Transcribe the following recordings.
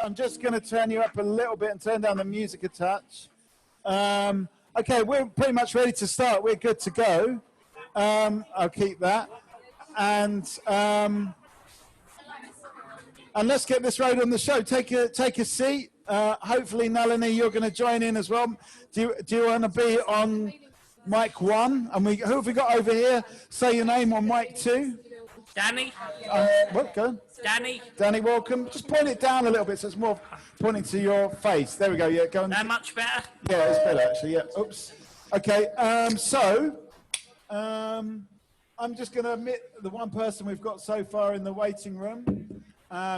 I'm just going to turn you up a little bit and turn down the music a touch. Okay, we're pretty much ready to start. We're good to go. I'll keep that. And let's get this right on the show. Take a seat. Hopefully, Nalini, you're going to join in as well. Do you want to be on mic 1? And who have we got over here? Say your name on mic 2. Danny. What? Go on. Danny. Danny, welcome. Just point it down a little bit so it's more pointing to your face. There we go. Yeah, go on. That much better? Yeah, it's better actually. Yeah. Oops. Okay. I'm just going to admit the one person we've got so far in the waiting room.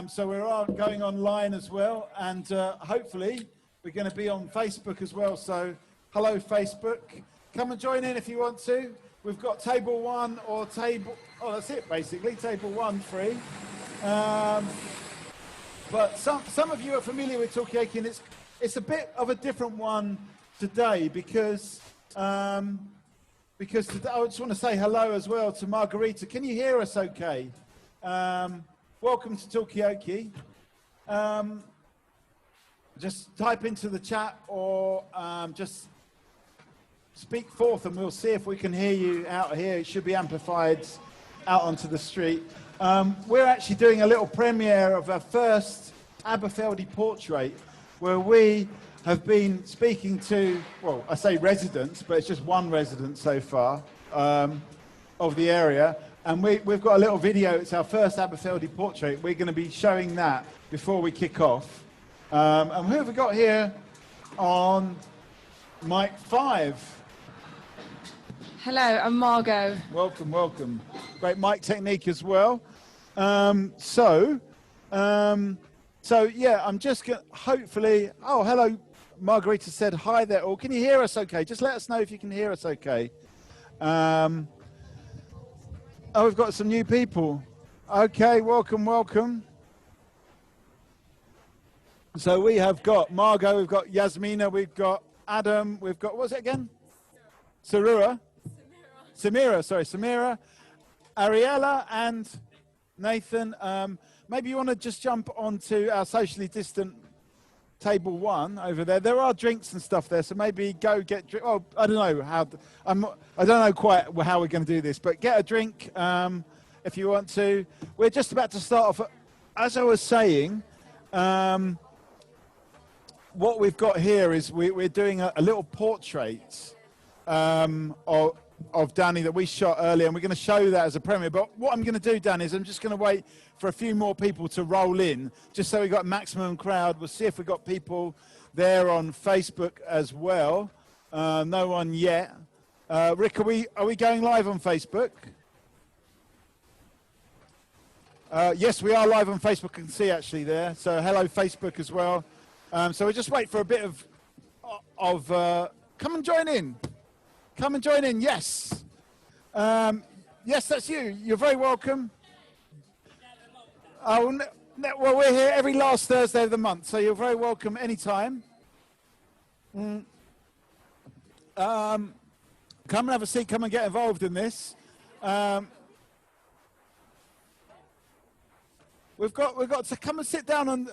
So we're all going online as well, and hopefully we're going to be on Facebook as well. So hello, Facebook. Come and join in if you want to. We've got table 1 or table. Oh, that's it basically. Table 1 free. But some of you are familiar with Talkaoke, and it's a bit of a different one today because today I just want to say hello as well to Margarita. Can you hear us okay? Welcome to Talkaoke. Just type into the chat or just speak forth and we'll see if we can hear you out here. It should be amplified out onto the street. We're actually doing a little premiere of our first Aberfeldy Portrait, where we have been speaking to, well, I say residents, but it's just one resident so far of the area. And we've got a little video. It's our first Aberfeldy Portrait. We're going to be showing that before we kick off. And who have we got here on mic 5? Hello, I'm Margot. Welcome, welcome. Great mic technique as well. So yeah, I'm just going to hopefully... Oh, hello. Margarita said hi there all. Can you hear us okay? Just let us know if you can hear us okay. Oh, we've got some new people. Okay, welcome, welcome. So we have got Margot, we've got Yasmina, we've got Adam, we've got, what's it again? Samira, Ariella and Nathan. Maybe you want to just jump onto our socially distant table 1 over there. There are drinks and stuff there, so maybe go get drink. Oh, I don't know how. I don't know quite how we're going to do this, but get a drink if you want to. We're just about to start off. As I was saying, what we've got here is we're doing a little portrait of Danny that we shot earlier, and we're going to show that as a premiere. But what I'm going to do, Danny, is I'm just going to wait for a few more people to roll in, just so we got maximum crowd. We'll see if we've got people there on Facebook as well. No one yet. Rick, are we going live on Facebook? Yes, we are live on Facebook. I can see actually there. So hello, Facebook as well. So we'll just wait for a bit of come and join in. Come and join in, yes. Yes, that's you. You're very welcome. Oh, well, we're here every last Thursday of the month, so you're very welcome anytime. Come and have a seat. Come and get involved in this. We've got to come and sit down on...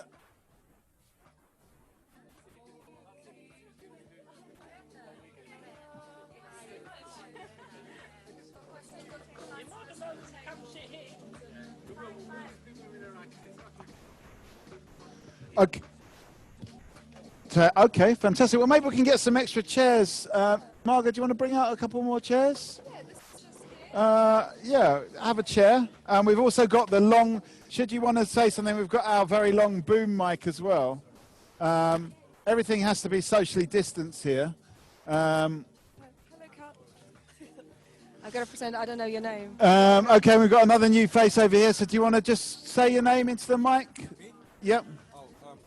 Okay. Okay, fantastic. Well, maybe we can get some extra chairs. Margaret, do you want to bring out a couple more chairs? Yeah, have a chair. We've also got the long, should you want to say something, we've got our very long boom mic as well. Everything has to be socially distanced here. Hello, Kat. I've got to pretend I don't know your name. Okay, we've got another new face over here. So do you want to just say your name into the mic? Yep.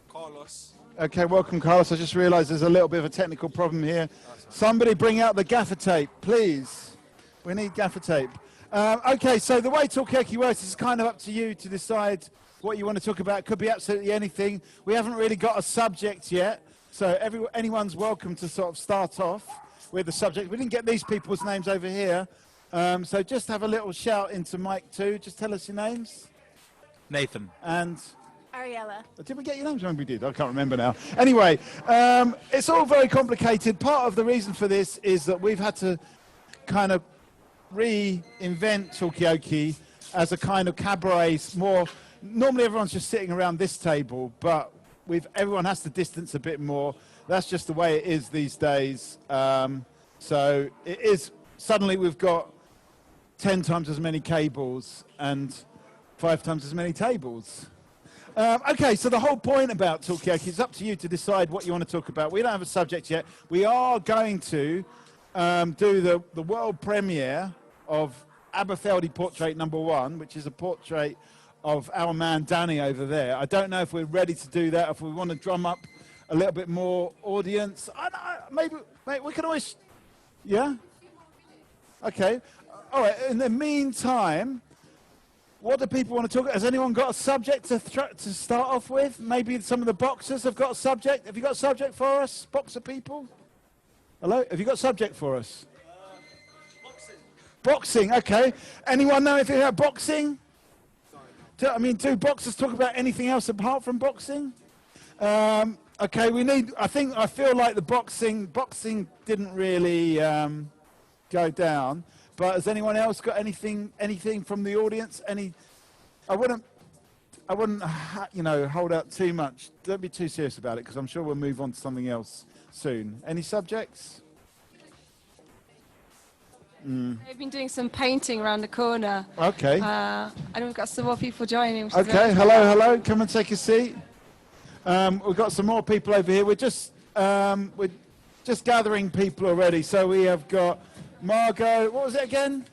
Carlos. Okay, welcome, Carlos. I just realised there's a little bit of a technical problem here. Somebody bring out the gaffer tape, please. We need gaffer tape. Okay, so the way Talkaoke works is kind of up to you to decide what you want to talk about. It could be absolutely anything. We haven't really got a subject yet, so anyone's welcome to sort of start off with the subject. We didn't get these people's names over here, so just have a little shout into mic 2. Just tell us your names. Nathan. And... Ariella. Did we get your names? Maybe we did. I can't remember now. Anyway, it's all very complicated. Part of the reason for this is that we've had to kind of reinvent Talkaoke as a kind of cabaret. Normally everyone's just sitting around this table, but everyone has to distance a bit more. That's just the way it is these days. So it is, suddenly we've got 10 times as many cables and 5 times as many tables. Okay, so the whole point about Talkaoke, it's up to you to decide what you want to talk about. We don't have a subject yet. We are going to do the world premiere of Aberfeldy Portrait #1, which is a portrait of our man Danny over there. I don't know if we're ready to do that, if we want to drum up a little bit more audience. Maybe we can always, yeah? Okay. All right, in the meantime, what do people want to talk about? Has anyone got a subject to start off with? Maybe some of the boxers have got a subject. Have you got a subject for us, boxer people? Hello? Have you got a subject for us? Boxing. Boxing, okay. Anyone know anything about boxing? Do boxers talk about anything else apart from boxing? Okay, I feel like the boxing didn't really go down. But has anyone else got anything from the audience? I wouldn't, hold out too much. Don't be too serious about it, because I'm sure we'll move on to something else soon. Any subjects? They've been doing some painting around the corner. Okay. And we've got some more people joining. Which is Okay, very hello. Come and take a seat. We've got some more people over here. We're just gathering people already. So we have got Margot, what was it again?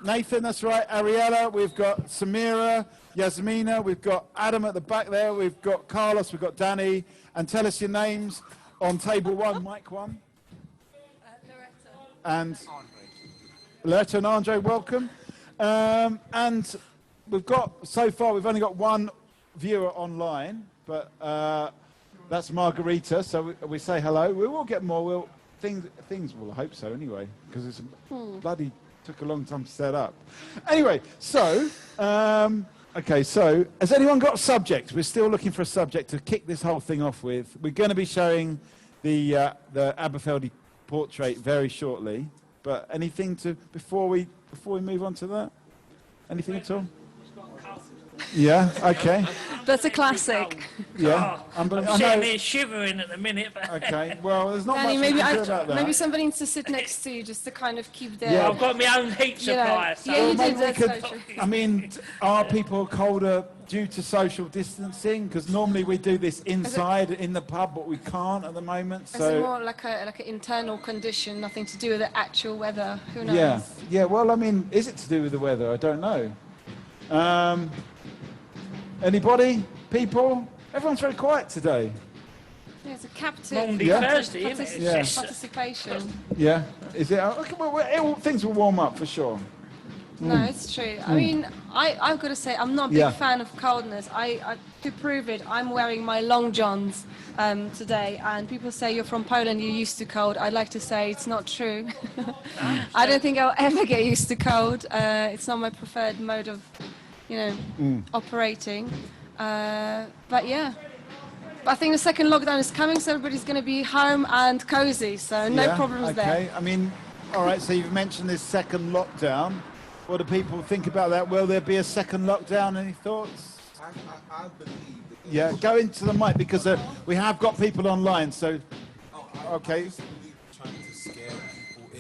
Nathan, that's right. Ariella, we've got Samira, Yasmina, we've got Adam at the back there, we've got Carlos, we've got Danny. And tell us your names on table 1, mic 1. And Loretta and Andre, welcome. And we've only got one viewer online, but that's Margarita, so we say hello. We will get more. Things will, I hope so anyway, because it's bloody took a long time to set up. Anyway, so has anyone got a subject? We're still looking for a subject to kick this whole thing off with. We're going to be showing the Aberfeldy Portrait very shortly, but anything before we move on to that? Anything at all? Yeah, okay. That's a classic. Yeah. I'm sitting here shivering at the minute. But Okay, well, there's not Danny, much we can do about that. maybe somebody needs to sit next to you just to kind of keep their... Yeah. I've got my own heat supply. So. Yeah, you Maybe do, we that's could, so true. are people colder due to social distancing? Because normally we do this inside in the pub, but we can't at the moment. Is it So more like an internal condition, nothing to do with the actual weather? Who knows? yeah. Well, is it to do with the weather? I don't know. Anybody? People? Everyone's very quiet today. Yeah, it's a captive Monday, Thursday, isn't it? Yeah. participation. Yeah. Is it? Okay, well, things will warm up for sure. No, it's true. I mean, I've got to say, I'm not a big Yeah. fan of coldness. To prove it, I'm wearing my long johns today, and people say you're from Poland, you're used to cold. I'd like to say it's not true. I don't think I'll ever get used to cold. It's not my preferred mode of, operating. But yeah. I think the second lockdown is coming, so everybody's going to be home and cozy, so no problems there. Okay, all right, so you've mentioned this second lockdown. What do people think about that? Will there be a second lockdown? Any thoughts? I believe that. Yeah, go into the mic, because we have got people online, so... Okay. I believe trying to scare people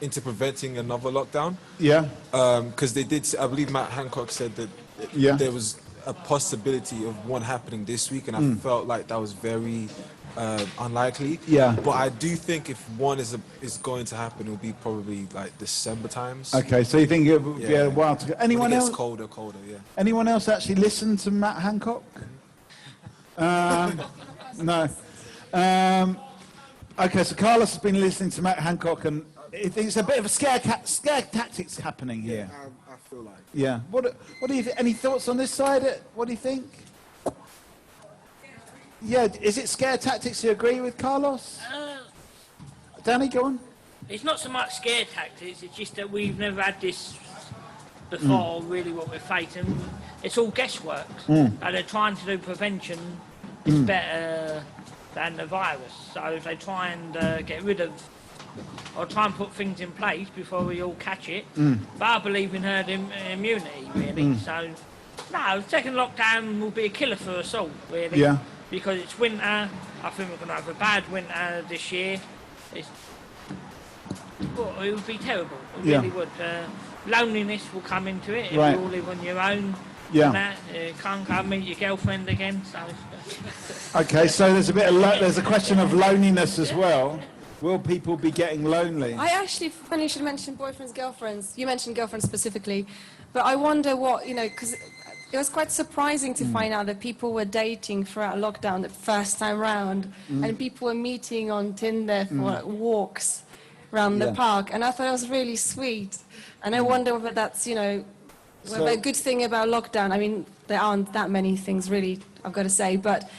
into preventing another lockdown. Yeah. Because they did, I believe Matt Hancock said that there was a possibility of one happening this week, and I felt like that was very unlikely. Yeah. But I do think if one is going to happen, it'll be probably like December times. Okay, so you think it will be a while to go. Anyone When it else? gets colder, yeah. Anyone else actually listen to Matt Hancock? No. Okay, so Carlos has been listening to Matt Hancock, and it's a bit of a scare tactics happening here. I feel like. Yeah. What do you think? Any thoughts on this side? What do you think? Yeah, is it scare tactics you agree with, Carlos? Uh, Danny, go on. It's not so much scare tactics, it's just that we've never had the the thought of really what we're facing. It's all guesswork. And they're trying to do prevention is better than the virus. So if they try and get rid of, or try and put things in place before we all catch it, but I believe in herd immunity, really. So, no, the second lockdown will be a killer for us all, really. Yeah. Because it's winter. I think we're going to have a bad winter this year. Well, it would be terrible. It really would. Loneliness will come into it if you all live on your own. Yeah. And that, can't go and meet your girlfriend again. So. Okay, so there's a bit of there's a question of loneliness as well. Will people be getting lonely? I actually, funny you should mention boyfriends, girlfriends. You mentioned girlfriends specifically, but I wonder what, because it was quite surprising to find out that people were dating throughout lockdown the first time round, and people were meeting on Tinder for walks around the park, and I thought it was really sweet. And I wonder whether that's, whether a good thing about lockdown. I mean, there aren't that many things really, I've got to say, but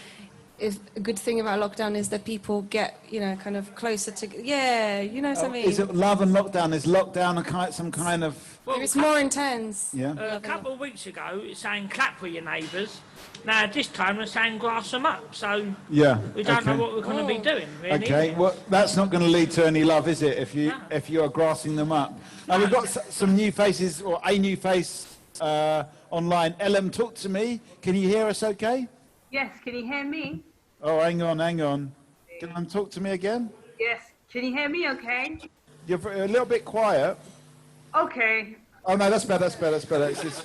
if a good thing about lockdown is that people get, kind of closer to, something. Is it love and lockdown? Is lockdown some kind of... Well, it's more intense. Yeah. A couple of weeks ago, it's saying clap for your neighbours. Now, this time, they're saying grass them up. So we don't know what we're going to be doing, really. Okay, well, that's not going to lead to any love, is it, if you're grassing them up? Now, we've got some new faces, or a new face online. Ellen, talk to me. Can you hear us okay? Yes, can you hear me? Oh, hang on. Can you talk to me again? Yes, can you hear me okay? You're a little bit quiet. Okay. Oh, no, that's better. It's just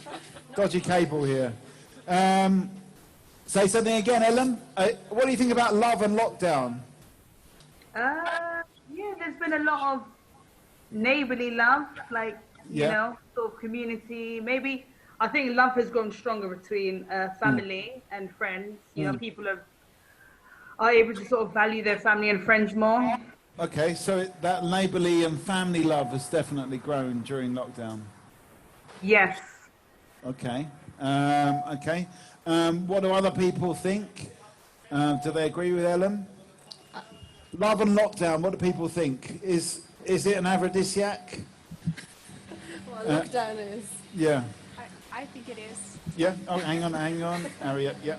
dodgy cable here. Say something again, Ellen. What do you think about love and lockdown? Yeah, there's been a lot of neighbourly love, like, sort of community. Maybe, I think love has grown stronger between family and friends. People are able to sort of value their family and friends more. Okay, so that neighbourly and family love has definitely grown during lockdown. Yes. Okay. What do other people think? Do they agree with Ellen? Love and lockdown, what do people think? Is it an aphrodisiac? Well, lockdown is. Yeah. I think it is. Yeah? Oh, hang on. Harriet, yeah.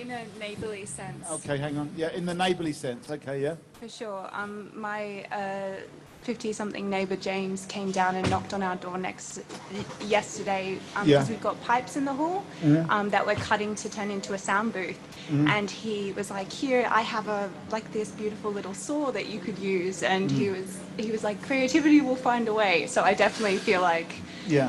In a neighbourly sense. Okay, hang on. Yeah, in the neighbourly sense. Okay, yeah. For sure. My 50-something neighbour James came down and knocked on our door yesterday because we've got pipes in the hall that we're cutting to turn into a sound booth. And he was like, "Here, I have this beautiful little saw that you could use." And he was like, "Creativity will find a way." So I definitely feel like, to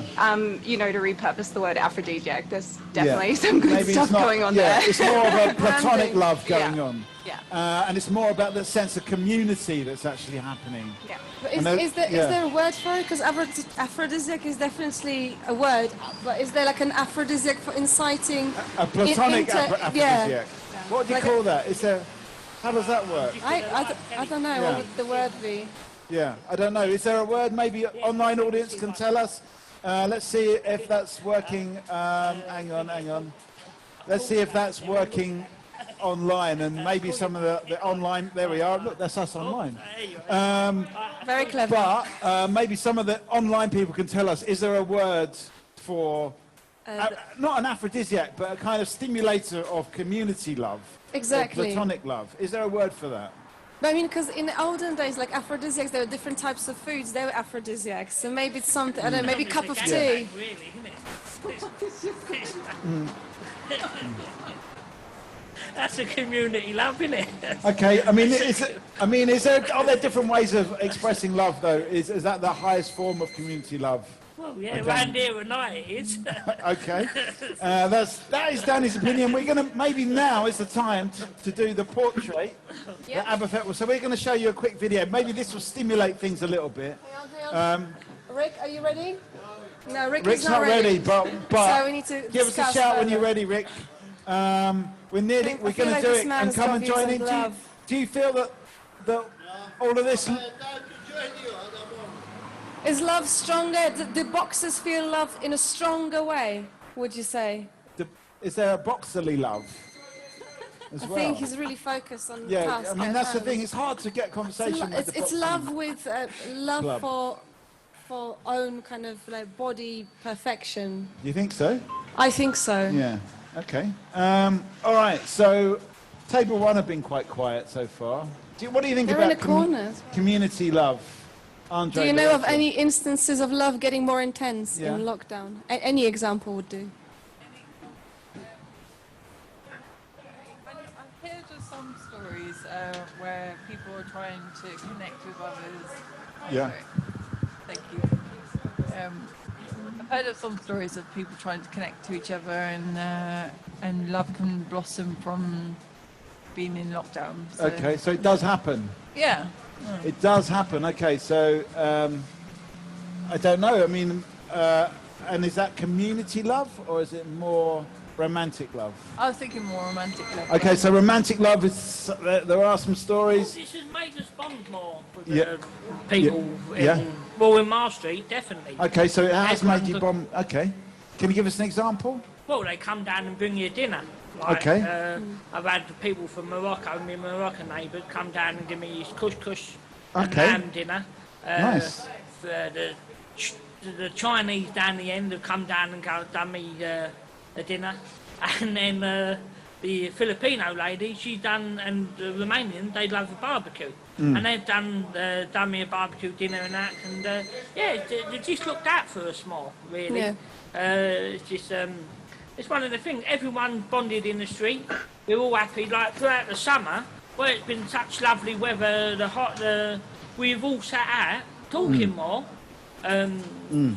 repurpose the word aphrodisiac, there's definitely some good stuff going on there. It's more of a platonic love going on. Yeah. And it's more about the sense of community that's actually happening. Yeah. But is there a word for it? Because aphrodisiac is definitely a word, but is there like an aphrodisiac for inciting... A platonic aphrodisiac? Yeah. What do you call that? How does that work? I don't know. What would the word be? Yeah, I don't know. Is there a word? Maybe online audience can tell us. Let's see if that's working. Hang on. Let's see if that's working online, and maybe some of the online. There we are. Look, that's us online. Very clever. But maybe some of the online people can tell us. Is there a word for not an aphrodisiac, but a kind of stimulator of community love? Exactly. Platonic love. Is there a word for that? But I mean, because in the olden days, like aphrodisiacs, there were different types of foods. They were aphrodisiacs. So maybe it's something, I don't know, maybe a cup of tea. Really, isn't it? That's a community love, isn't it? Okay, are there different ways of expressing love, though? Is that the highest form of community love? Well, yeah, around here at night it is. Okay, that is Danny's opinion. We're going to, maybe now is the time to do the portrait. Yep. Aberfeldy. So we're going to show you a quick video. Maybe this will stimulate things a little bit. Hang on. Rick, are you ready? No, Rick's not ready, but so we need to give us a shout when you're ready, Rick. We're going to do it, and come and join in. Do you feel that all of this... Is love stronger? The boxers feel love in a stronger way, would you say? Is there a boxerly love as I well? think he's really focused on Yeah, task I mean, that's the thing. It's hard to get conversation with the It's boxing love with love club. for for own kind of like body perfection. Do you think so? I think so. Yeah. Okay. All right. So, table one have been quite quiet so far. What do you think They're about in the corners. community love? Andre, Do you know of Lorenzo? any instances of love getting more intense Yeah. in lockdown? Any example would do. I've heard of some stories where people are trying to connect with others. Yeah. Thank you. I've heard of some stories of people trying to connect to each other, and love can blossom from being in lockdown. So, Okay. So it does happen. yeah. It does happen. Okay. So I don't know. I mean, and is that community love or is it more romantic love? I was thinking more romantic love. Okay. So romantic love is. There are some stories. This has made us bond more with Yeah. people. Yeah. In Mar Street, definitely. Okay. So it has made you Everyone's bond. Okay. Can you give us an example? Well, they come down and bring you dinner. Like, Okay. I've had people from Morocco, my Moroccan neighbours, come down and give me couscous and Okay. lamb dinner. Nice. The Chinese down the end have come down and done me the dinner. And then the Filipino lady, she's done, and the Romanian, they love the barbecue. And they've done me a barbecue dinner and that. And they just looked out for us more, really. Yeah. It's just, it's one of the things, everyone bonded in the street. We're all happy, like throughout the summer, where it's been such lovely weather, we've all sat out, talking more,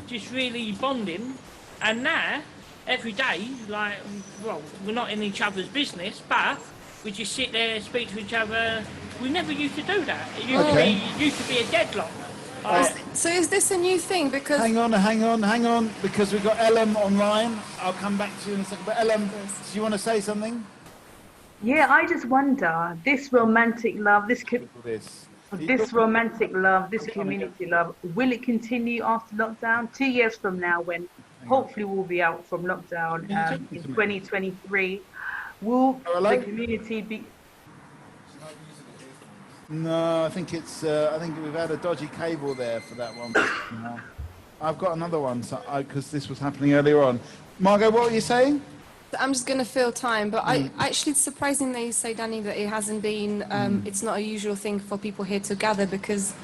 just really bonding. And now, every day, like, well, we're not in each other's business, but we just sit there, speak to each other. We never used to do that. It used to be a deadlock. So is this a new thing? Because Hang on, because we've got Ellen online. I'll come back to you in a second. But Ellen, do you want to say something? Yeah, I just wonder, this romantic love, this romantic love, this community love, will it continue after lockdown? 2 years from now, when hopefully we'll be out from lockdown in 2023, will the community be... No, I think it's. I think we've had a dodgy cable there for that one. No. I've got another one because this was happening earlier on. Margot, what were you saying? I'm just going to fill time, but actually it's surprising that you say, Danny, that it hasn't been, it's not a usual thing for people here to gather, because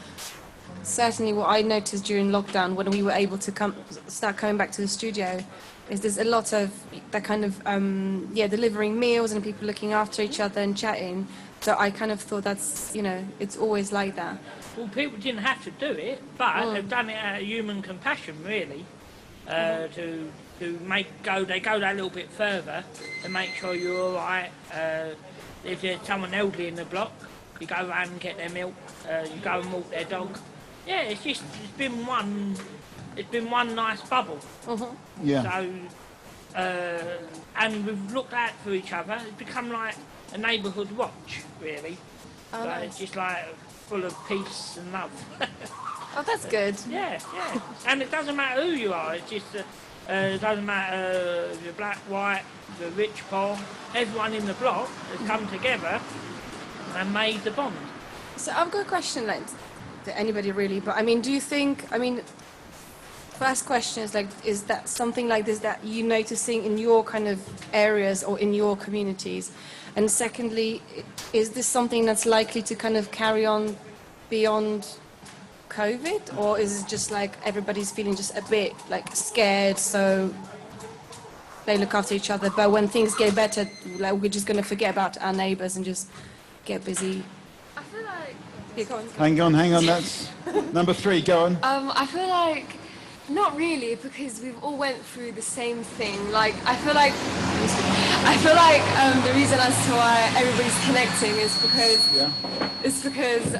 certainly what I noticed during lockdown when we were able to start coming back to the studio is there's a lot of that kind of, delivering meals and people looking after each other and chatting. So I kind of thought that's, it's always like that. Well, people didn't have to do it, but they've done it out of human compassion, really, to they go that little bit further to make sure you're all right. If there's someone elderly in the block, you go around and get their milk. You go and walk their dog. Yeah, it's been one nice bubble. Yeah. So, and we've looked out for each other. It's become like a neighbourhood watch, really. Oh, So nice. it's just like full of peace and love. Oh, that's good. Yeah. And it doesn't matter who you are. It's just it doesn't matter if you're black, white, the rich, poor. Everyone in the block has come together and made the bond. So I've got a question, like, to anybody really, but I mean, do you think, first question is like, is that something like this that you're noticing in your kind of areas or in your communities? And secondly, is this something that's likely to kind of carry on beyond COVID, or is it just like everybody's feeling just a bit like scared, so they look after each other, but when things get better, like, we're just going to forget about our neighbours and just get busy? I feel like... Here, go on. Hang on, that's number 3, go on. I feel like not really, because we've all went through the same thing. Like, I feel like the reason as to why everybody's connecting is because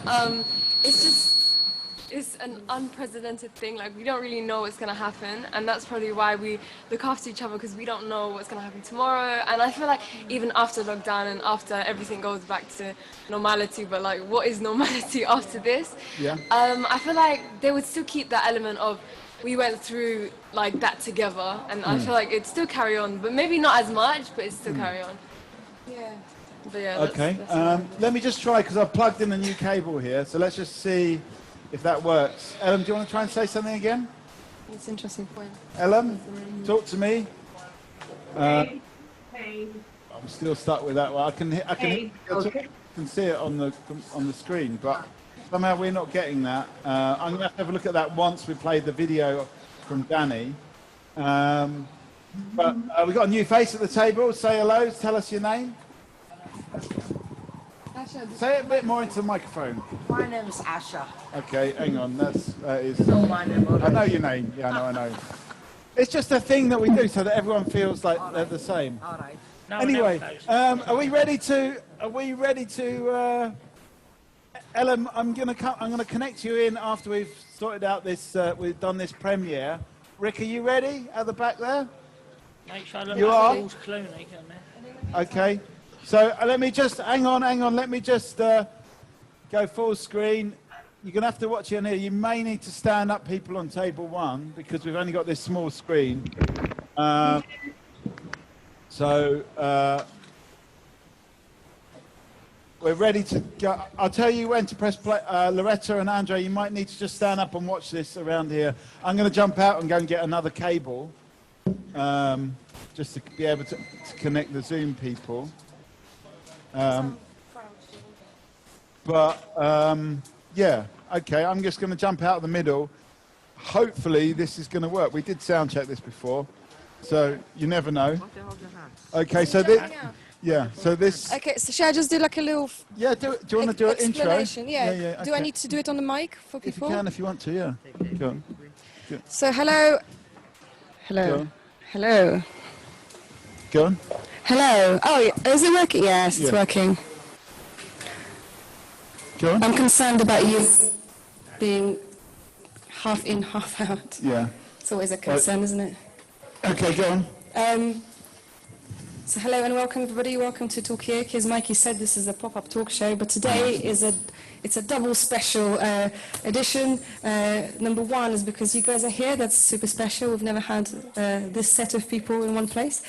it's an unprecedented thing. Like, we don't really know what's going to happen, and that's probably why we look after each other, because we don't know what's going to happen tomorrow. And I feel like even after lockdown and after everything goes back to normality, but like, what is normality after this? Yeah. I feel like they would still keep that element of we went through like that together, and I feel like it'd still carry on, but maybe not as much, but it's still carry on. Yeah. But yeah. Okay. Let me just try, because I've plugged in a new cable here. So let's just see if that works. Ellen, do you want to try and say something again? It's interesting point. Ellen, talk to me. Hey. I'm still stuck with that one. I can see it on the screen, but somehow we're not getting that. I'm going to have a look at that once we played the video from Danny. But we've got a new face at the table. Say hello. Tell us your name. Asha. Say it a bit more into the microphone. My name is Asha. Okay, hang on. That is. No, my name. I know your name. Yeah, I know. It's just a thing that we do so that everyone feels like they're the same. All right. No, Anyway, are we ready to? Ellen, I'm gonna connect you in after we've sorted out this. We've done this premiere. Rick, are you ready at the back there? Make sure I look You like are? George Clooney on there. Okay. So let me just hang on. Let me just go full screen. You're gonna have to watch it in here. You may need to stand up, people on table one, because we've only got this small screen. We're ready to go. I'll tell you when to press play. Loretta and Andre, you might need to just stand up and watch this around here. I'm going to jump out and go and get another cable, just to be able to connect the Zoom people. Yeah, okay, I'm just going to jump out of the middle. Hopefully this is going to work. We did sound check this before, so you never know. Okay, so this... Yeah, so this... Okay, so should I just do like a little... Yeah, do you want to do an intro? Explanation, yeah. Okay. Do I need to do it on the mic for If you people? can, if you want to, yeah. Go on. So hello. Go on. Hello. Go on. Hello. Oh, is it working? Yes, it's Yeah. working. Go on. I'm concerned about you being half in, half out. Yeah. It's always a concern, isn't it? Okay, go on. So hello and welcome everybody. Welcome to Talkaoke. As Mikey said, this is a pop-up talk show, but today it's a double special edition. Number one is because you guys are here. That's super special. We've never had this set of people in one place.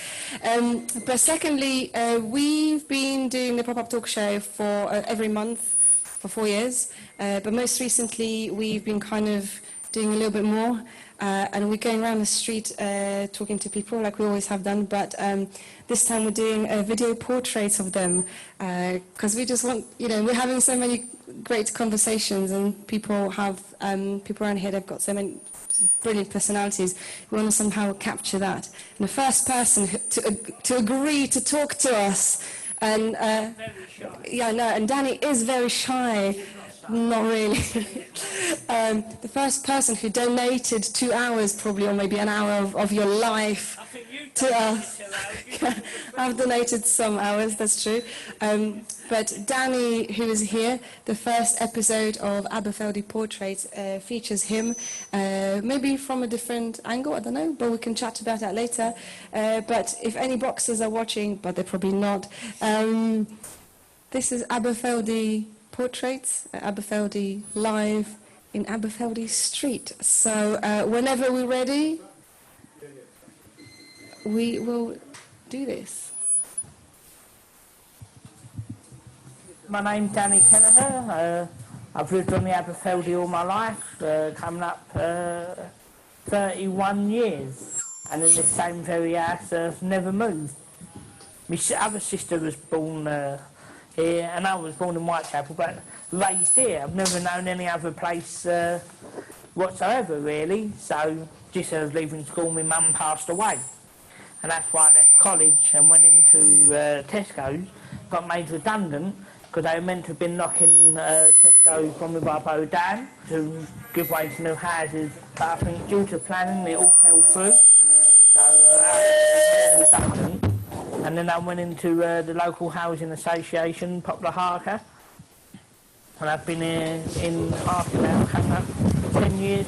But secondly, we've been doing the pop-up talk show for every month for 4 years. But most recently, we've been kind of doing a little bit more. And we're going around the street talking to people like we always have done, but this time we're doing video portraits of them because we just want, we're having so many great conversations and people around here, they've got so many brilliant personalities. We want to somehow capture that. And the first person to agree to talk to us, and and Danny is very shy. Not really. The first person who donated 2 hours, probably, or maybe an hour of your life to us. I've donated some hours, that's true. But Danny, who is here, the first episode of Aberfeldy Portrait features him, maybe from a different angle, I don't know, but we can chat about that later. But if any boxers are watching, but they're probably not, this is Aberfeldy Portraits, Aberfeldy live in Aberfeldy Street. So whenever we're ready, we will do this. My name's Danny Kelleher. I've lived on the Aberfeldy all my life, coming up 31 years. And in the same very house, I've never moved. My other sister was born here, and I was born in Whitechapel, but raised here. I've never known any other place whatsoever, really. So, just as I was leaving school, my mum passed away. And that's why I left college and went into Tesco's, got made redundant, because they were meant to have been knocking Tesco's from the Barbo down to give way to new houses. But I think due to planning, it all fell through. So, I was redundant. And then I went into the local housing association, Poplar, and I've been here in Harker now, coming up 10 years.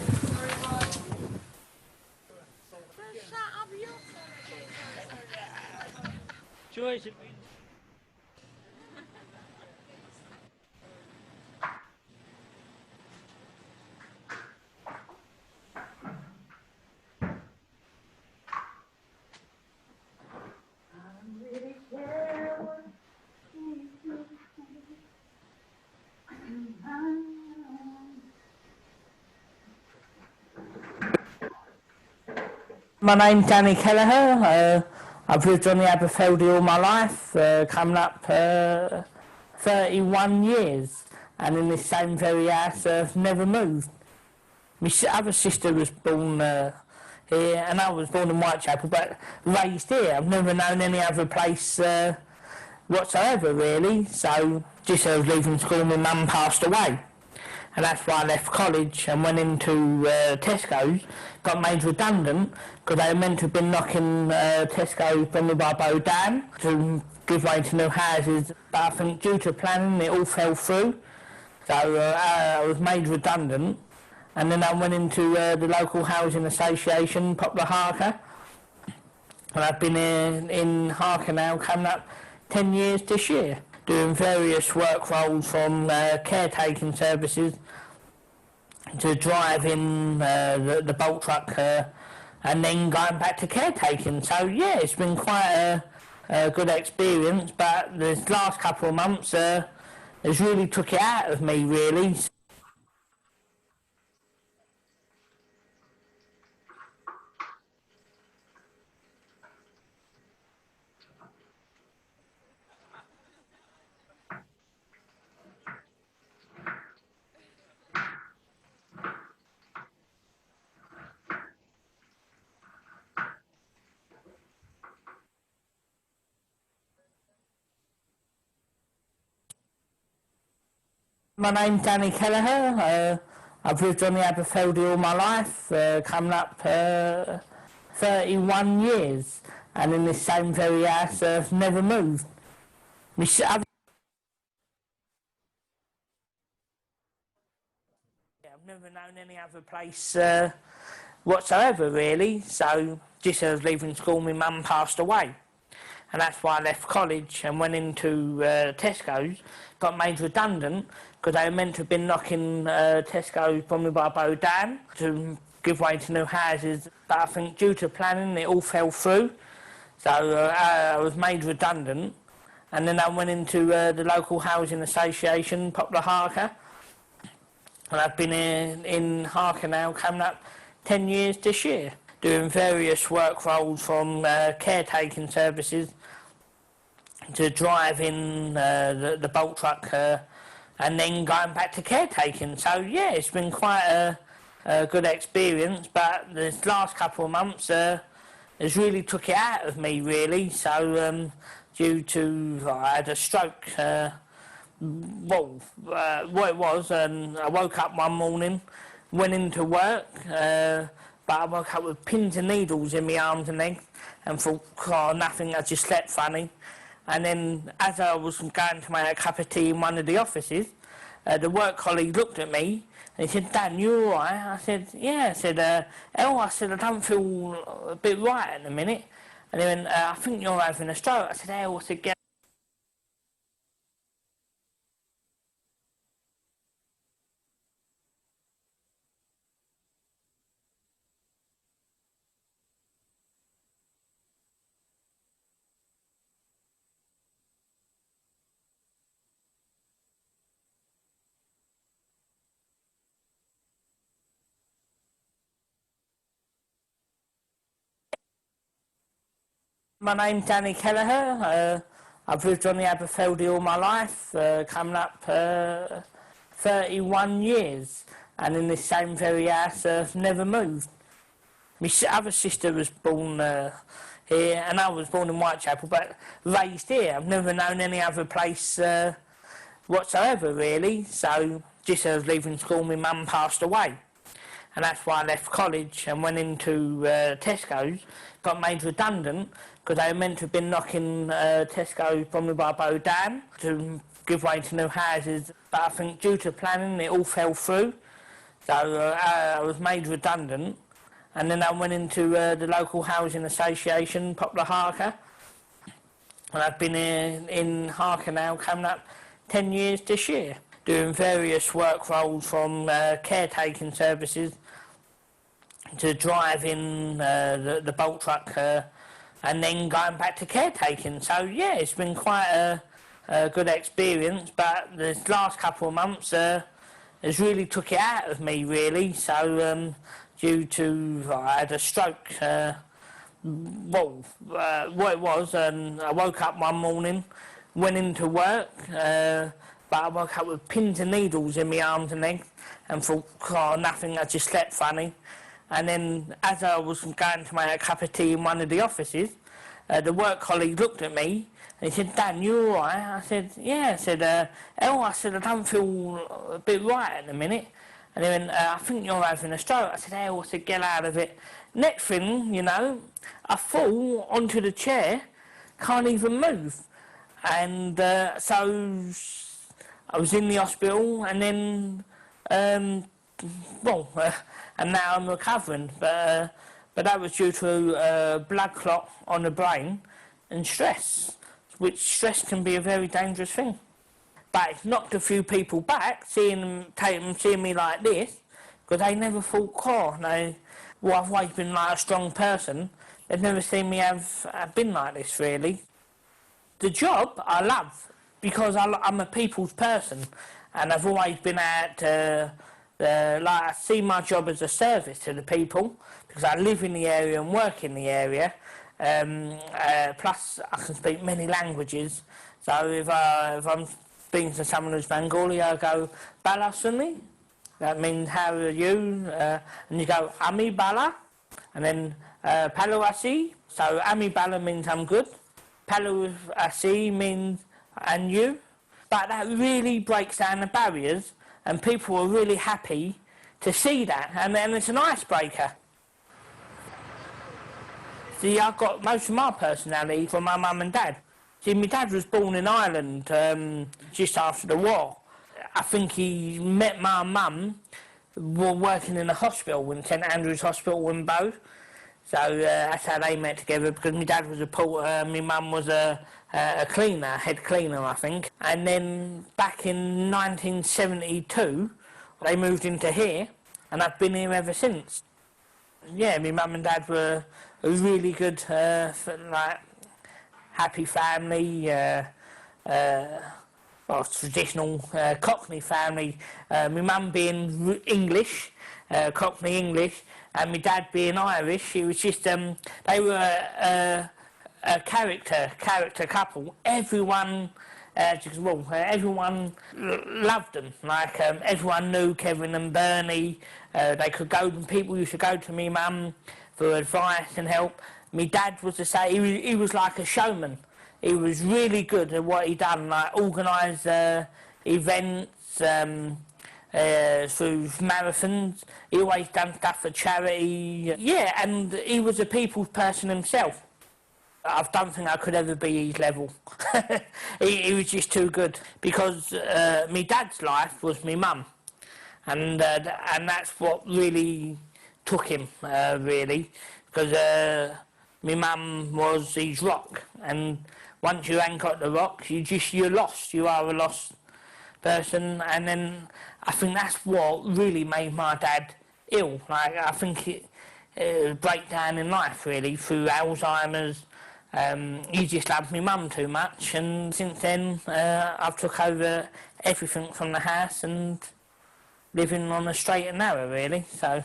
Joyce. My name's Danny Kelleher. I've lived on the Aberfeldy all my life, coming up 31 years, and in this same very house, never moved. My other sister was born here, and I was born in Whitechapel, but raised here. I've never known any other place whatsoever, really. So, just as I was leaving school, my mum passed away. And that's why I left college and went into Tesco's, got made redundant, because they were meant to have been knocking Tesco's Bromley by Bow down to give way to new houses. But I think due to planning, it all fell through. So I was made redundant. And then I went into the local housing association, Poplar Harker. And I've been in Harker now, coming up 10 years this year, doing various work roles from caretaking services to driving the bulk truck and then going back to caretaking. So yeah, it's been quite a good experience, but this last couple of months has really took it out of me, really. My name's Danny Kelleher. I've lived on the Aberfeldy all my life, coming up 31 years, and in this same very house, never moved. I've never known any other place whatsoever, really. So, just as I was leaving school, my mum passed away. And that's why I left college and went into Tesco's, got made redundant, because they were meant to have been knocking Tesco's Bromley by Bow down to give way to new houses. But I think due to planning, it all fell through. So I was made redundant. And then I went into the local housing association, Poplar Harker. And I've been in Harker now, coming up 10 years this year, doing various work roles from caretaking services to driving the bulk truck and then going back to caretaking. So yeah, it's been quite a good experience, but this last couple of months has really took it out of me, really. So due to I had a stroke, what it was, and I woke up one morning, went into work, but I woke up with pins and needles in my arms and legs and thought, oh, nothing, I just slept funny. And then as I was going to make a cup of tea in one of the offices, the work colleague looked at me and he said, Dan, you all right? I said, yeah. I said, Elle, I said, I don't feel a bit right at the minute. And he went, I think you're having a stroke. I said, Elle, I said, get. My name's Danny Kelleher. I've lived on the Aberfeldy all my life, coming up 31 years, and in this same very house, never moved. My other sister was born here, and I was born in Whitechapel, but raised here. I've never known any other place whatsoever, really. So, just as I was leaving school, my mum passed away. And that's why I left college and went into Tesco's, got made redundant, because they were meant to have been knocking Tesco's Bromley by Bow down to give way to new houses. But I think due to planning, it all fell through. So I was made redundant. And then I went into the local housing association, Poplar Harker. And I've been in Harker now, coming up 10 years this year, doing various work roles from caretaking services to driving the bulk truck and then going back to caretaking. So yeah, it's been quite a good experience, but this last couple of months has really took it out of me, really. So due to I had a stroke what it was, I woke up one morning, went into work, but I woke up with pins and needles in my arms and legs, and thought, oh, nothing, I just slept funny. And then, as I was going to make a cup of tea in one of the offices, the work colleague looked at me, and he said, Dan, you all right? I said, yeah. I said, I said, I don't feel a bit right at the minute. And he went, I think you're having a stroke. I said, I said, get out of it. Next thing, you know, I fall onto the chair, can't even move. And so I was in the hospital, and then, and now I'm recovering. But that was due to a blood clot on the brain and stress, which stress can be a very dangerous thing. But it's knocked a few people back, seeing me like this, because they never thought, I've always been like a strong person. They've never seen me have been like this, really. The job I love, because I'm a people's person, and I've always been I see my job as a service to the people, because I live in the area and work in the area. Plus, I can speak many languages, so if I'm speaking to someone who's Bengali, I go, Bala Sunni, that means how are you, and you go, Ami Bala, and then Palu Asi, so Ami Bala means I'm good, Palu Asi means and you, but that really breaks down the barriers, and people are really happy to see that, and then it's an icebreaker. See, I got most of my personality from my mum and dad. See, my dad was born in Ireland just after the war. I think he met my mum working in a hospital, in St Andrew's Hospital in Bow. So that's how they met together, because my dad was a porter, my mum was a cleaner, head cleaner, I think. And then back in 1972, they moved into here, and I've been here ever since. Yeah, my mum and dad were a really good, happy family, traditional Cockney family. My mum being English, Cockney English, and my dad being Irish. It was just, they were a character couple. Everyone, everyone loved them. Like, everyone knew Kevin and Bernie. They could go, people used to go to me mum for advice and help. My dad was the same. He was like a showman. He was really good at what he done, like organise events through marathons. He always done stuff for charity. Yeah, and he was a people's person himself. I don't think I could ever be his level. he was just too good, because my dad's life was my mum, and that's what really took him, really, because my mum was his rock, and once you ain't got the rock, you're lost. You are a lost person, and then I think that's what really made my dad ill. Like, I think it was a breakdown in life, really, through Alzheimer's. He just loved my mum too much, and since then I've took over everything from the house and living on a straight and narrow, really. So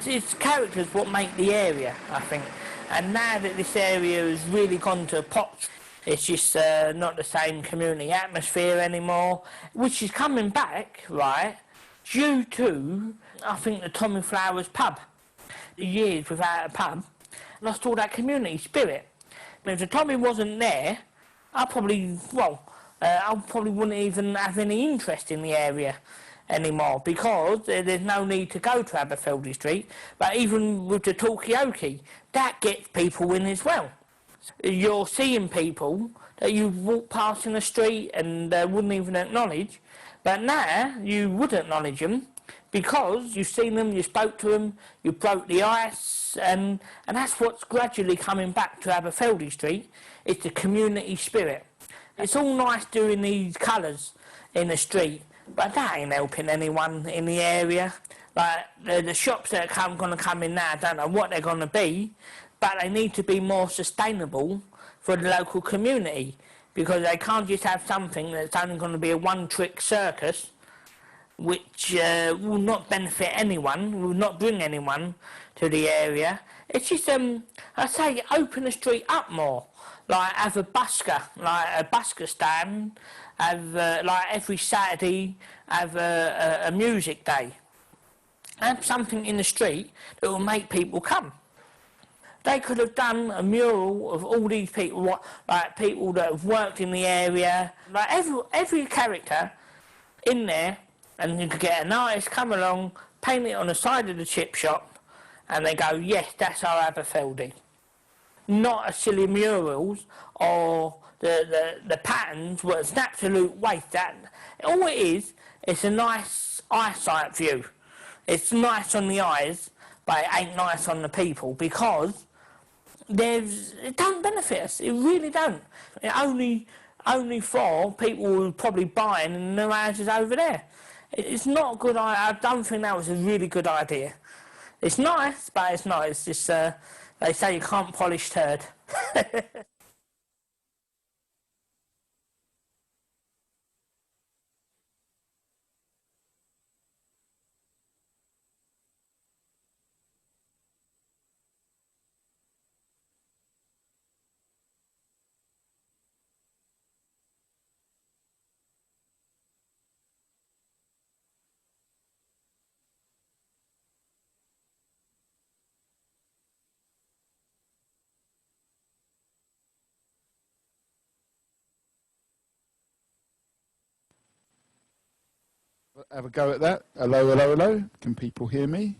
it's characters what make the area, I think. And now that this area has really gone to pot, it's just not the same community atmosphere anymore, which is coming back, right, due to, I think, the Tommy Flowers pub. Years without a pub, lost all that community spirit. If the Tommy wasn't there, I probably wouldn't even have any interest in the area anymore, because there's no need to go to Aberfeldy Street. But even with the Talkaoke, that gets people in as well. You're seeing people that you walk past in the street and wouldn't even acknowledge, but now you would acknowledge them, because you've seen them, you spoke to them, you broke the ice, and that's what's gradually coming back to Aberfeldy Street. It's the community spirit. It's all nice doing these colours in the street, but that ain't helping anyone in the area. Like, the shops that are going to come in now, I don't know what they're going to be, but they need to be more sustainable for the local community, because they can't just have something that's only going to be a one-trick circus which will not benefit anyone, will not bring anyone to the area. It's just, I say, open the street up more. Like, have a busker, like a busker stand, have, like, every Saturday, have a music day. Have something in the street that will make people come. They could have done a mural of all these people, like people that have worked in the area, like every character in there, and you could get an artist come along, paint it on the side of the chip shop, and they go, yes, that's our Aberfeldy. Not a silly murals or the patterns where it's an absolute waste. That all it is, it's a nice eyesight view. It's nice on the eyes, but it ain't nice on the people because it don't benefit us. It really don't. It only for people who are probably buying in their houses over there. It's not a good idea. I don't think that was a really good idea. It's nice, but it's not. It's just, they say you can't polish turd. Have a go at that. Hello, hello, hello. Can people hear me?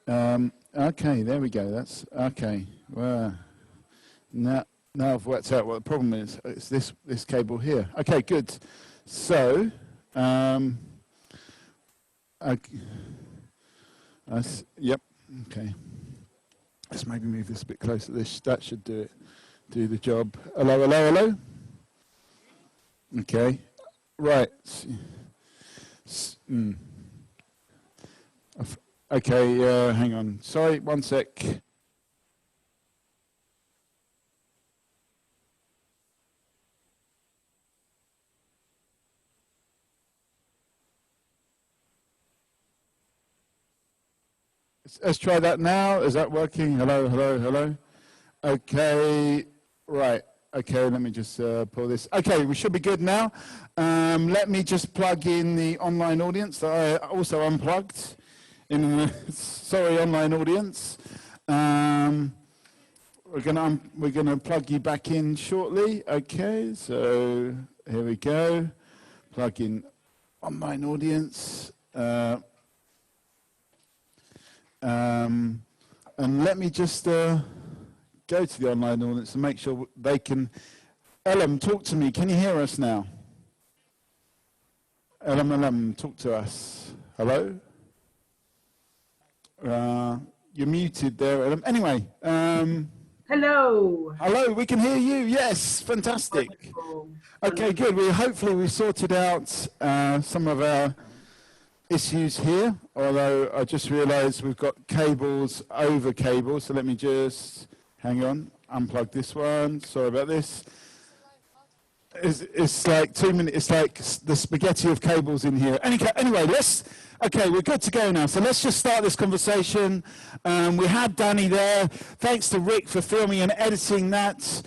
Okay, there we go. That's okay. Well, now I've worked out what the problem is. It's this cable here. Okay, good. So, yep. Okay. Let's maybe move this a bit closer. That should do the job. Hello, hello, hello. Okay. Right. Okay, hang on. Sorry, one sec. Let's try that now. Is that working? Hello, hello, hello. Okay, right. Okay, let me just pull this. Okay, we should be good now. Let me just plug in the online audience that I also unplugged. Sorry, online audience. We're gonna plug you back in shortly. Okay, so here we go. Plug in online audience. And let me just go to the online audience and make sure they can. Ellum, talk to me. Can you hear us now? Ellum, talk to us. Hello? You're muted there, Ellum. Anyway. Hello. Hello, we can hear you. Yes, fantastic. Wonderful. Okay, good. Hopefully we've sorted out some of our issues here, although I just realised we've got cables over cables, so let me just, hang on, unplug this one, sorry about this. It's like 2 minutes, it's like the spaghetti of cables in here. Anyway, okay, we're good to go now, so let's just start this conversation. We had Danny there, thanks to Rick for filming and editing that.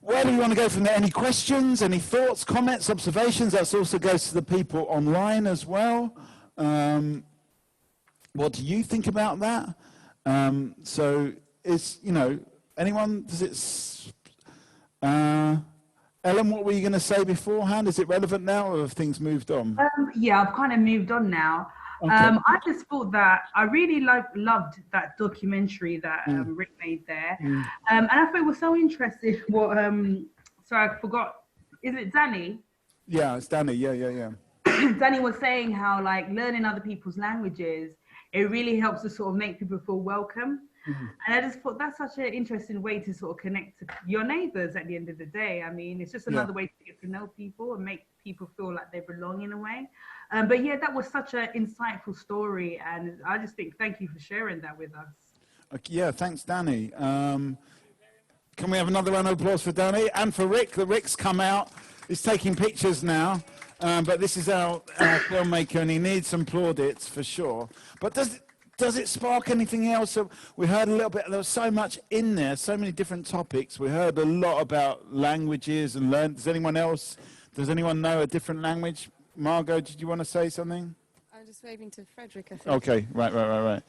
Where do we want to go from there? Any questions, any thoughts, comments, observations? That also goes to the people online as well. What do you think about that? So is, anyone, does it, Ellen, what were you going to say beforehand? Is it relevant now or have things moved on? Yeah, I've kind of moved on now. Okay. I just thought that I really loved that documentary that Rick made there. And I thought it was so interesting what, sorry, I forgot, is it Danny? Yeah, it's Danny, yeah. Danny was saying how like learning other people's languages, it really helps to sort of make people feel welcome. And I just thought that's such an interesting way to sort of connect to your neighbours at the end of the day. I mean, it's just another way to get to know people and make people feel like they belong in a way. But yeah, that was such an insightful story. And I just think, thank you for sharing that with us. Okay, yeah, thanks, Danny. Can we have another round of applause for Danny and for Rick? Rick's come out. He's taking pictures now. But this is our filmmaker, and he needs some plaudits for sure. But does it spark anything else? So we heard a little bit. There was so much in there, so many different topics. We heard a lot about languages and learn. Does anyone know a different language? Margot, did you want to say something? I'm just waving to Frederick, I think. Okay, right.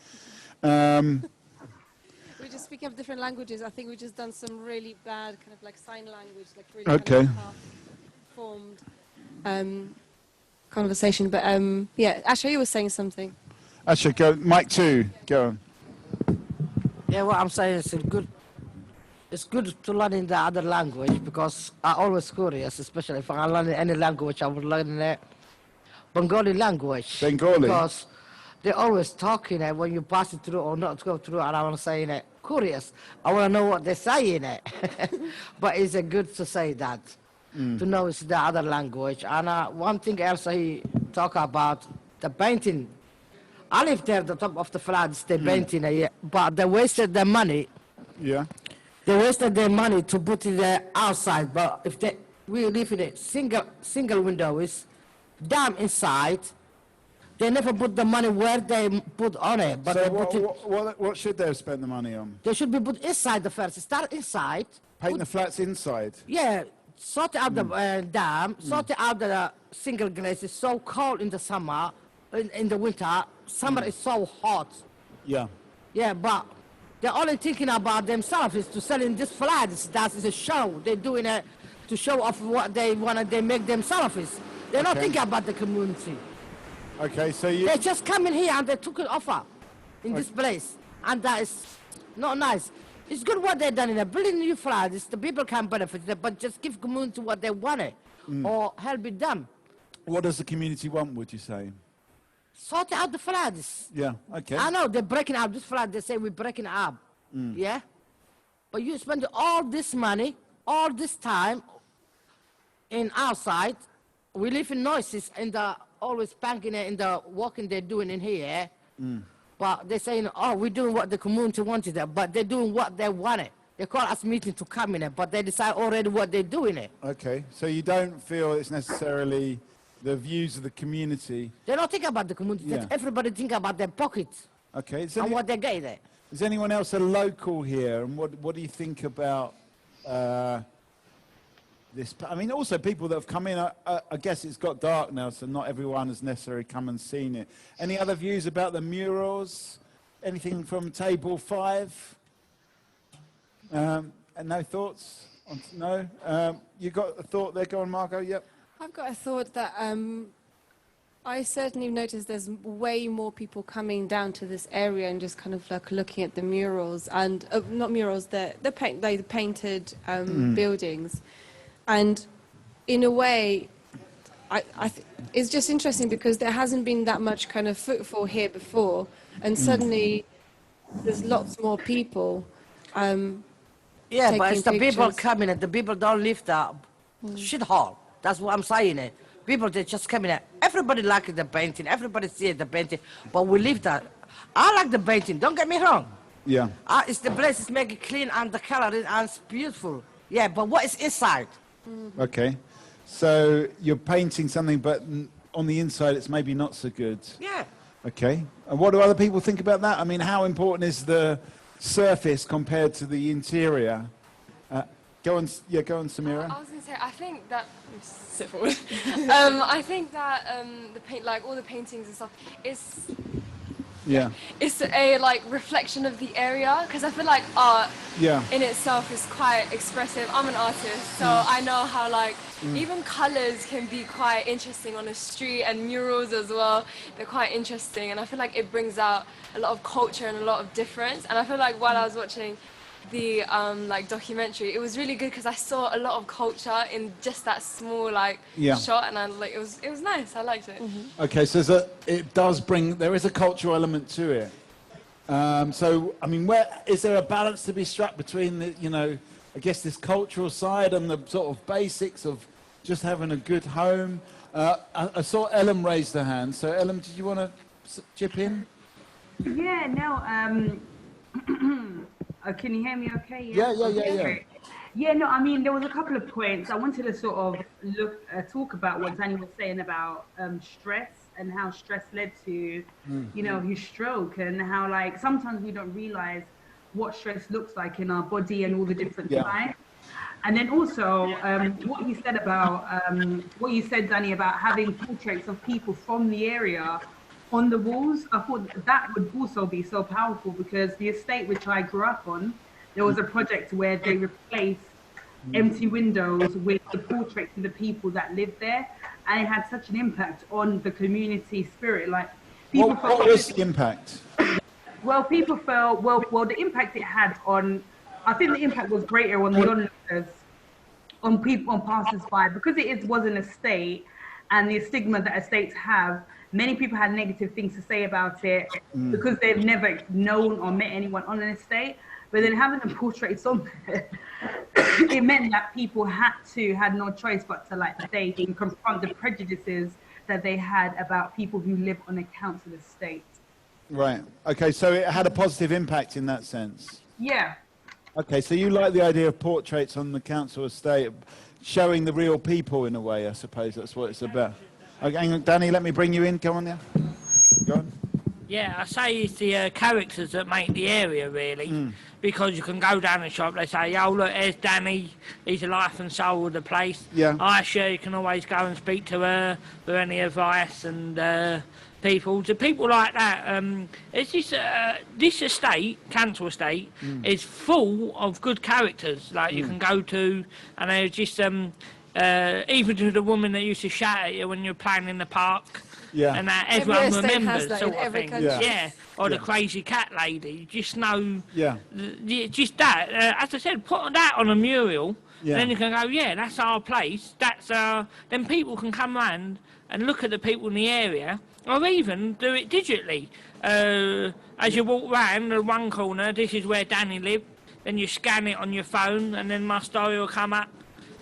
We're just speaking of different languages. I think we've just done some really bad kind of like sign language, like really Okay. kind of half-formed conversation. But yeah, Asha, you were saying something. Asha, go. Mike 2, go on. Yeah, what I'm saying is it's good to learn in the other language because I always curious, especially if I learn any language, I would learn Bengali language. Bengali? Because they're always talking it when you pass it through or not go through, and I want to say it curious. I want to know what they're saying it. But it's good to say that, to know it's the other language. And one thing else he talk about, the painting. I live there at the top of the flats, they painting, but they wasted their money. Yeah. They wasted their money to put it outside, but if we live in a single window, it's damn inside. They never put the money where they put on it. But So they put what should they have spent the money on? they should be put inside the first. Start inside. Paint the flats inside. Yeah, sort out the dam, sort out the single glaze. It's so cold in the summer, in the winter. Summer is so hot. Yeah. Yeah, but they're only thinking about themselves is to sell in this flats. That is a show. They're doing it to show off what they want. They make themselves. They're not thinking about the community. Okay, so They just come in here and they took an offer in this place, and that is not nice. It's good what they've done in a building new flats. The people can benefit, but just give community what they wanted or help it them. What does the community want, would you say? Sort out the flats. Yeah, okay. I know they're breaking up this flat. They say we're breaking up. Yeah, but you spend all this money, all this time in outside. We live in noises and always banging it in the walking they're doing in here. But they're saying, oh, we're doing what the community wanted, but they're doing what they wanted. They call us meeting to come in it, but they decide already what they're doing it. Okay, so you don't feel it's necessarily the views of the community. They don't think about the community. Yeah. Everybody think about their pockets Okay, and what they get there. is anyone else a local here? And what do you think about this? I mean, also people that have come in, I guess it's got dark now, so not everyone has necessarily come and seen it. Any other views about the murals? Anything from table 5? And no thoughts? No? You got a thought there? Go on, Margot. Yep. I've got a thought that I certainly noticed there's way more people coming down to this area and just kind of like looking at the murals and not murals, the painted buildings, and in a way, it's just interesting because there hasn't been that much kind of footfall here before, and suddenly there's lots more people. Yeah, but it's the people pictures. coming and the people don't live the shithole. That's what I'm saying. People, they just come in. Everybody likes the painting. Everybody sees the painting. But we leave that. I like the painting. Don't get me wrong. Yeah. It's the place is make it clean and the color and it's beautiful. Yeah, but what is inside? Okay. So you're painting something, but on the inside it's maybe not so good. Yeah. Okay. And what do other people think about that? I mean, how important is the surface compared to the interior? Go on, Samira. I was going to say, I think that... Sit forward. I think that the paint, like all the paintings and stuff, it's a like reflection of the area, because I feel like art in itself is quite expressive. I'm an artist, so I know how like even colors can be quite interesting on a street, and murals as well. They're quite interesting, and I feel like it brings out a lot of culture and a lot of difference. And I feel like while I was watching the like documentary, it was really good because I saw a lot of culture in just that small like shot, and I like it was nice. I liked it. Okay, so it does bring, there is a cultural element to it. So I mean, where is there a balance to be struck between the, I guess this cultural side and the sort of basics of just having a good home? I saw Ellen raise her hand. So Ellen, did you want to chip in? Yeah, no. Can you hear me okay? Yeah. Yeah, no, I mean, there was a couple of points. I wanted to sort of talk about what Danny was saying about stress and how stress led to, you know, his stroke, and how like sometimes we don't realize what stress looks like in our body and all the different signs. And then also what you said about what you said, Danny, about having portraits of people from the area on the walls. I thought that would also be so powerful, because the estate which I grew up on, there was a project where they replaced empty windows with the portraits of the people that lived there, and it had such an impact on the community spirit. Like, people what was the impact? Well, people felt well. The impact it had on, I think the impact was greater on the onlookers, on people, on passers-by, because was an estate, and the stigma that estates have. Many people had negative things to say about it because they've never known or met anyone on an estate. But then having the portraits on there, it meant that people had no choice but to like stay and confront the prejudices that they had about people who live on a council estate. Right. Okay, so it had a positive impact in that sense. Yeah. Okay, so you like the idea of portraits on the council estate, showing the real people in a way, I suppose that's what it's about. Okay, hang on, Danny, let me bring you in. Go on there. Go on. Yeah, I say it's the characters that make the area, really, because you can go down the shop, they say, oh, look, there's Danny, he's the life and soul of the place. Yeah. Aisha, you can always go and speak to her for any advice, and people like that. It's this estate, council estate, is full of good characters, like you can go to, and there's just, even to the woman that used to shout at you when you're playing in the park. Yeah. And that everyone remembers, sort of thing. Yeah. Or the crazy cat lady. You just know. Yeah. Just that. As I said, put that on a mural. Yeah. Then you can go, yeah, that's our place. That's then people can come round and look at the people in the area, or even do it digitally. As you walk round the one corner, this is where Danny lived. Then you scan it on your phone, and then my story will come up.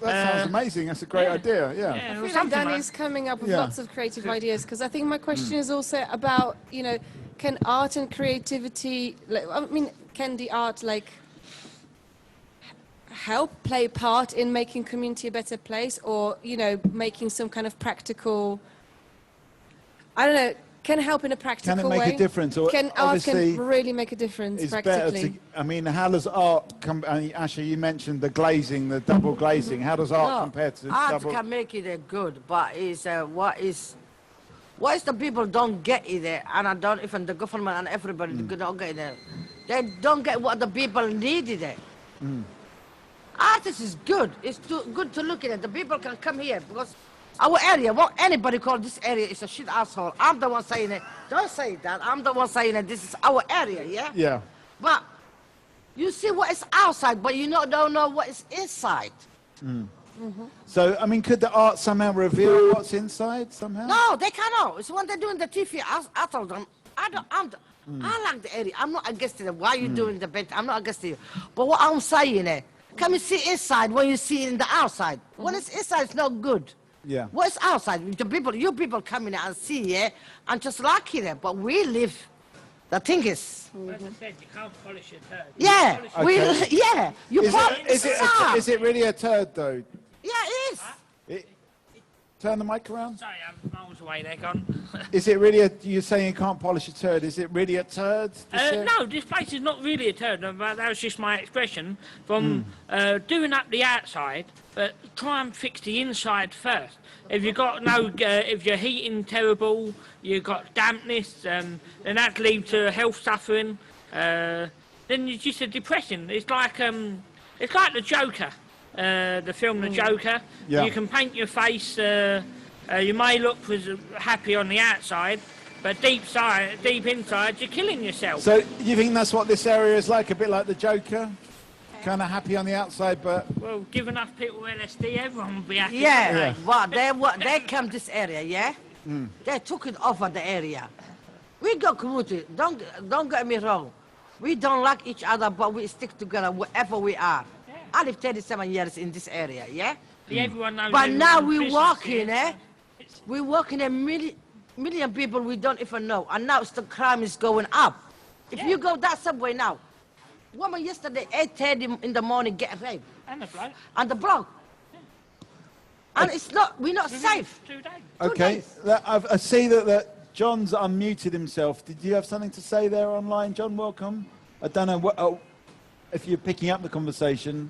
That sounds amazing. That's a great idea. Yeah. I feel like Danny's coming up with lots of creative ideas, because I think my question is also about, you know, can art and creativity, can the art help play part in making community a better place, or, you know, making some kind of practical, I don't know, can help in a practical way? Can it make a difference? Or can art really make a difference practically? How does art come? Asha, you mentioned the glazing, the double glazing. How does art compare to double? Art can make it good, but what is the people don't get it, and I don't even the government and everybody don't get it. They don't get what the people needed it. Art is good. It's good to look at it. The people can come here because. Our area, what anybody call this area is a shit asshole. I'm the one saying it. Don't say that. I'm the one saying it. This is our area, yeah? Yeah. But you see what is outside, but you don't know what is inside. So, could the art somehow reveal what's inside somehow? No, they cannot. It's when they're doing the TV. I told them, I like the area. I'm not against it. Why are you doing the bit? I'm not against it. But what I'm saying, come and see inside when you see in the outside. When it's inside, it's not good. Yeah. What's outside? You people come in and see, and just like it, but we live. The thing is. As I said, you can't polish a turd. Yeah, you is it really a turd though? Yeah, it is. Turn the mic around. Sorry, I'm miles away. They're gone. Is it really you're saying you can't polish a turd? Is it really a turd? No, this place is not really a turd. But that was just my expression from doing up the outside, but try and fix the inside first. If you've got if your heating terrible, you've got dampness, then that leads to health suffering. Then it's just depressing. It's like the Joker. The film The Joker. Yeah. You can paint your face. You may look happy on the outside, but deep inside, you're killing yourself. So you think that's what this area is like? A bit like The Joker? Kind of happy on the outside, but... Well, give enough people LSD, everyone will be happy. Yeah, well, they come this area, yeah? They took it over the area. We got community. Don't get me wrong. We don't like each other, but we stick together wherever we are. I live 37 years in this area, yeah? Everyone knows. But now we walk in, we walk in a million people we don't even know, and now the crime is going up. If you go that subway now, woman yesterday 8:30 in the morning get raped. And the bloke. And the bloke. And it's not, we're not safe. 2 days. Okay, I see that John's unmuted himself. Did you have something to say there online, John? Welcome. I don't know if you're picking up the conversation.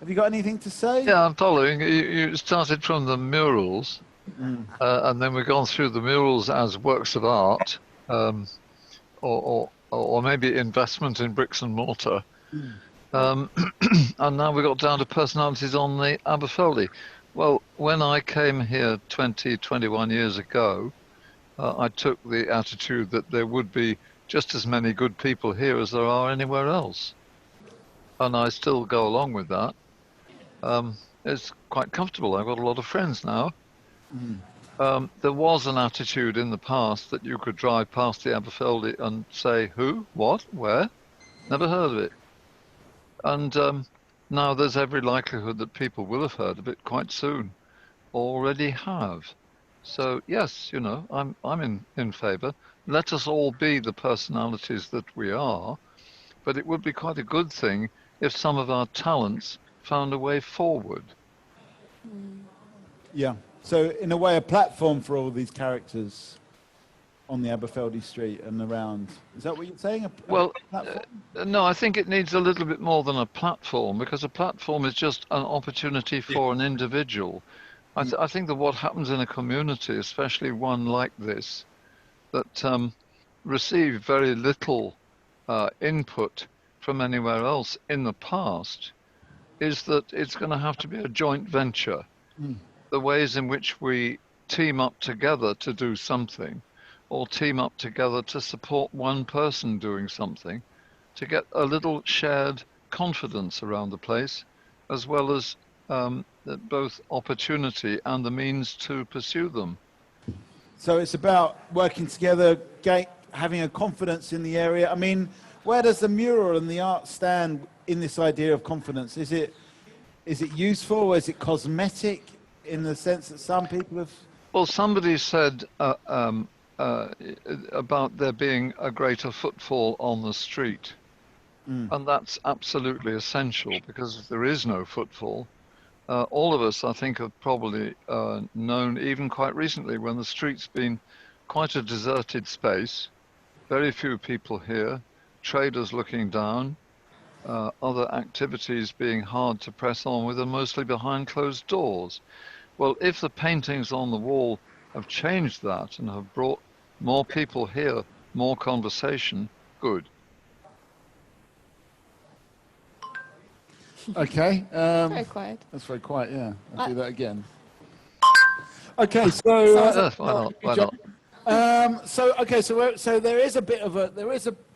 Have you got anything to say? Yeah, I'm following. You started from the murals, and then we've gone through the murals as works of art, or maybe investment in bricks and mortar. And now we got down to personalities on the Aberfeldy. Well, when I came here 21 years ago, I took the attitude that there would be just as many good people here as there are anywhere else. And I still go along with that. It's quite comfortable. I've got a lot of friends now. There was an attitude in the past that you could drive past the Aberfeldy and say, who, what, where? Never heard of it. And now there's every likelihood that people will have heard of it quite soon, already have. So yes, you know, I'm in favour. Let us all be the personalities that we are, but it would be quite a good thing if some of our talents found a way forward. Yeah. So in a way, a platform for all these characters on the Aberfeldy Street and around. Is that what you're saying? Well, no, I think it needs a little bit more than a platform, because a platform is just an opportunity for an individual. I think that what happens in a community, especially one like this, that received very little input from anywhere else in the past, is that it's going to have to be a joint venture. The ways in which we team up together to do something, or team up together to support one person doing something, to get a little shared confidence around the place, as well as both opportunity and the means to pursue them. So it's about working together, having a confidence in the area. I mean, where does the mural and the art stand in this idea of confidence? Is it useful, or is it cosmetic in the sense that some people have... Well, somebody said about there being a greater footfall on the street. And that's absolutely essential, because if there is no footfall, all of us, I think, have probably known, even quite recently, when the street's been quite a deserted space, very few people here, traders looking down, other activities being hard to press on with, and mostly behind closed doors. Well, if the paintings on the wall have changed that and have brought more people here, more conversation, good. Okay. Very quiet. That's very quiet, yeah. I'll do that again. Okay, so... why not? So there is a bit of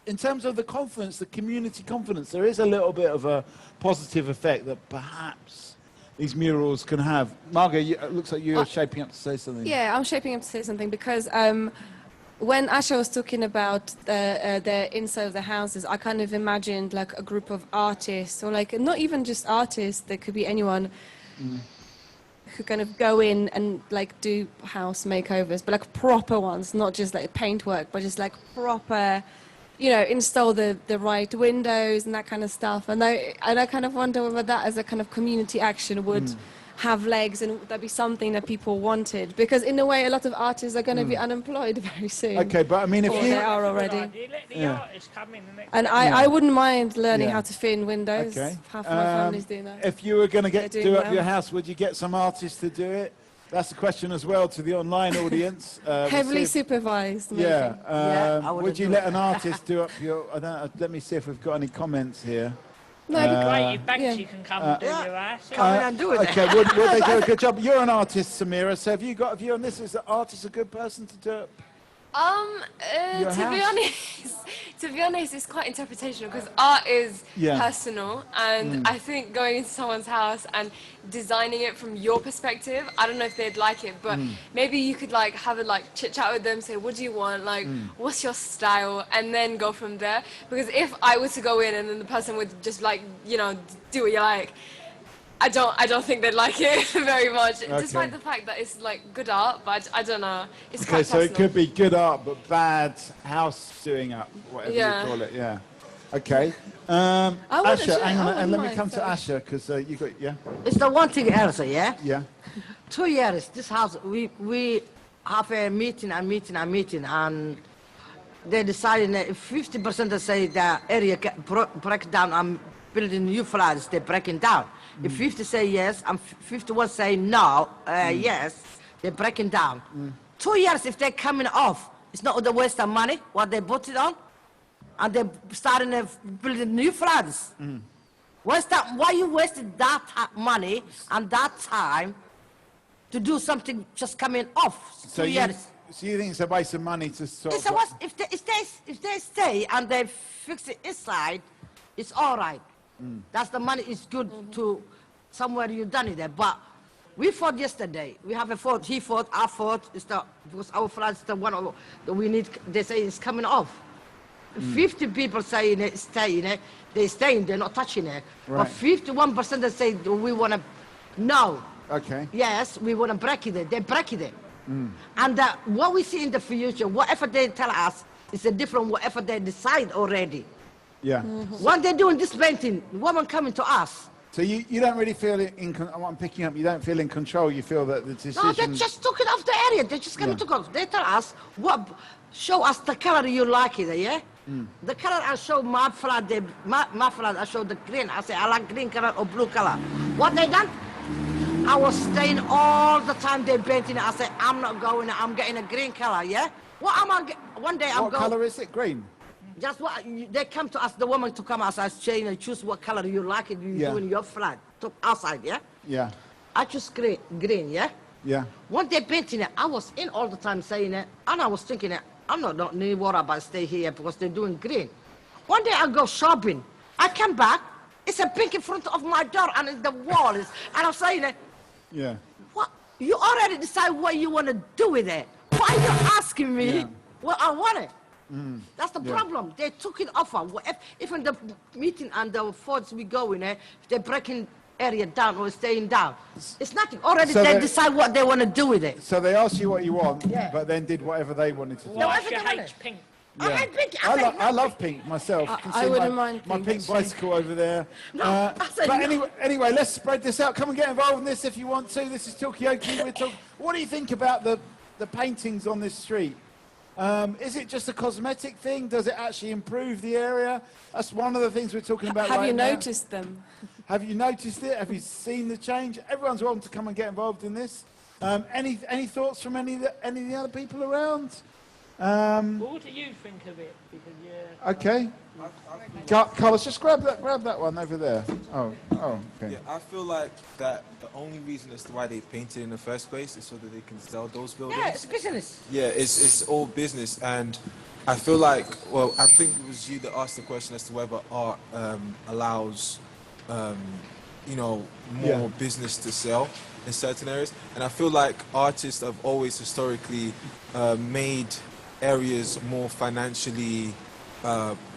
in terms of the confidence, the community confidence, there is a little bit of a positive effect that perhaps these murals can have. Margot, it looks like you're shaping up to say something. Yeah, I'm shaping up to say something because when Asha was talking about the inside of the houses, I kind of imagined like a group of artists, or like not even just artists, there could be anyone who kind of go in and like do house makeovers, but like proper ones, not just like paintwork, but just like proper, you know, install the right windows and that kind of stuff. And I kind of wonder whether that as a kind of community action would have legs, and would that be something that people wanted? Because in a way, a lot of artists are going to be unemployed very soon. Okay, but I mean, if they are already. Let the artists come in And I wouldn't mind learning how to fit in windows. Okay. Half of my family's doing that. If you were going to do up well. your house, would you get some artists to do it? That's a question as well to the online audience. Heavily supervised. Maybe. Would you let an artist do up your... I don't know, let me see if we've got any comments here. No, it'd be great if Banksy can come and do your ass. Come in and do it. Okay, would they do a good job? You're an artist, Samira, so have you got a view on this? Is the artist a good person to do it? To be honest, it's quite interpretational, because art is personal, and I think going into someone's house and designing it from your perspective, I don't know if they'd like it, but maybe you could like have a like chit chat with them, say, what do you want, like what's your style, and then go from there. Because if I were to go in and then the person would just like, you know, do what you like, I don't think they'd like it very much, despite the fact that it's like good art, but I don't know. It's quite so personal. it could be good art, but bad house doing up, whatever you call it, Okay. wouldn't Asher, say- hang I on, and wouldn't let me mind, come to sorry. Asher, because you got, yeah? It's the one thing else, yeah? Yeah. 2 years, this house, we have a meeting, and they decided that if 50% they say the area break down and building new flats, they're breaking down. If 50 say yes and 51 say no, yes, they're breaking down. 2 years, if they're coming off, it's not the waste of money, what they put it on, and they're starting to building new flats. Why you wasted that money and that time to do something just coming off? So 2 years. So you think it's a waste of money to sort It's of... a waste. If they stay and they fix it inside, it's all right. That's the money is good to somewhere you done it there. But we fought yesterday. We have a fought. He fought. I fought. Because our flat is the one that we need. They say it's coming off. 50 people saying it, staying it. They staying. They're not touching it. Right. But 51% they say we want to. No. Okay. Yes, we want to break it. They break it. And what we see in the future, whatever they tell us, is a different whatever they decide already. Yeah. What they're doing, this painting, woman coming to us. So you don't really feel I'm picking up, you don't feel in control, you feel that the decision... No, they just took it off the area. They just coming to go. They tell us, show us the color you like it, yeah? The color I show my flat, my flat, I show the green. I say, I like green color or blue color. What they done? I was staying all the time they painting. I said, I'm not going, I'm getting a green color, yeah? What am I one day I'm What going... colour is it? Green? Just what they come to us, the woman to come outside, saying and choose what color you like it, you do in your flat, to outside, yeah? Yeah. I choose green, yeah? Yeah. One day painting it, I was in all the time saying it, and I was thinking it, I'm not need water about stay here because they're doing green. One day I go shopping, I come back, it's a pink in front of my door and it's the wall is, and I'm saying it, Yeah. what? You already decide what you want to do with it. Why are you asking me what I want it? That's the problem. They took it off. If in the meeting and the forts we go in, if they're breaking area down or staying down, it's nothing. Already So they they- decide what they want to do with it. So they asked you what you want, Yeah. but then did whatever they wanted to do. Why She hates pink. I hate pink. I love pink myself. You can I see wouldn't mind my pink, pink actually. bicycle over there. No, I said but no. anyway, let's spread this out. Come and get involved in this if you want to. This is Talkaoke. What do you think about the paintings on this street? Is it just a cosmetic thing? Does it actually improve the area? That's one of the things we're talking about Have right you now. noticed them? Have you noticed it? Have you seen the change? Everyone's welcome to come and get involved in this. Any thoughts from any of the other people around? Well, what do you think of it? Because Okay. Carlos, just grab that one over there. Oh, okay. Yeah, I feel like that the only reason as to why they painted in the first place is so that they can sell those buildings. Yeah, it's business. Yeah, it's all business, and I feel like, well, I think it was you that asked the question as to whether art allows, more business to sell in certain areas, and I feel like artists have always historically made areas more financially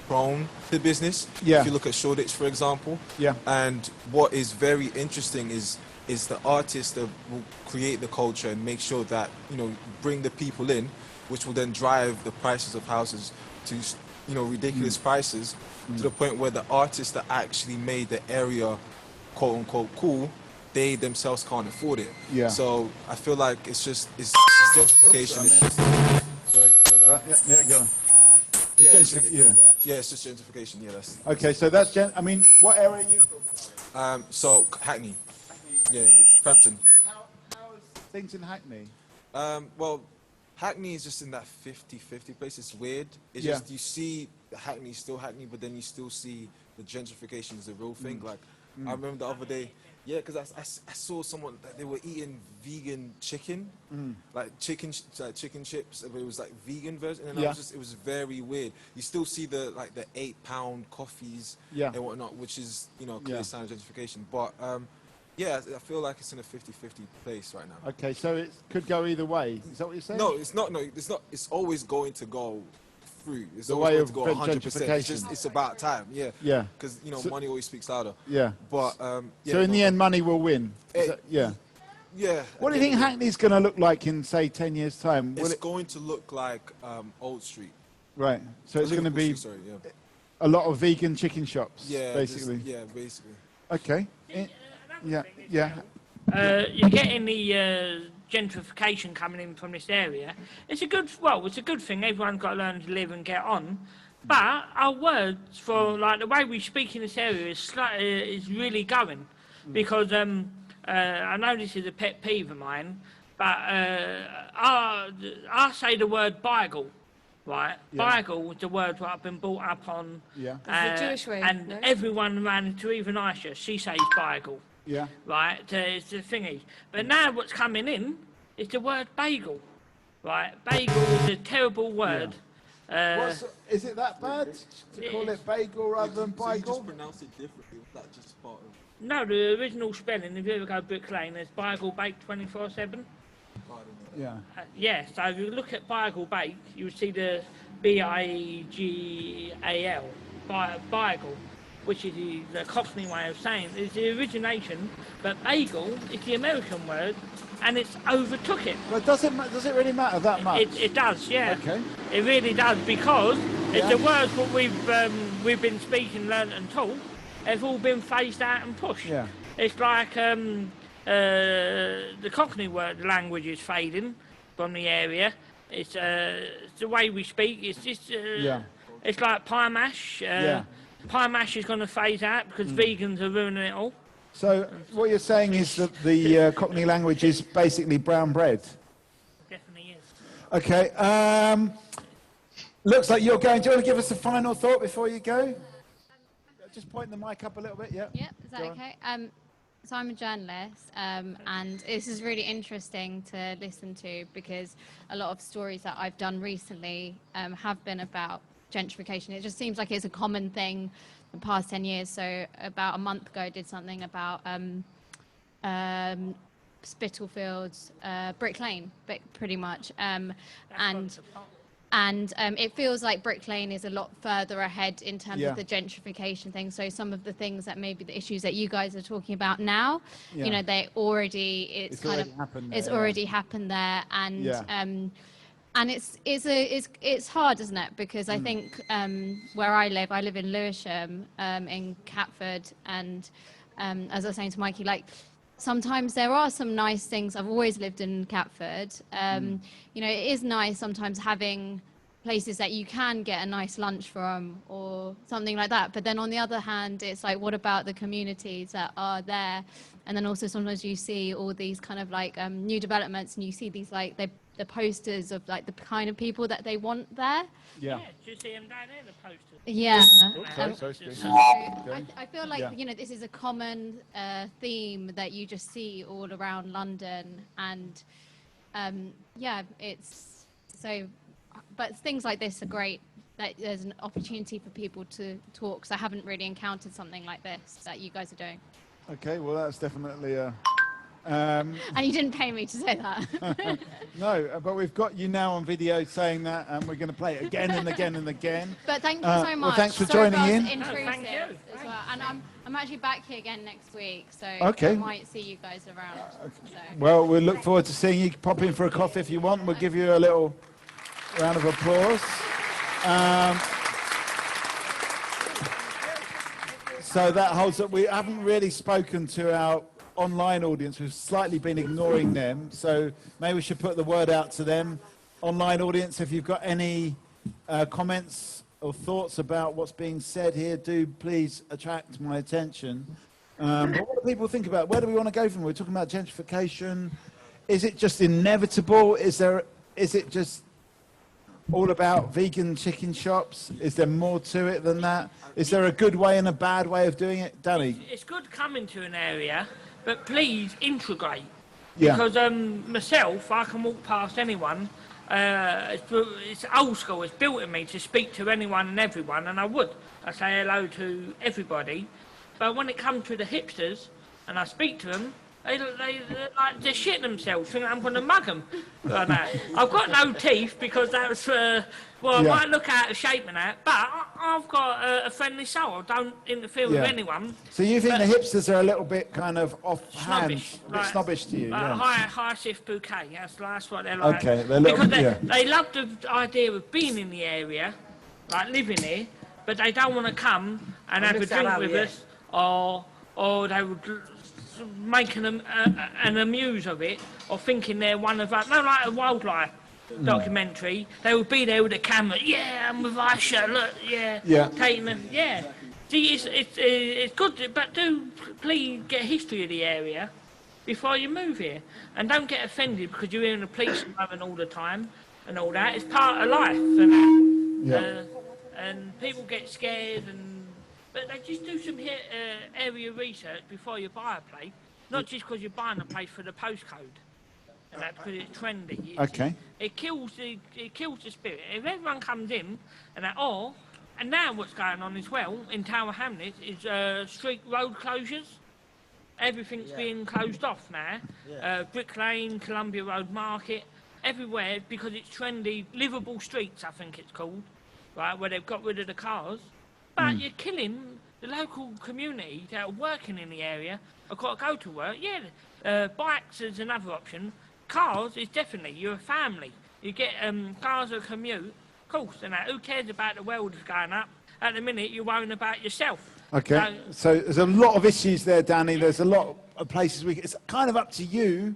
prone to business. Yeah. If you look at Shoreditch, for example. Yeah. And what is very interesting is the artists that will create the culture and make sure that, bring the people in, which will then drive the prices of houses to, ridiculous prices, to the point where the artists that actually made the area quote unquote cool, they themselves can't afford it. Yeah. So I feel like it's gentrification. Sorry, got that. Yeah, go on. Yeah, it's just gentrification. Yeah, that's. Okay, so that's what area are you from? So Hackney. Yeah, Frampton. How is things in Hackney? Well, Hackney is just in that 50-50 place. It's weird. It's just you see Hackney still Hackney, but then you still see the gentrification is a real thing. Like I remember the other day. Yeah, because I saw someone that they were eating vegan chicken, like chicken chips, but it was like vegan version, and it was very weird. You still see the £8 coffees and whatnot, which is clear sign of gentrification. But I feel like it's in a 50-50 place right now. Okay, so it could go either way. Is that what you're saying? No, it's not. No, it's not. It's always going to go through. It's The always way going of to go 100%. gentrification. It's about time. Yeah. Yeah. Because money always speaks louder. Yeah. But so in the end, money will win. Yeah. What do you think Hackney's going to look like in, say, 10 years' time? It's going to look like Old Street. Right. So it's going to be. Street, sorry, yeah. a lot of vegan chicken shops, Yeah, basically. Basically. Okay. Yeah. You're getting the gentrification coming in from this area. It's a good thing. Everyone's got to learn to live and get on. But our words for like the way we speak in this area is really going, because I know this is a pet peeve of mine, but I say the word Beigel, right? Yeah. Beigel is the word that I've been brought up on. Yeah. It's the Jewish way, and no? everyone around to even Aisha, she says Beigel. Yeah. Right, it's the thingy. But now what's coming in is the word bagel. Right, bagel is a terrible word. Is it that bad to call it bagel rather than So you bagel? just pronounce it differently. Was that just part of? No, the original spelling, if you ever go Brick Lane, there's bagel baked 24/7. Yeah. Yeah, so if you look at bagel baked, you would see the Biegal, bagel, which is the Cockney way of saying it. It's the origination, but bagel is the American word, and it's overtook it. But does it really matter that much? It does, yeah. Okay. It really does, because it's Yeah. the words what we've been speaking, learnt and taught, have all been phased out and pushed. Yeah. It's like the Cockney word language is fading from the area. It's the way we speak. It's just it's like pie mash. Pie mash is going to phase out because vegans are ruining it all. So what you're saying is that the Cockney language is basically brown bread. Definitely is. Okay. Looks like you're going. Do you want to give us a final thought before you go? Just point the mic up a little bit. Yeah. Yeah. Is that okay? So I'm a journalist, and this is really interesting to listen to, because a lot of stories that I've done recently have been about gentrification. It just seems like it's a common thing the past 10 years. So about a month ago, I did something about Spitalfields, Brick Lane, pretty much. And it feels like Brick Lane is a lot further ahead in terms of the gentrification thing. So some of the things that maybe the issues that you guys are talking about now, you know, it's already happened there, and it's hard, isn't it? Because I think where I live in Lewisham, in Catford, and as I was saying to Mikey, like, sometimes there are some nice things. I've always lived in Catford. You know, it is nice sometimes having places that you can get a nice lunch from or something like that. But then on the other hand, it's like, what about the communities that are there? And then also sometimes you see all these kind of like new developments, and you see these like the posters of like the kind of people that they want there. Yeah. Do you see them down there, the posters? Yeah. Sorry. I feel like, you know, this is a common theme that you just see all around London, and it's so, but things like this are great, that there's an opportunity for people to talk, because I haven't really encountered something like this that you guys are doing. Okay, well that's definitely and you didn't pay me to say that. No, but we've got you now on video saying that, and we're going to play it again and again and again. But thank you so much. Well, thanks for Sorry joining in. Intrusive as well. And I'm actually back here again next week, so Okay. I might see you guys around. So. Well, we look forward to seeing you. Pop in for a coffee if you want. We'll give you a little round of applause. So that holds up. We haven't really spoken to our online audience. We've slightly been ignoring them. So maybe we should put the word out to them. Online audience, if you've got any comments or thoughts about what's being said here, do please attract my attention. But what do people think about? Where do we want to go from? We're talking about gentrification. Is it just inevitable? Is it just all about vegan chicken shops? Is there more to it than that? Is there a good way and a bad way of doing it? Danny? It's good coming to an area, but please integrate. Yeah. Because myself, I can walk past anyone. It's old school. It's built in me to speak to anyone and everyone, and I would. I say hello to everybody. But when it comes to the hipsters, and I speak to them, they're shitting themselves, thinking I'm going to mug them. I've got no teeth because that was, I might look out of shape and that, but I've got a friendly soul. I don't interfere with anyone. So you think the hipsters are a little bit kind of offhand, snobbish to you? High shift bouquet, that's what they're like. Okay, because they love the idea of being in the area, like living here, but they don't want to come and have a drink with us, or they would make an amuse of it, or thinking they're one of us. No, like a wildlife documentary. They would be there with a camera. Yeah, I'm with Aisha. Look, taking them. Yeah. See, it's good, but do please get a history of the area before you move here, and don't get offended because you're hearing the police siren all the time and all that. It's part of life, and people get scared, but they just do some area research before you buy a place, not just because you're buying a place for the postcode, and that's because it's trendy. It kills the spirit. If everyone comes in and that, and now what's going on as well in Tower Hamlets is street road closures. Everything's being closed off now. Brick Lane, Columbia Road Market, everywhere, because it's trendy. Livable streets, I think it's called, right, where they've got rid of the cars. But you're killing the local community that are working in the area. I've got to go to work. Bikes is another option. Cars is definitely, you're a family. You get cars that commute, of course, and who cares about the world that's going up? At the minute, you're worrying about yourself. Okay, so there's a lot of issues there, Danny. There's a lot of places it's kind of up to you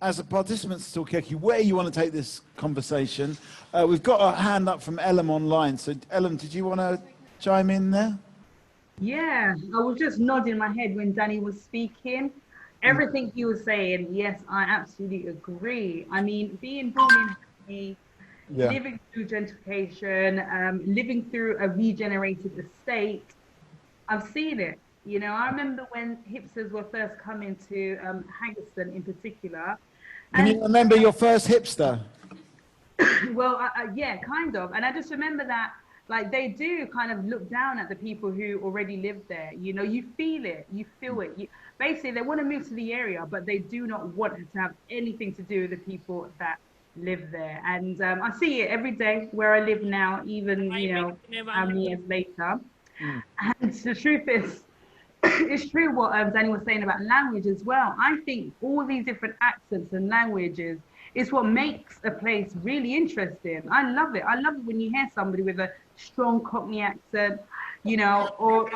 as a participant to Talkaoke where you want to take this conversation. We've got a hand up from Ellen online. So Ellen, did you want to chime in there? Yeah, I was just nodding my head when Danny was speaking. Everything he was saying, yes, I absolutely agree. I mean, being born in living through gentrification, living through a regenerated estate, I've seen it. You know, I remember when hipsters were first coming to Haggerston in particular. Can you remember your first hipster? Well, yeah, kind of. And I just remember that, like, they do kind of look down at the people who already live there. You know, you feel it. You feel it. Basically, they want to move to the area, but they do not want to have anything to do with the people that live there. And I see it every day where I live now, even, you know, how many years later. And the truth is, it's true what Danny was saying about language as well. I think all these different accents and languages is what makes a place really interesting. I love it. I love it when you hear somebody with a strong Cockney accent, you know, or,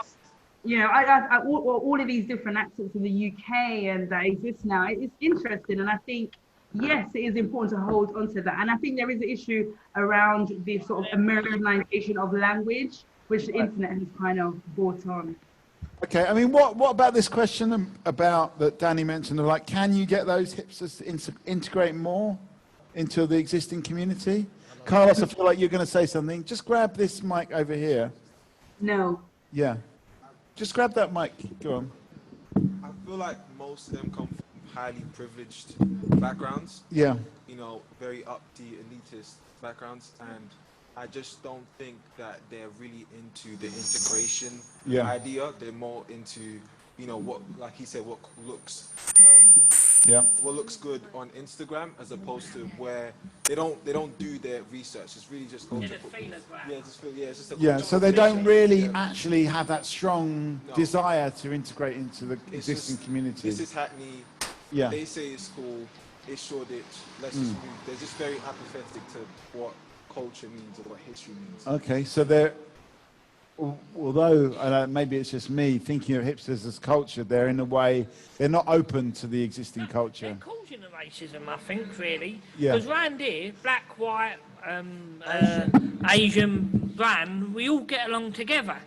you know, all of these different accents in the UK and that exist now. It's interesting. And I think, yes, it is important to hold on to that. And I think there is an issue around the sort of Americanization of language, which the internet has kind of brought on. Okay, I mean, what about this question about that Danny mentioned of, like, can you get those hipsters to integrate more into the existing community? Carlos, I feel like you're going to say something. Just grab this mic over here. No. Yeah. Just grab that mic. Go on. I feel like most of them come from highly privileged backgrounds. Yeah. You know, very upbeat, elitist backgrounds, and I just don't think that they're really into the integration idea. They're more into, you know, what, like he said, what looks, what looks good on Instagram, as opposed to where they don't do their research. It's really just go to so they don't really actually have that strong desire to integrate into the existing community. This is Hackney. Yeah. They say it's cool. It's Shoreditch. Let's just move. They're just very apathetic to what culture means or what history means. Okay, so they're, although maybe it's just me thinking of hipsters as culture, they're in a way, they're not open to the existing culture. They're causing the racism, I think, really. Because round here, black, white, Asian, brown, we all get along together.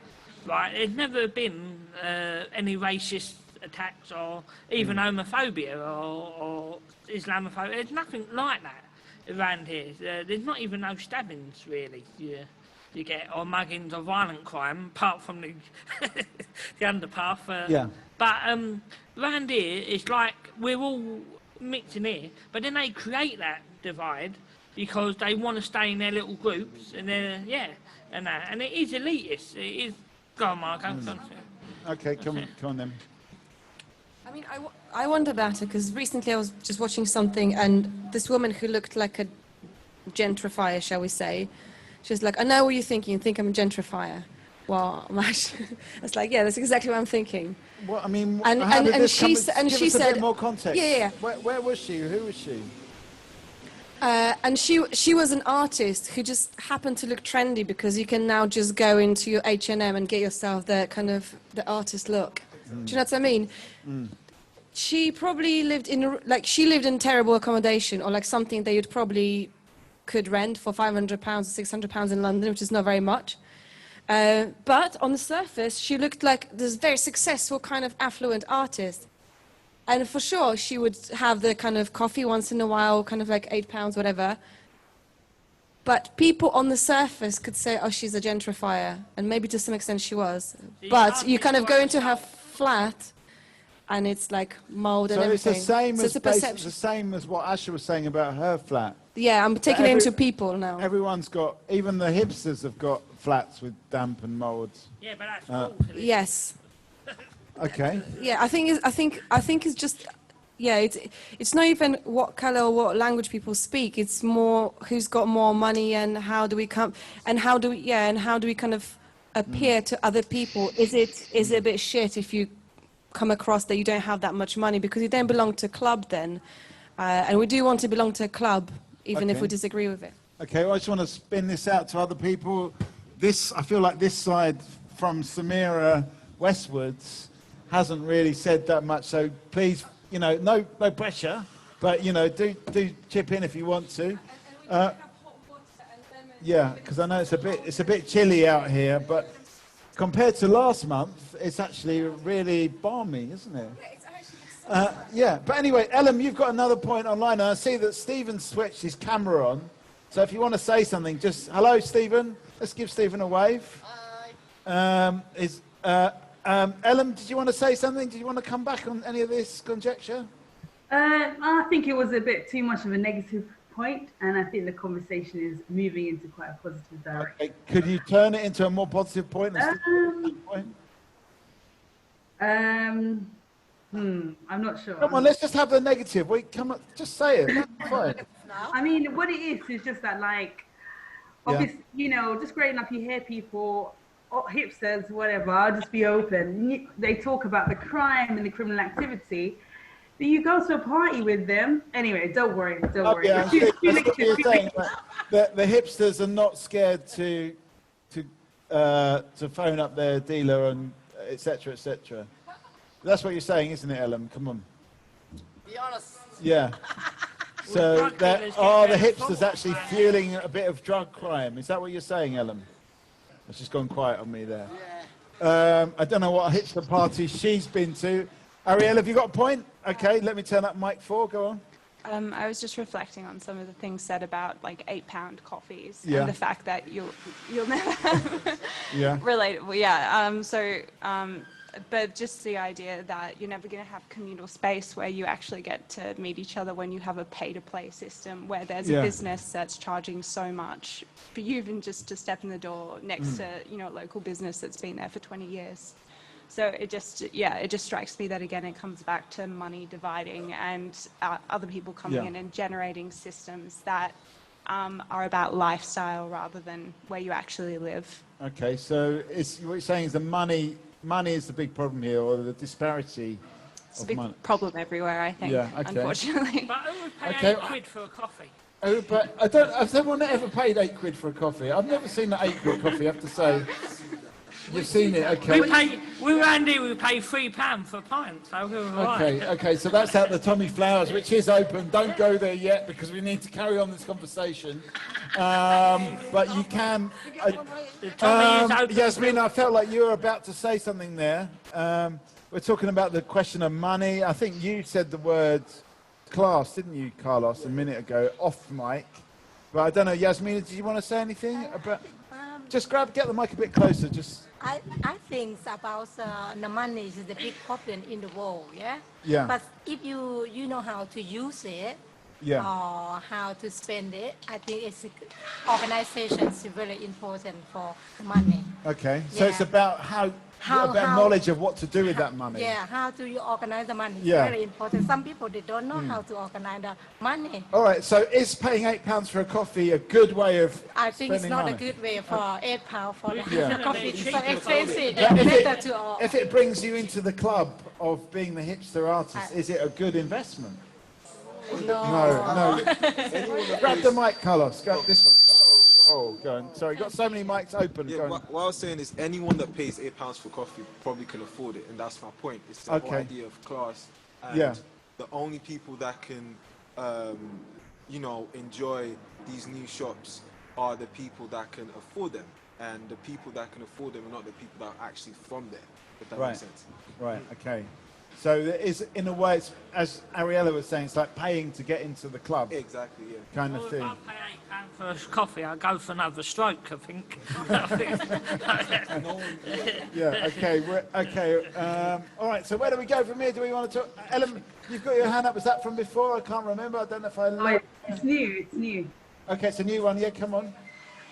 Right? There's never been any racist attacks or even homophobia or Islamophobia. There's nothing like that around here. There's not even no stabbings, really. You get, or muggings or violent crime, apart from the the underpath. But around here, it's like we're all mixing here, but then they create that divide because they want to stay in their little groups, and they're, and it is elitist. It is. Go on, Marco. Okay, come on then. I mean, I wonder about it because recently I was just watching something, and this woman who looked like a gentrifier, shall we say, she was like, "I know what you're thinking. You think I'm a gentrifier." Well, it's like, yeah, that's exactly what I'm thinking. Well, I mean, and she said, a bit more context. Yeah. Where was she? Who was she? And she was an artist who just happened to look trendy because you can now just go into your H&M and get yourself the kind of the artist look. Do you know what I mean? She probably lived in terrible accommodation, or like something that you'd probably could rent for £500 or £600 in London, which is not very much. But on the surface, she looked like this very successful kind of affluent artist. And for sure, she would have the kind of coffee once in a while, kind of like £8, whatever. But people on the surface could say, oh, she's a gentrifier. And maybe to some extent she was. But you kind of go into her flat, and it's like mold and everything. So it's the same so as it's a perception. the same as what Asha was saying about her flat. Yeah, I'm taking it into people now. Everyone's got, even the hipsters have got flats with damp and molds. Yeah, but that's cool. Yes. Okay. Yeah, I think it's just, yeah, it's not even what color or what language people speak. It's more who's got more money and how do we come and how do we kind of appear to other people. Is it a bit shit if you come across that you don't have that much money because you don't belong to a club then, and we do want to belong to a club even if we disagree with it. Okay, well, I just want to spin this out to other people. I feel like this side from Samira westwards hasn't really said that much, so please, no pressure, but, do chip in if you want to. Yeah, because I know it's a bit chilly out here, but compared to last month, it's actually really balmy, isn't it? Yeah, but anyway, Ellen, you've got another point online, and I see that Stephen switched his camera on, so if you want to say something, hello, Stephen. Let's give Stephen a wave. Hi. Ellen, did you want to say something? Did you want to come back on any of this conjecture? I think it was a bit too much of a negative point, and I think the conversation is moving into quite a positive direction. Okay. Could you turn it into a more positive point? I'm not sure. Come on, let's just have the negative. Wait, come on, just say it. Fine. I mean, what it is just that, like, obviously, just growing up, you hear people, hipsters, whatever, just be open. They talk about the crime and the criminal activity. But you go to a party with them. Anyway, don't worry. Yeah, that's what you're saying. The hipsters are not scared to phone up their dealer and etc. etc. That's what you're saying, isn't it, Ellen? Come on. Be honest. Yeah. So are the hipsters actually fueling a bit of drug crime? Is that what you're saying, Ellen? It's just gone quiet on me there. Yeah. I don't know what hipster party she's been to. Ariel, have you got a point? Okay, let me turn up mic 4. Go on. I was just reflecting on some of the things said about like £8 coffees and the fact that you'll never have relatable. But just the idea that you're never going to have communal space where you actually get to meet each other when you have a pay-to-play system where there's a business that's charging so much for you even just to step in the door next to a local business that's been there for 20 years. So it just strikes me that again it comes back to money dividing and other people coming in and generating systems that are about lifestyle rather than where you actually live. Okay, so what you're saying is the money is the big problem here, or the disparity it's a big problem everywhere, I think, unfortunately. But who would pay £8 for a coffee? Oh, but has anyone ever paid £8 for a coffee? I've never seen that £8 coffee, I have to say. You've seen it, okay. We around here, we pay £3 for a pint, so we're all right. Okay, so that's out the Tommy Flowers, which is open. Don't go there yet, because we need to carry on this conversation. But you can... Yasmin, I felt like you were about to say something there. We're talking about the question of money. I think you said the word class, didn't you, Carlos, a minute ago, off mic. But I don't know, Yasmin, did you want to say anything about... Just get the mic a bit closer, just... I think about the money is the big problem in the world, yeah? Yeah. But if you know how to use it, or how to spend it, I think organization is very important for money. Okay, so it's about how knowledge of what to do with that money. Yeah, how do you organize the money? It's very important. Some people, they don't know how to organize the money. All right, so is paying £8 for a coffee a good way of I think it's not money? a good way for £8 for the coffee. It's so expensive. If it brings you into the club of being the hipster artist, is it a good investment? No. Grab the mic, Carlos. Grab this one. Oh, go on. Sorry, got so many mics open. Yeah, what I was saying is anyone that pays £8 for coffee probably can afford it, and that's my point. It's the whole idea of class. And the only people that can, enjoy these new shops are the people that can afford them. And the people that can afford them are not the people that are actually from there, if that makes sense. Right, okay. So there is, in a way, it's, as Ariella was saying, it's like paying to get into the club. Exactly, yeah. Kind of thing. If I pay £8 for a coffee, I'll go for another stroke, I think. Yeah, okay. All right, so where do we go from here? Do we want to talk? Ellen, you've got your hand up. Was that from before? I can't remember. I don't know if I... It's new. Okay, it's a new one. Yeah, come on.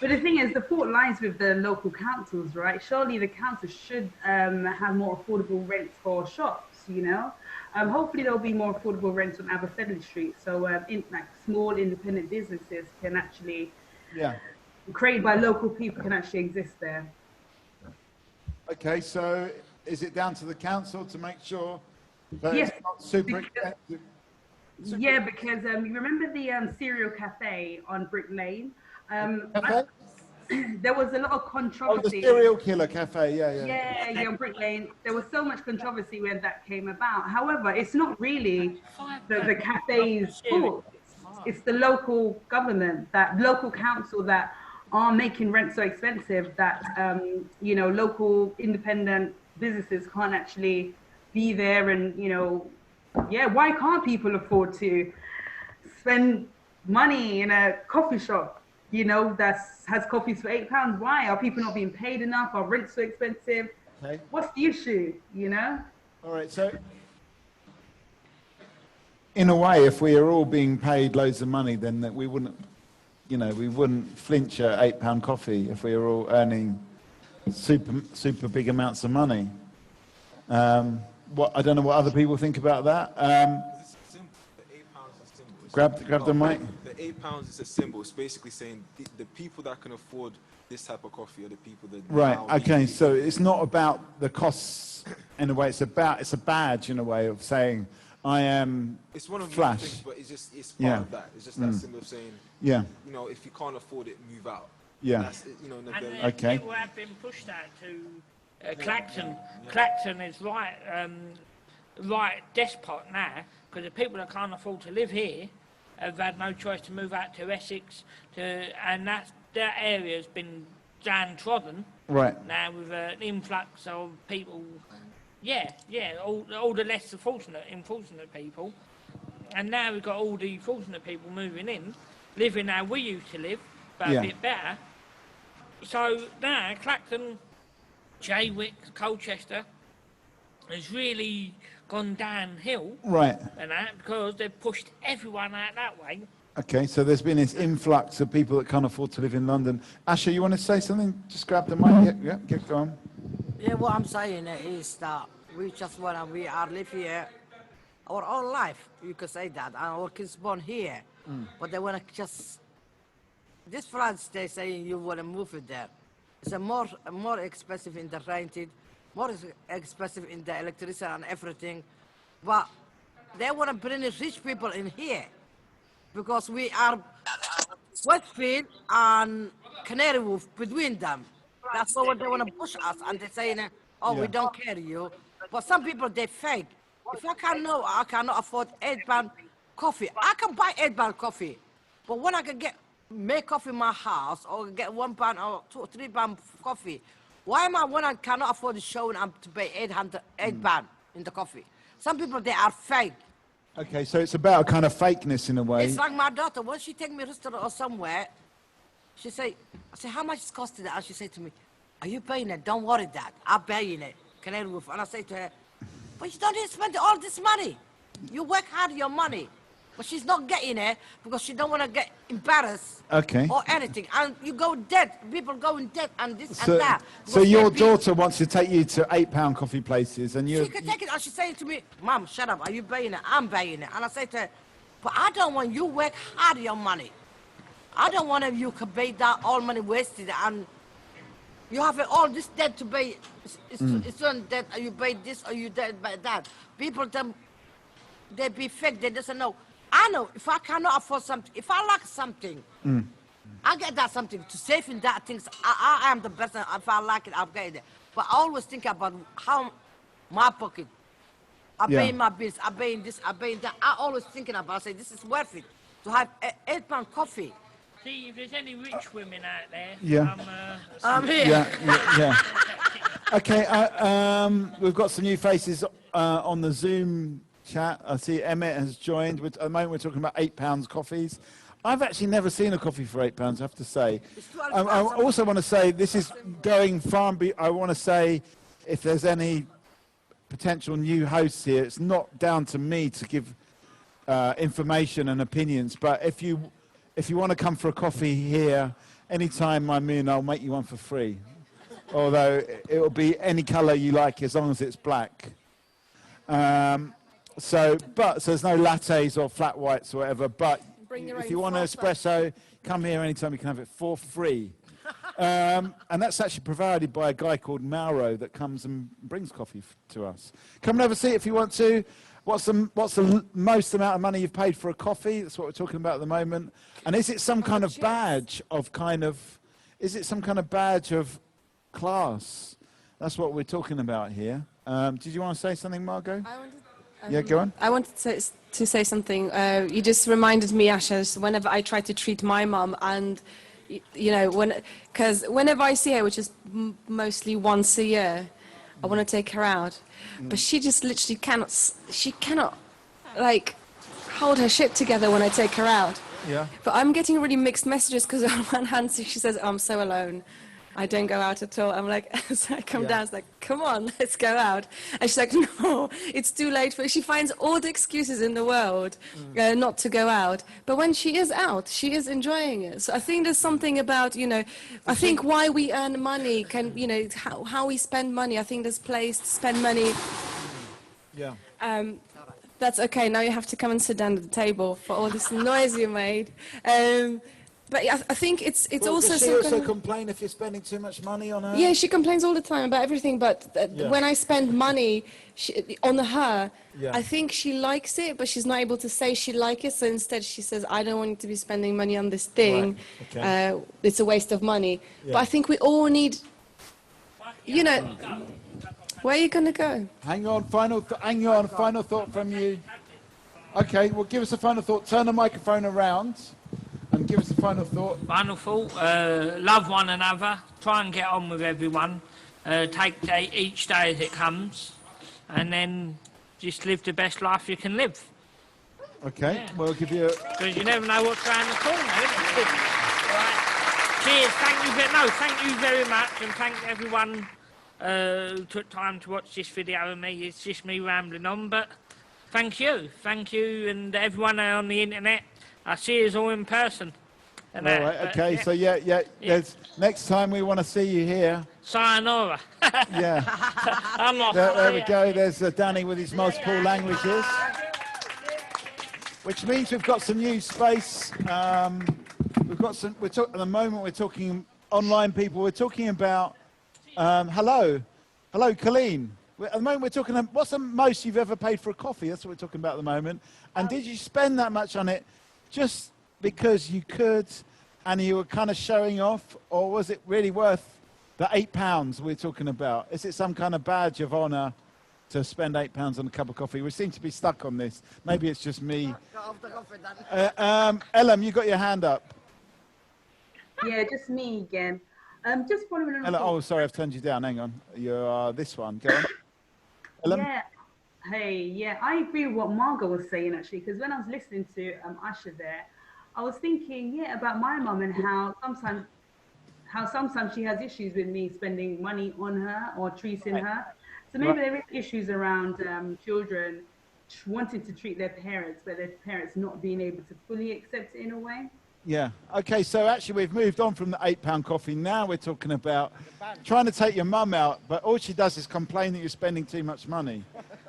But the thing is, the fault lies with the local councils, right? Surely the council should have more affordable rents for shops, you know? Hopefully there'll be more affordable rents on Aberfeldy Street, so small independent businesses can actually, created by local people, can actually exist there. Okay, so is it down to the council to make sure that it's not super expensive? Yeah, because you remember the cereal cafe on Brick Lane? There was a lot of controversy. Oh, the serial killer cafe, Yeah, on Brick Lane. There was so much controversy when that came about. However, it's not really the cafe's fault. It's the local government, that local council that are making rent so expensive that, local independent businesses can't actually be there and, why can't people afford to spend money in a coffee shop? That has coffees for £8. Why are people not being paid enough? Are rents so expensive? Okay. What's the issue? All right. So, in a way, if we are all being paid loads of money, then that we wouldn't flinch at £8 coffee if we were all earning super big amounts of money. I don't know what other people think about that. Grab the mic. The £8 is a symbol. It's basically saying the people that can afford this type of coffee are the people that... Right, okay, so it's not about the costs in a way, it's a badge in a way of saying, I am It's one of Flash. the things, but it's part of that. It's just that symbol of saying, if you can't afford it, move out. Yeah. That's, okay. People have been pushed out to Clacton. Clacton is right despot now, because the people that can't afford to live here have had no choice to move out to Essex, and that area's been downtrodden. Right. Now with an influx of people, all the less unfortunate people, and now we've got all the fortunate people moving in, living how we used to live, but a bit better. So now Clacton, Jaywick, Colchester has really gone downhill, right? And that because they've pushed everyone out that way. Okay, so there's been this influx of people that can't afford to live in London. Asha, you want to say something? Just grab the mic. Get going. Yeah, what I'm saying is that we are live here our whole life. You could say that, and our kids born here, but they want to just. This flats they saying you want to move it there. It's a more expensive in the rented. More expensive in the electricity and everything, but they want to bring the rich people in here because we are Westfield and Canary Wharf between them. That's what they want to push us, and they're saying, we don't care you. But some people, they fake. If I cannot afford £8 coffee, I can buy £8 coffee. But when I can make coffee in my house or get £1 or £3 coffee, why am I when I cannot afford to show up to pay £8 in the coffee? Some people, they are fake. Okay, so it's about a kind of fakeness in a way. It's like my daughter, when she take me to a restaurant or somewhere, I say, how much is costing it? And she say to me, are you paying it? Don't worry, Dad. I'm paying it. Canary Wharf. And I say to her, but you don't need to spend all this money. You work hard your money. But she's not getting it because she don't want to get embarrassed or anything. And you go dead. People go in debt and this and that. So your daughter wants to take you to £8 coffee places and you... She can take it and she's saying to me, Mom, shut up. Are you paying it? I'm paying it. And I say to her, but I don't want you work hard your money. I don't want you to pay that all money wasted and you have all this debt to pay. It's on debt. You pay this or you debt by that. People, they be fake. They doesn't know. I know if I cannot afford something, if I like something, I get that something to save in that things. I am the best. If I like it, I'll get it. But I always think about how my pocket. I pay my bills. I pay this. I pay that. I always thinking about. I say this is worth it to have £8 coffee. See, if there's any rich women out there, I'm here. Yeah. Okay, we've got some new faces on the Zoom chat. I see Emmett has joined. At the moment, we're talking about £8 coffees. I've actually never seen a coffee for £8, I have to say. I also want to say this is going far. I want to say if there's any potential new hosts here, it's not down to me to give information and opinions. But if you want to come for a coffee here, anytime I'm in, I'll make you one for free. Although it will be any colour you like as long as it's black. So there's no lattes or flat whites or whatever. But if you want an espresso, come here anytime. You can have it for free. And that's actually provided by a guy called Mauro that comes and brings coffee to us. Come and have a seat if you want to. What's the most amount of money you've paid for a coffee? That's what we're talking about at the moment. And is it some kind of badge of class? That's what we're talking about here. Did you want to say something, Margot? Yeah, go on. I wanted to say something. You just reminded me, Asha, whenever I try to treat my mum, and because whenever I see her, which is mostly once a year, I want to take her out, but she just literally cannot. She cannot, hold her shit together when I take her out. Yeah. But I'm getting really mixed messages because on one hand she says, I'm so alone. I don't go out at all. I'm like, so I come down, it's like, come on, let's go out. And she's like, no, it's too late for. She finds all the excuses in the world not to go out. But when she is out, she is enjoying it. So I think there's something about, I think why we earn money how we spend money. I think there's place to spend money. Yeah. That's okay. Now you have to come and sit down at the table for all this noise you made. But I think it's also. Does she also complain if you're spending too much money on her? Yeah, she complains all the time about everything. But when I spend money on her, I think she likes it, but she's not able to say she likes it. So instead, she says, "I don't want you to be spending money on this thing. Right. Okay. It's a waste of money." Yeah. But I think we all need. Where are you gonna go? Hang on. Final thought from you. Okay. Well, give us a final thought. Turn the microphone around. And give us a final thought. Final thought, love one another, try and get on with everyone, take each day as it comes, and then just live the best life you can live. Okay, yeah. We'll give you because you never know what's around the corner, isn't it? Right. Cheers, thank you very much, and thank everyone who took time to watch this video of me. It's just me rambling on, but thank you, and everyone on the internet. I see you all in person. All right, okay, so next time we want to see you here. Sayonara. Yeah. I'm off. There we go, there's Danny with his multiple languages. Which means we've got some new space. At the moment we're talking online people, we're talking about, hello, Colleen. At the moment we're talking, what's the most you've ever paid for a coffee? That's what we're talking about at the moment. And did you spend that much on it just because you could and you were kind of showing off, or was it really worth the £8 we're talking about? Is it some kind of badge of honour to spend £8 on a cup of coffee? We seem to be stuck on this. Maybe it's just me. Ellen, you got your hand up. Yeah, just me again. Just following on. Ellen, oh, sorry, I've turned you down. Hang on. You're this one. Go on. Ellen? Yeah. Hey, yeah, I agree with what Margot was saying actually, because when I was listening to Asha there, I was thinking, about my mum and how sometimes she has issues with me spending money on her or treating her. So maybe there is issues around children wanting to treat their parents, but their parents not being able to fully accept it in a way. Yeah. Okay, so actually we've moved on from the £8 coffee. Now we're talking about trying to take your mum out, but all she does is complain that you're spending too much money.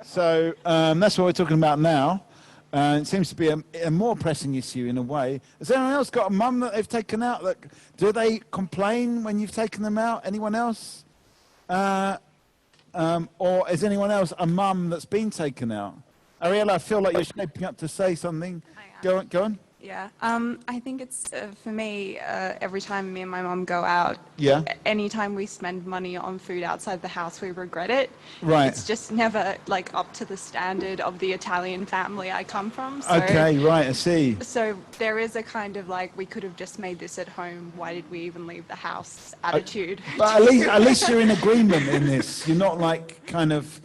So that's what we're talking about now. It seems to be a more pressing issue in a way. Has anyone else got a mum that they've taken out? Do they complain when you've taken them out? Anyone else? Or is anyone else a mum that's been taken out? Ariella, I feel like you're shaping up to say something. Go on. Yeah, I think it's, for me, every time me and my mum go out, Yeah. anytime we spend money on food outside the house, we regret it. Right. It's just never, like, up to the standard of the Italian family I come from. So, Okay, right, I see. So there is a kind of, like, we could have just made this at home, why did we even leave the house attitude. But at least you're in agreement in this. You're not, like, kind of...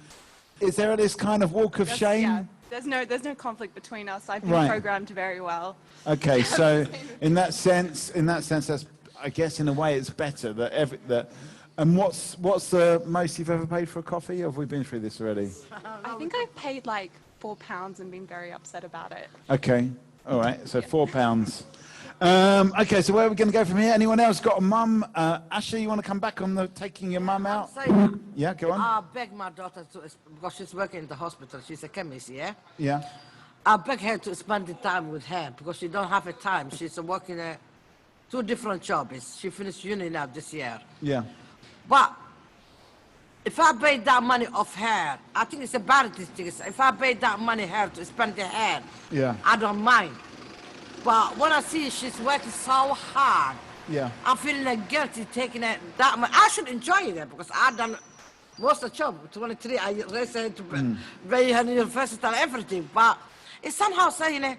Is there this kind of walk of shame? Yeah. There's no conflict between us. I've been programmed very well. Okay, so in that sense, that's, I guess, in a way, it's better that And what's the most you've ever paid for a coffee? Or have we been through this already? I think I've paid like £4 and been very upset about it. Okay, all right. So £4. Okay, so where are we going to go from here? Anyone else got a mum? Ashley, you want to come back on the taking your mum out? Yeah, go on. I beg my daughter to, because she's working in the hospital, she's a chemist, yeah? Yeah. I beg her to spend the time with her because she don't have a time. She's working 2 different jobs. She finished uni now this year. Yeah. But if I pay that money off her, I think it's a bad thing. If I pay that money her to spend the hair, Yeah. I don't mind. But when I see she's working so hard, Yeah. I'm feeling like guilty taking that money. I should enjoy it because I've done most of the job. 23, I raised her to pay her university and everything. But it's somehow saying,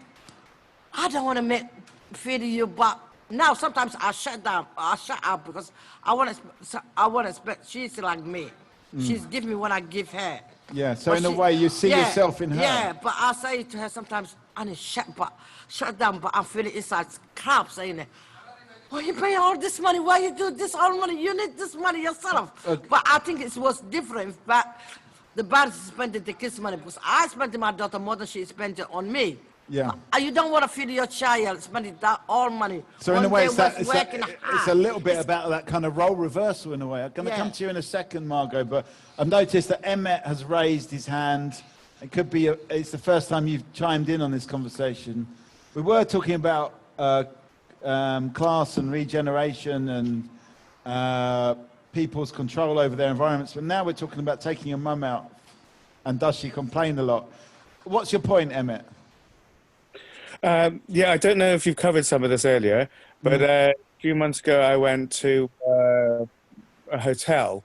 I don't want to feed you, but now sometimes I shut down. I shut up because I want to expect she's like me. She's giving me what I give her. Yeah, so But in a way you see yourself in her. Yeah, but I say to her sometimes, I need shut down, but I'm feeling inside crap saying, why you pay all this money? Why you do this all money? You need this money yourself. But I think it was different. But the parents spent the kids' money because I spent my daughter more than she spent it on me. Yeah. You don't want to feed your child spending that all money. So in a way, it's it's a little bit about that kind of role reversal in a way. I'm going to come to you in a second, Margot, but I've noticed that Emmett has raised his hand. It could be, it's the first time you've chimed in on this conversation. We were talking about class and regeneration and people's control over their environments, but now we're talking about taking your mum out, and does she complain a lot? What's your point, Emmett? Yeah, I don't know if you've covered some of this earlier, but a few months ago I went to a hotel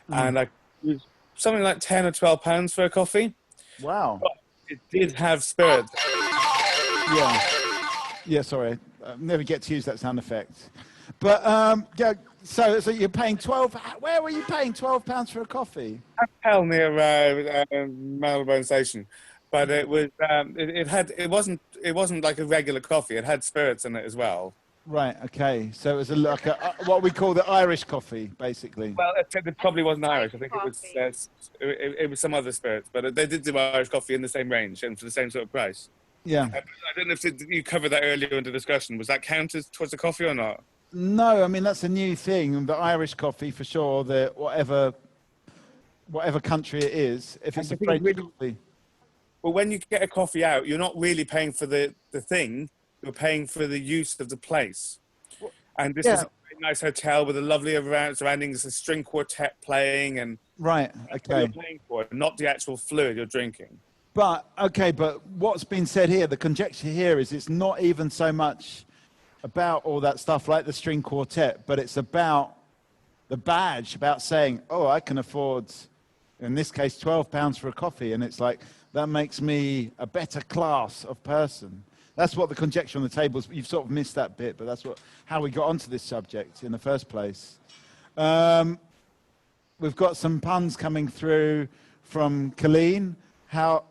and I used something like 10 or 12 pounds for a coffee. Wow. But it did have spirits. Yeah, sorry. I never get to use that sound effect. But, yeah, so you're paying 12, where were you paying £12 for a coffee? Hotel near Marylebone Station. But it was it wasn't like a regular coffee. It had spirits in it as well. Right. Okay. So it was like a what we call the Irish coffee, basically. Well, it probably wasn't Irish. I think it was some other spirits, but they did do Irish coffee in the same range and for the same sort of price. Yeah. I don't know if you covered that earlier in the discussion. Was that counted towards the coffee or not? No, I mean that's a new thing. The Irish coffee for sure. The whatever country it is, if it's a French coffee. Well, when you get a coffee out, you're not really paying for the thing. You're paying for the use of the place. And this is a very nice hotel with a lovely surroundings, a string quartet playing, and right. Okay. You're paying for it, not the actual fluid you're drinking. But what's been said here, the conjecture here is it's not even so much about all that stuff like the string quartet, but it's about the badge, about saying, oh, I can afford, in this case, £12 for a coffee, and it's like, that makes me a better class of person. That's what the conjecture on the table is. You've sort of missed that bit, but that's how we got onto this subject in the first place. We've got some puns coming through from Colleen. How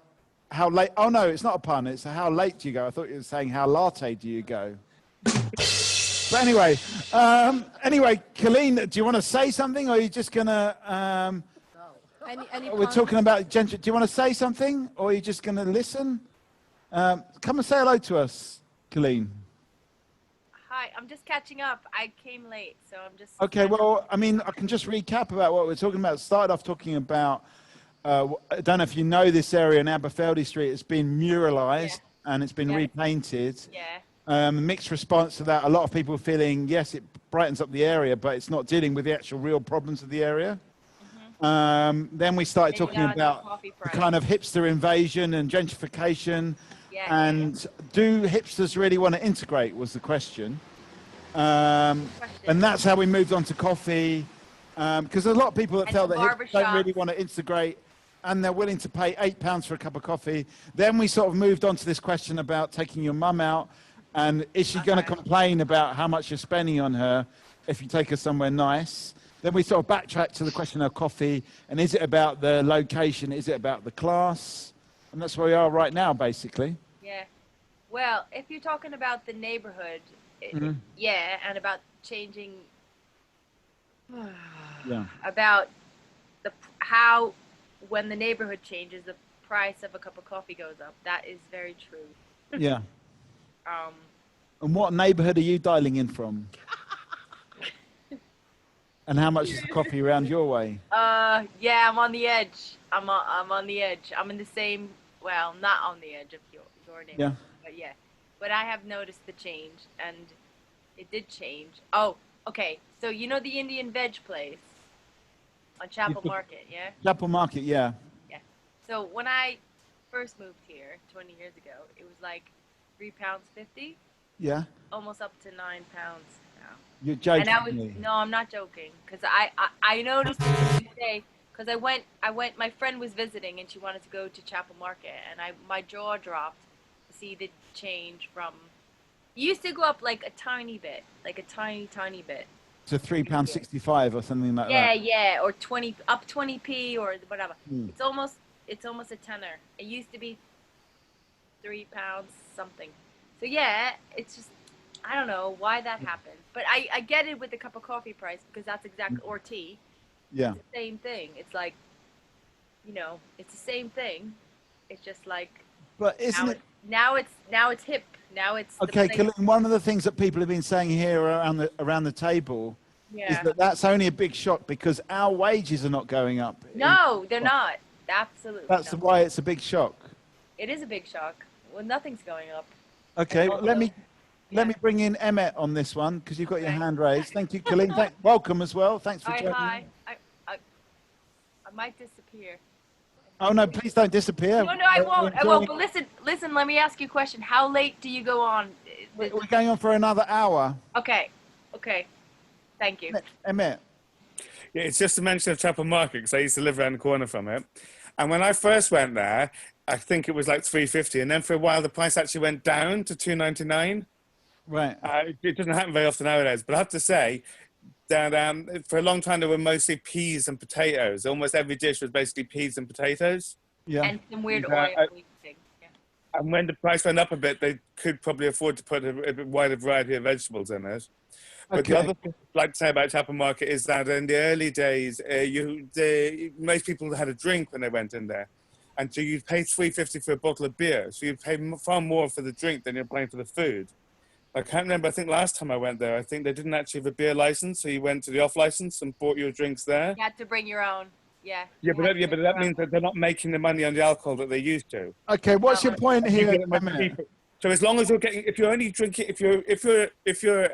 late? Oh no, it's not a pun. It's how late do you go? I thought you were saying how latte do you go? But anyway, Colleen, do you want to say something, or are you just gonna? We're talking about gender. Do you want to say something, or are you just going to listen? Come and say hello to us, Colleen. Hi, I'm just catching up. I came late, so I'm just... Okay, well, I mean, I can just recap about what we're talking about. Started off talking about, I don't know if you know this area in Aberfeldy Street. It's been muralised and it's been repainted. Yeah. Mixed response to that. A lot of people feeling, yes, it brightens up the area, but it's not dealing with the actual real problems of the area. Then we started Then you talking got the about coffee the price. kind of hipster invasion and gentrification. Yeah, And do hipsters really want to integrate was the question. And that's how we moved on to coffee. Because there's a lot of people that felt that hipsters don't really want to integrate and they're willing to pay £8 for a cup of coffee. Then we sort of moved on to this question about taking your mum out. And is she going to complain about how much you're spending on her if you take her somewhere nice? Then we sort of backtracked to the question of coffee. And is it about the location? Is it about the class? And that's where we are right now, basically. Yeah. Well, if you're talking about the neighborhood, yeah, and about changing, about how when the neighborhood changes, the price of a cup of coffee goes up. That is very true. Yeah. And what neighbourhood are you dialing in from? And how much is the coffee around your way? Yeah, I'm on the edge. I'm on the edge. I'm in the same, well, not on the edge of your neighborhood. Yeah. But yeah. But I have noticed the change, and it did change. Oh, okay. So you know the Indian veg place on Chapel Market, yeah? Chapel Market, yeah. Yeah. So when I first moved here 20 years ago, it was like £3.50. Yeah. Almost up to £9 now. You're joking And I was, me. no, I'm not joking, because I noticed it today, because I went, my friend was visiting and she wanted to go to Chapel Market, and my jaw dropped to see the change from, it used to go up like a tiny bit, like a tiny bit. To £3.65 or something like that. Yeah, or 20p or whatever. It's almost a tenner. It used to be £3 something. So yeah, it's just, I don't know why that happened, but I get it with the cup of coffee price, because that's exactly, or tea. Yeah. It's the same thing. It's like, you know, it's the same thing. It's just like, But isn't it? Now it's hip. Now it's Okay, Colleen, one of the things that people have been saying here around the table is that that's only a big shock because our wages are not going up. No, they're not. Absolutely. That's not. why it's a big shock. It is a big shock. Well, nothing's going up. Okay, well, let me bring in Emmett on this one because you've got your hand raised. Thank you, Colleen. Welcome as well. Thanks for joining. Hi. I might disappear. Oh no, please don't disappear. No, I won't. I won't. But listen. Let me ask you a question. How late do you go on? We're going on for another hour. Okay. Thank you. Emmett. Yeah, it's just a mention of Chapel Market because I used to live around the corner from it. And when I first went there, I think it was like £3.50, and then for a while the price actually went down to £2.99. Right. It doesn't happen very often nowadays, but I have to say that for a long time there were mostly peas and potatoes. Almost every dish was basically peas and potatoes. Yeah. And some weird oil thing. Yeah. And when the price went up a bit, they could probably afford to put a bit wider variety of vegetables in it. But the other thing I'd like to say about Chapel Market is that in the early days, most people had a drink when they went in there. And so you'd pay £3.50 for a bottle of beer. So you'd pay far more for the drink than you're paying for the food. I can't remember, I think last time I went there, I think they didn't actually have a beer license. So you went to the off license and bought your drinks there. You had to bring your own. Yeah. Yeah, but that means that they're not making the money on the alcohol that they used to. Okay, what's your point here? So as long as you're getting, if you're only drinking, if you're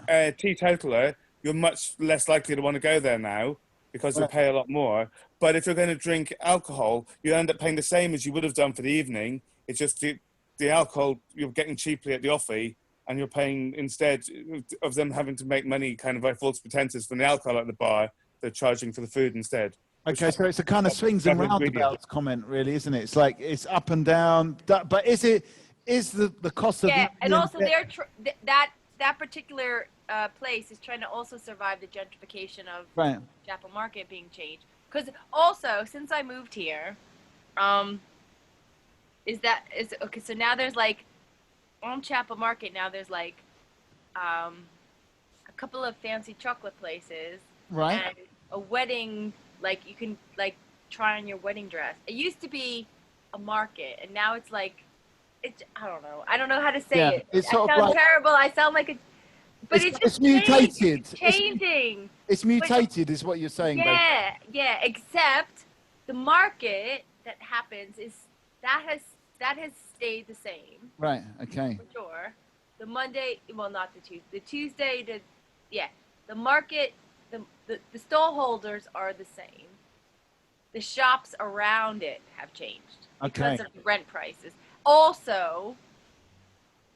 a teetotaler, you're much less likely to want to go there now because they pay a lot more. But if you're going to drink alcohol, you end up paying the same as you would have done for the evening. It's just the alcohol you're getting cheaply at the offie, and you're paying, instead of them having to make money kind of by false pretenses from the alcohol at the bar, they're charging for the food instead. Okay, so it's a kind of swings and roundabouts comment, really, isn't it? It's like it's up and down. But is the cost of and also that particular place is trying to also survive the gentrification of Chapel Market being changed. Because also, since I moved here, okay, so now there's like, on Chapel Market now there's like a couple of fancy chocolate places. Right. And a wedding, like you can like try on your wedding dress. It used to be a market, and now it's like, I don't know how to say it. It's I sound terrible. I sound like a, but it's just mutated. It's changing. It's mutated, is what you're saying. Yeah, except the market that happens is that has stayed the same. Right. Okay. For sure. The Monday, well, not the Tuesday. The Tuesday the market. The the stall holders are the same. The shops around it have changed because of the rent prices. Also,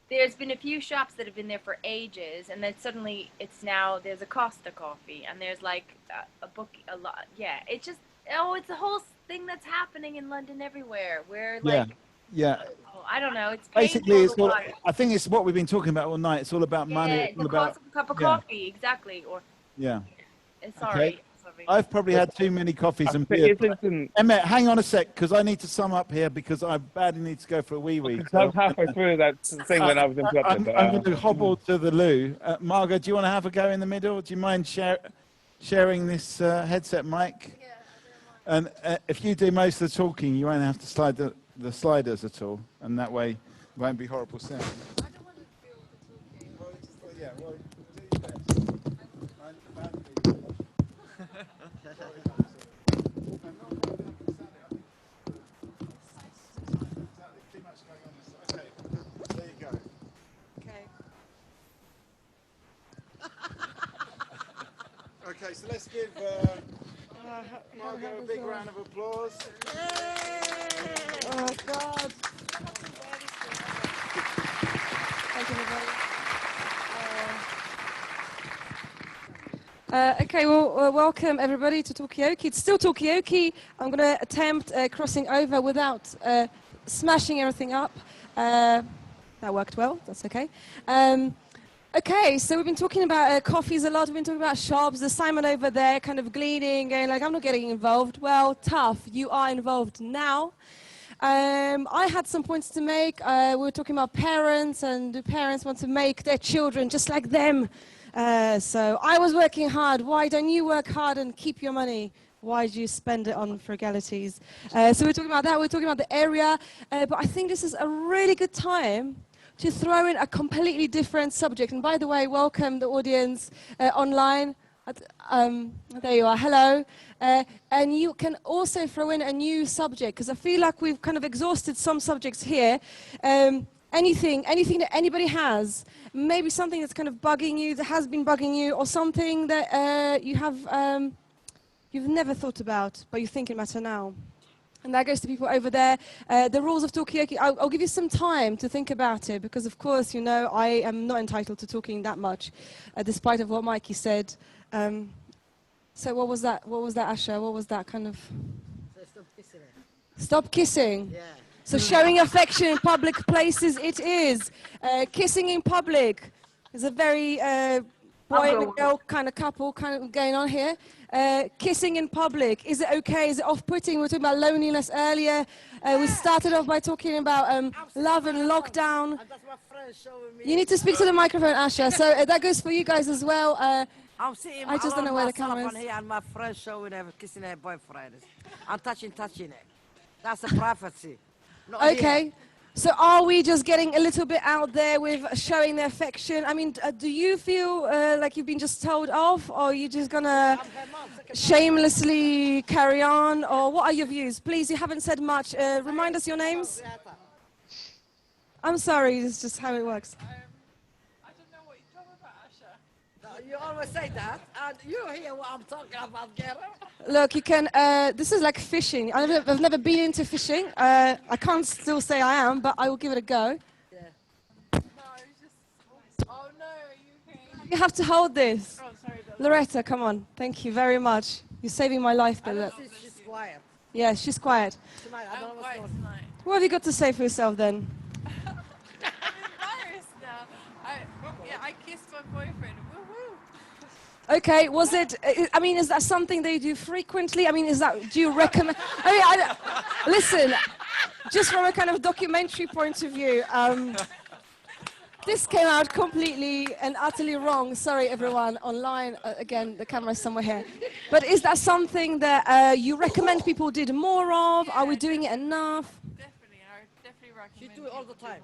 there's been a few shops that have been there for ages, and then suddenly there's a Costa coffee, and there's like a lot. Yeah, it's just, it's a whole thing that's happening in London everywhere, where like, I don't know, it's basically, it's all, I think it's what we've been talking about all night. It's all about money. It's all cost of a cup of coffee, exactly. Or sorry. I've probably had too many coffees and beer. Emmett, hang on a sec, because I need to sum up here, because I badly need to go for a wee-wee. I'm halfway through that thing when I was interrupted. I'm going to hobble to the loo. Margot, do you want to have a go in the middle? Do you mind sharing this headset mic? Yeah, I don't mind. And if you do most of the talking, you won't have to slide the sliders at all, and that way it won't be horrible sound. I don't want to do all the talking. Yeah, well, do your best. Okay, so let's give Margot a big round of applause. Oh, God. Thank you, everybody. Okay, well, welcome everybody to Talkaoke. It's still Talkaoke. I'm going to attempt crossing over without smashing everything up. That worked well, that's okay. Okay, so we've been talking about coffees a lot. We've been talking about shops. There's Simon over there kind of gleaning, going like, I'm not getting involved. Well, tough. You are involved now. I had some points to make. We were talking about parents, and do parents want to make their children just like them? So I was working hard. Why don't you work hard and keep your money? Why do you spend it on frugalities? So we're talking about that. We're talking about the area. But I think this is a really good time to throw in a completely different subject. And by the way, welcome the audience online. There you are, hello. And you can also throw in a new subject, because I feel like we've kind of exhausted some subjects here. Anything that anybody has, maybe something that's kind of bugging you, that has been bugging you, or something that you've never thought about, but you're thinking about it now. And that goes to people over there. The rules of Talkaoke, I'll give you some time to think about it, because of course, you know, I am not entitled to talking that much, despite of what Mikey said. So what was that? What was that, Asha? What was that kind of? Stop kissing. Stop kissing? Yeah. So showing affection in public places it is. Kissing in public is a very boy and girl kind of couple kind of going on here. Kissing in public, is it okay? Is it off-putting? We were talking about loneliness earlier. We started off by talking about love and lockdown. You need to speak to the microphone, Asha. So that goes for you guys as well. I just don't know where the camera is. Here and my friend showing her kissing her boyfriend. I'm touching it. That's a privacy. Okay. Here. So are we just getting a little bit out there with showing the affection? I mean, do you feel like you've been just told off, or are you just going to shamelessly carry on? Or what are your views? Please, you haven't said much. Remind us your names. I'm sorry, it's just how it works. I don't know what you're talking about, Asha. You always say that, and you hear what I'm talking about, Gera. Look, you can, this is like fishing. I've never been into fishing. I can't still say I am, but I will give it a go. Yeah. No, it's just, oh no, are you okay? You have to hold this. Oh, sorry, Loretta, come on. Thank you very much. You're saving my life, Bill. She's quiet. Yeah, she's quiet. Tonight, I don't know what's going on. What have you got to say for yourself then? I'm embarrassed now. I kissed my boyfriend. Woo-hoo. Okay, was it, I mean, is that something they do frequently? I mean, do you recommend, listen, just from a kind of documentary point of view, this came out completely and utterly wrong. Sorry, everyone, online, again, the camera's somewhere here. But is that something that you recommend people did more of? Are we doing it enough? Definitely, I definitely recommend. You do it all the time.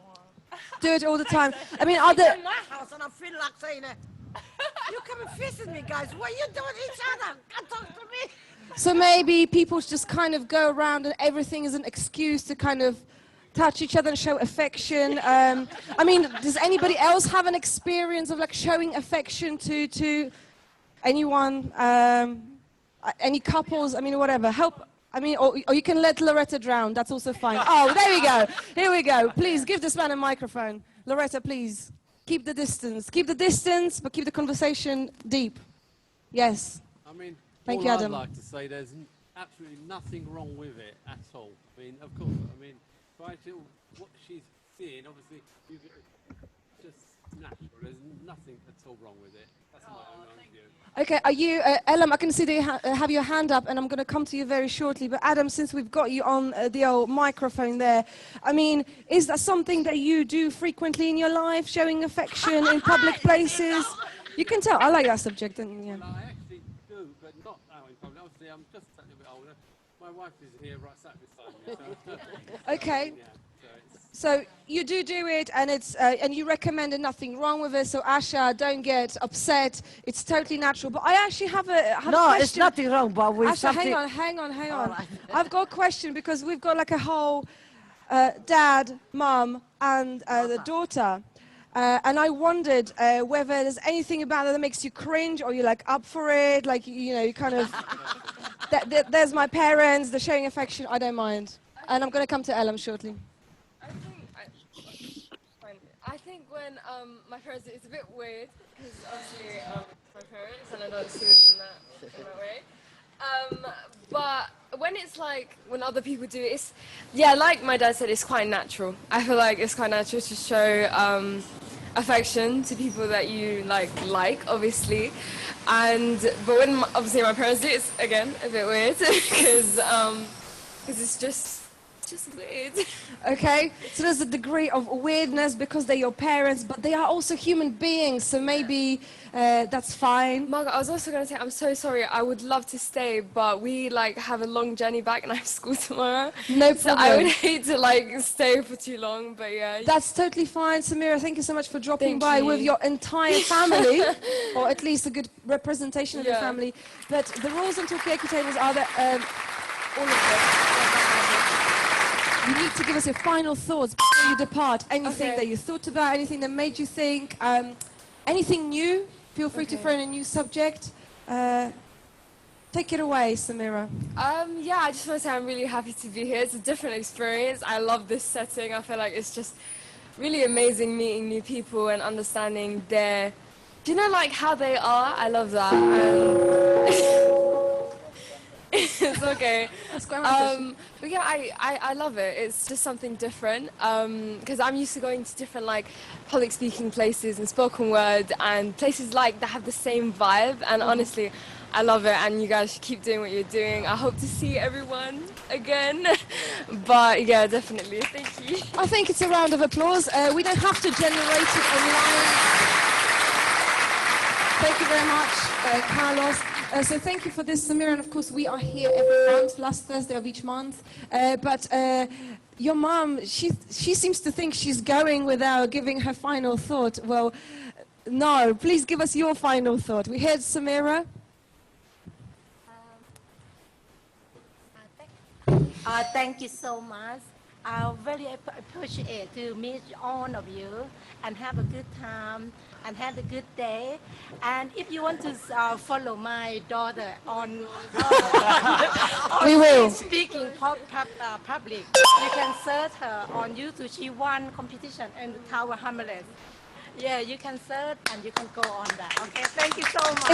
Do it all the time. I mean, are there... in my house and I feel like saying it. You come and visit me, guys. What are you doing each other? Come talk to me. So maybe people just kind of go around and everything is an excuse to kind of touch each other and show affection. I mean, does anybody else have an experience of like showing affection to Anyone? Any couples? I mean, whatever. Help. I mean, or you can let Loretta drown. That's also fine. Oh, there we go. Here we go. Please give this man a microphone. Loretta, please. Keep the distance. Keep the distance, but keep the conversation deep. Yes. I mean, thank all you, Adam. I'd like to say, there's absolutely nothing wrong with it at all. I mean, of course, I mean, try to, what she's seeing, obviously, just natural. There's nothing at all wrong with it. That's my own view. Okay, are you, Elam, I can see that you have your hand up, and I'm going to come to you very shortly. But Adam, since we've got you on the old microphone there, I mean, is that something that you do frequently in your life, showing affection in public places? You can tell. I like that subject. And, yeah. Well, I actually do, but not out in public. Obviously, I'm just a little bit older. My wife is here, right sat beside me. So okay. Yeah, so you do it, and it's and you recommend and nothing wrong with it. So Asha, don't get upset. It's totally natural. But I actually have a question. No, it's nothing wrong, but we Asha, hang on. Right. I've got a question because we've got like a whole dad, mum, and the daughter. And I wondered whether there's anything about it that makes you cringe, or you're like up for it, like you kind of. There's my parents, they're showing affection. I don't mind, and I'm going to come to Elam shortly. I think when my parents, it's a bit weird because obviously my parents and I don't see them in that way. But when it's like when other people do it, it's like my dad said, it's quite natural. I feel like it's quite natural to show affection to people that you like obviously. But when obviously my parents do it, it's again a bit weird because it's just weird. Okay, so there's a degree of weirdness because they're your parents, but they are also human beings, so maybe that's fine. Margaret, I was also going to say, I'm so sorry, I would love to stay, but we have a long journey back and I have school tomorrow. No problem. So I would hate to stay for too long, but yeah. That's totally fine. Samira, thank you so much for dropping by with your entire family, or at least a good representation of your family. But the rules on Talkaoke tables are that all of them. You need to give us your final thoughts before you depart. Anything that you thought about, anything that made you think, anything new. Feel free to throw in a new subject. Take it away, Samira. I just want to say I'm really happy to be here. It's a different experience. I love this setting. I feel like it's just really amazing meeting new people and understanding their, how they are. I love that. It's okay. But yeah, I love it. It's just something different because I'm used to going to different public speaking places and spoken word and places that have the same vibe. And honestly, I love it. And you guys should keep doing what you're doing. I hope to see everyone again. But yeah, definitely. Thank you. I think it's a round of applause. We don't have to generate it online. Thank you very much, Carlos. So thank you for this, Samira. And of course, we are here every month, last Thursday of each month. But your mom, she seems to think she's going without giving her final thought. Well, no, please give us your final thought. We heard Samira. Thank you so much. I very appreciate to meet all of you and have a good time and have a good day. And if you want to follow my daughter on we will. Speaking public, you can search her on YouTube. She won competition in Tower Hamlet. Yeah, you can search and you can go on that. Okay, thank you so much.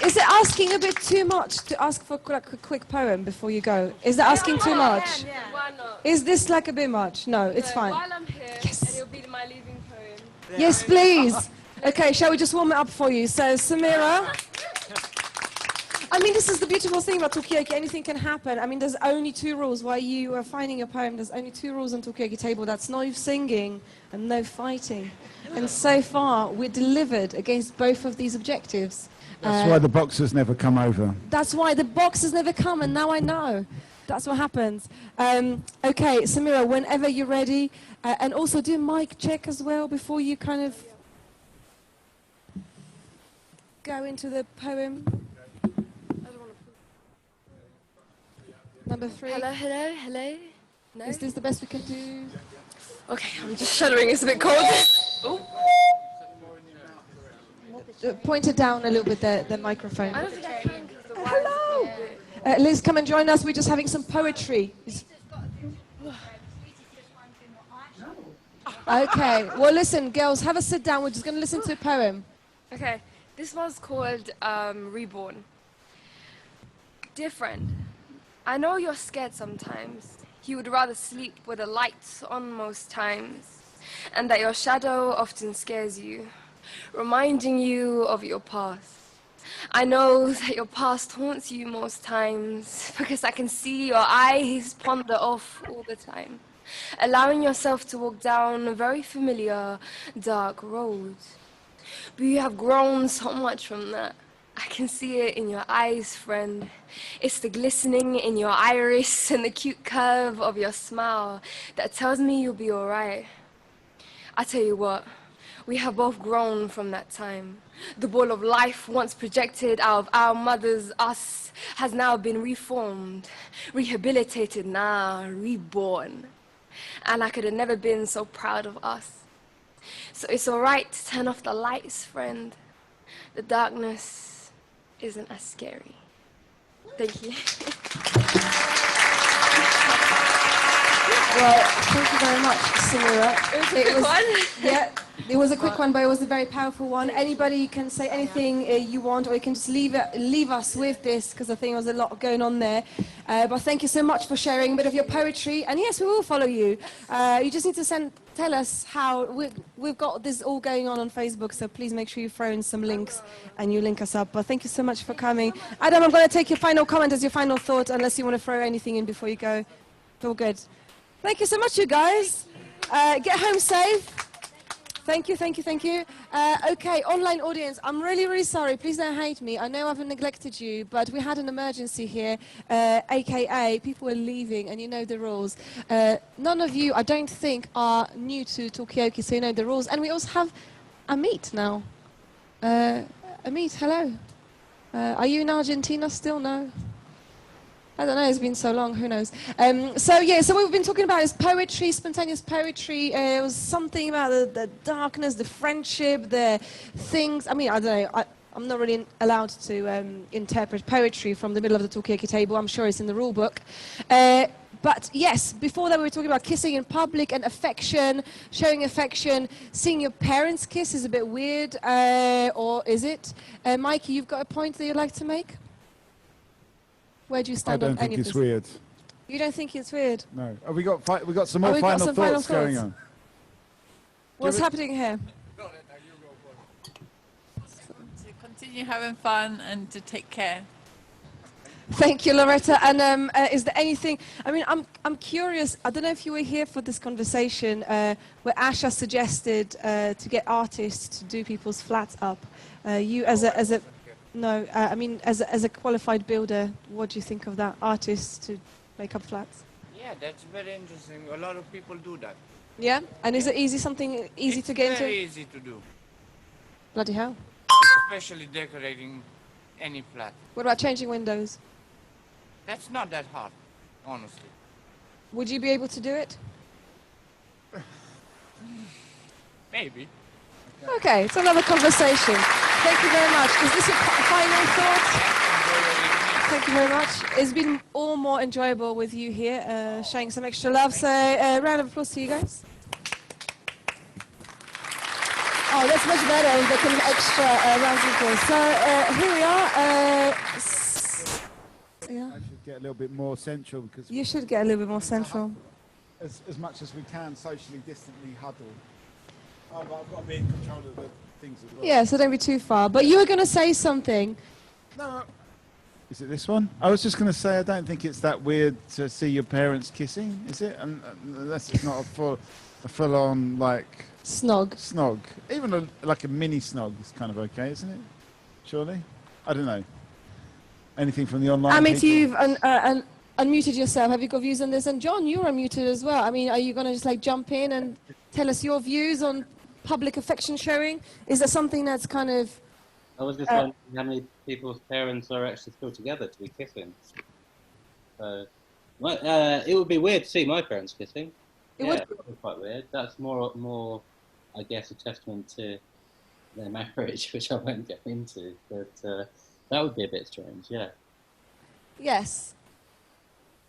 Is it asking a bit too much to ask for a quick poem before you go? Is that asking too much? Why not? Is this a bit much? No, it's fine. While I'm here, and it'll be my leaving poem. Yes, please. Okay, shall we just warm it up for you? So, Samira. I mean, this is the beautiful thing about Talkaoke. Anything can happen. I mean, there's only 2 rules. While you are finding a poem, there's only 2 rules on Talkaoke table. That's no singing and no fighting. And so far, we're delivered against both of these objectives. That's why the boxers never come over. That's why the boxers never come, and now I know. That's what happens. Okay, Samira, whenever you're ready. And also do a mic check as well before you kind of go into the poem. Number 3. Hello. No? Is this the best we can do? Okay, I'm just shuddering. It's a bit cold. Oh. point it down a little bit, the microphone. I don't think I can because the wires. Hello. Liz, come and join us. We're just having some poetry. Okay. Well, listen, girls, have a sit down. We're just going to listen to a poem. Okay, this one's called Reborn. Dear friend, I know you're scared sometimes. You would rather sleep with the lights on most times, and that your shadow often scares you, reminding you of your past. I know that your past haunts you most times because I can see your eyes ponder off all the time, allowing yourself to walk down a very familiar dark road. But you have grown so much from that. I can see it in your eyes, friend. It's the glistening in your iris and the cute curve of your smile that tells me you'll be all right. I tell you what, we have both grown from that time. The ball of life once projected out of our mother's us has now been reformed, rehabilitated now, reborn. And I could have never been so proud of us. So it's all right to turn off the lights, friend. The darkness isn't as scary. Thank you. Well, thank you very much, Samira. It was a quick one. Yeah, it was a quick one, but it was a very powerful one. Anybody can say anything you want, or you can just leave us with this, because I think there was a lot going on there. But thank you so much for sharing a bit of your poetry. And yes, we will follow you. You just need to tell us how. We've got this all going on Facebook, so please make sure you throw in some links and you link us up. But thank you so much for coming. Adam, I'm going to take your final comment as your final thought, unless you want to throw anything in before you go. It's all good. Thank you so much, you guys. Get home safe. Thank you, thank you, thank you. Okay, online audience, I'm really, really sorry. Please don't hate me. I know I've neglected you, but we had an emergency here, AKA people were leaving, and you know the rules. None of you, I don't think, are new to Talkaoke, so you know the rules. And we also have Amit now. Amit, hello. Are you in Argentina still? No? I don't know, it's been so long, who knows. So what we've been talking about is poetry, spontaneous poetry. It was something about the darkness, the friendship, the things. I mean, I don't know, I'm not really allowed to interpret poetry from the middle of the Talkaoke table. I'm sure it's in the rule book. But yes, before that we were talking about kissing in public and affection, showing affection. Seeing your parents kiss is a bit weird, or is it? Mikey, you've got a point that you'd like to make? Where do you stand on any of this? I don't think it's weird. You don't think it's weird? No. Have we got some more final thoughts going on? What's happening here? To continue having fun and to take care. Thank you, Loretta. And is there anything? I mean, I'm curious. I don't know if you were here for this conversation where Asha suggested to get artists to do people's flats up. You as a No, I mean, as a qualified builder, what do you think of that? Artists to make up flats? Yeah, that's very interesting. A lot of people do that. Yeah? And is it something easy to get into? It's very easy to do. Bloody hell. Especially decorating any flat. What about changing windows? That's not that hard, honestly. Would you be able to do it? Maybe. Okay, it's another conversation. Thank you very much. Is this your final thought? Thank you very much. It's been all more enjoyable with you here, showing some extra love. So, round of applause to you guys. Oh, that's much better if they can extra rounds of applause. So, here we are. Yeah. I should get a little bit more central because You should get a little bit more central. as much as we can socially distantly huddle. Oh, but I've got to be in control of the things as well. Yeah, so don't be too far. But you were going to say something. No. Is it this one? I was just going to say, I don't think it's that weird to see your parents kissing, is it? Unless it's not a full-on, like... Snog. Snog. Even like a mini snog is kind of okay, isn't it? Surely? I don't know. Anything from the online Amit, people? you've unmuted yourself. Have you got views on this? And John, you're unmuted as well. I mean, are you going to just like jump in and tell us your views on public affection showing? Is there something that's kind of... I was just wondering how many people's parents are actually still together to be kissing. So, it would be weird to see my parents kissing. It would be quite weird. That's more, I guess, a testament to their marriage, which I won't get into, but that would be a bit strange, yeah. Yes,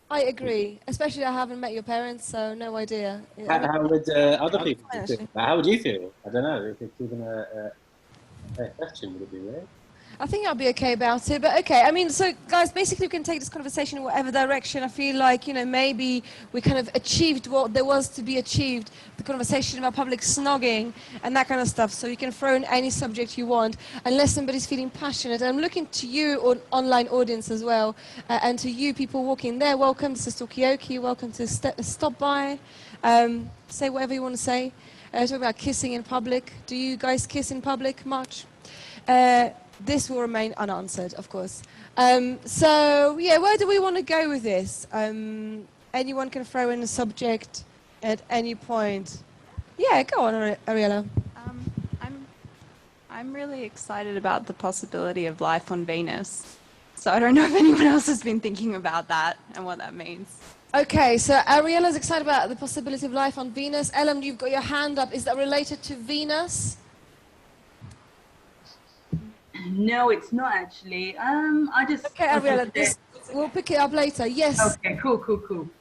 I agree. Especially I haven't met your parents, so no idea. How would other people fine, feel? actually. How would you feel? I don't know. If it's even a question, would it be weird? I think I'll be okay about it, but okay. I mean, so guys, basically we can take this conversation in whatever direction. I feel like, you know, maybe we kind of achieved what there was to be achieved, the conversation about public snogging and that kind of stuff. So you can throw in any subject you want, unless somebody's feeling passionate. And I'm looking to you, online audience as well, and to you people walking there. Welcome, this is Talkaoke. Welcome to stop by. Say whatever you want to say. Talk about kissing in public. Do you guys kiss in public much? This will remain unanswered, of course. So, yeah, where do we want to go with this? Anyone can throw in a subject at any point. Yeah, go on, Ariella. I'm really excited about the possibility of life on Venus. So I don't know if anyone else has been thinking about that and what that means. Okay, so Ariella's excited about the possibility of life on Venus. Ellen, you've got your hand up. Is that related to Venus? No, it's not actually. I just. Okay, Ariella, we'll pick it up later. Yes. Okay, cool. Go,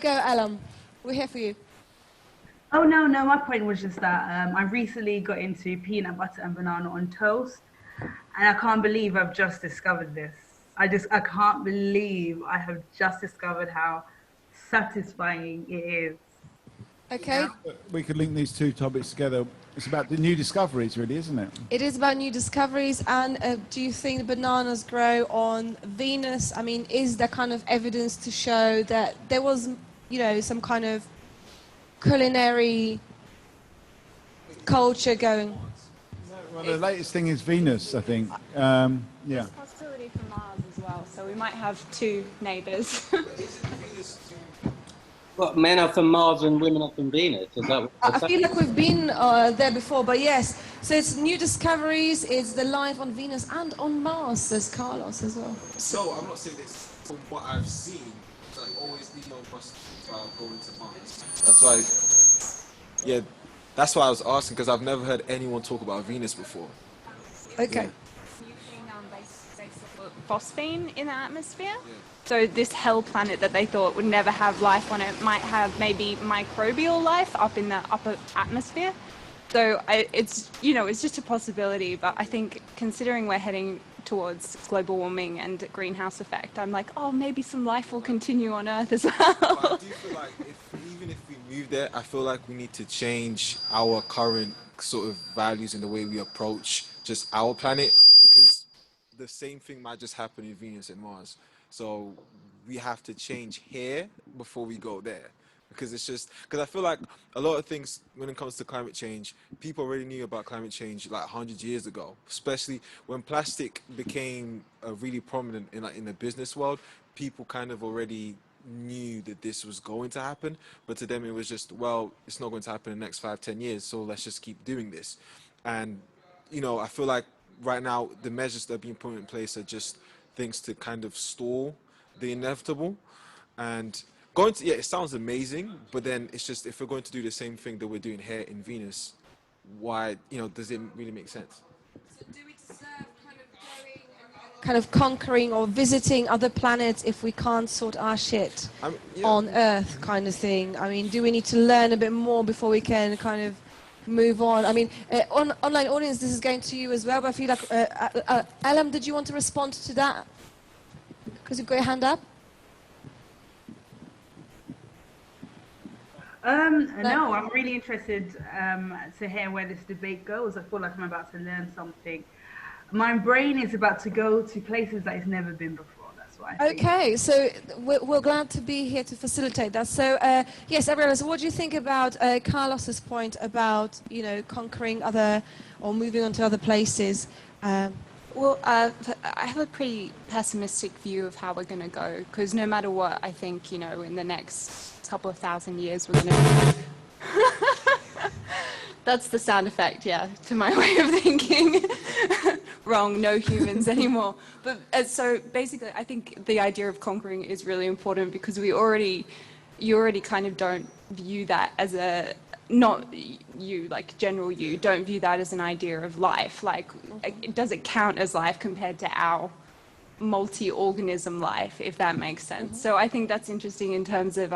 Ellen. We're here for you. Oh, no, my point was just that I recently got into peanut butter and banana on toast, and I can't believe I've just discovered this. I can't believe I have just discovered how satisfying it is. Okay. We could link these two topics together. It's about the new discoveries, really, isn't it? It is about new discoveries. And do you think bananas grow on Venus? I mean, is there kind of evidence to show that there was, you know, some kind of culinary culture going? Well, the latest thing is Venus, I think. Yeah. There's a possibility for Mars as well, so we might have two neighbours. What, men are from Mars and women are from Venus? Is that what I feel like we've been there before, but yes. So it's new discoveries, it's the life on Venus and on Mars, says Carlos as well. So I'm not saying this. From what I've seen, like always Elon Musk going to Mars. That's why, yeah, that's why I was asking, because I've never heard anyone talk about Venus before. Okay. Phosphine in the atmosphere. Yeah. So this hell planet that they thought would never have life on it might have maybe microbial life up in the upper atmosphere. So it's, you know, it's just a possibility. But I think considering we're heading towards global warming and greenhouse effect, I'm like, oh, maybe some life will continue on Earth as well. But I do feel like even if we move there, I feel like we need to change our current sort of values in the way we approach just our planet, because the same thing might just happen in Venus and Mars. So we have to change here before we go there, because it's just, because I feel like a lot of things when it comes to climate change, people already knew about climate change like 100 years ago, especially when plastic became really prominent in the business world. People kind of already knew that this was going to happen, but to them it was just, well, it's not going to happen in the next 5-10 years, so let's just keep doing this. And you know, I feel like right now the measures that are being put in place are just things to kind of stall the inevitable. And going to, yeah, it sounds amazing, but then it's just, if we're going to do the same thing that we're doing here in Venus, why, you know, does it really make sense? So do we deserve kind of conquering or visiting other planets if we can't sort our shit on Earth, kind of thing? I mean, do we need to learn a bit more before we can kind of move on? I mean, online audience, this is going to you as well, but I feel like, Alam, did you want to respond to that? Because you've got your hand up. No, I'm really interested to hear where this debate goes. I feel like I'm about to learn something. My brain is about to go to places that it's never been before. That's why. Okay, so we're glad to be here to facilitate that. So yes, Ariella, so what do you think about Carlos's point about, you know, conquering other or moving on to other places? Well, I have a pretty pessimistic view of how we're going to go, because no matter what, I think, you know, in the next couple of thousand years, we're going to... That's the sound effect, yeah, to my way of thinking. Wrong, no humans anymore. But so basically, I think the idea of conquering is really important, because you already kind of don't view that as not you, like general you, don't view that as an idea of life. Like, does it count as life compared to our multi-organism life, if that makes sense? So I think that's interesting in terms of,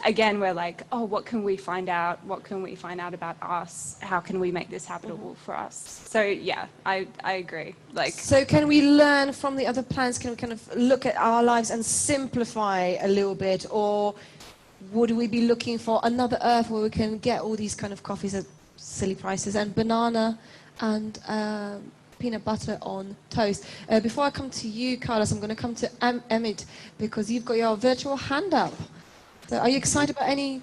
again, we're like, oh, what can we find out? What can we find out about us? How can we make this habitable for us? So yeah, I agree. Like, so can we learn from the other plants? Can we kind of look at our lives and simplify a little bit, or would we be looking for another Earth where we can get all these kind of coffees at silly prices and banana and peanut butter on toast? Before I come to you, Carlos, I'm going to come to Emmett, because you've got your virtual hand up. So are you excited about any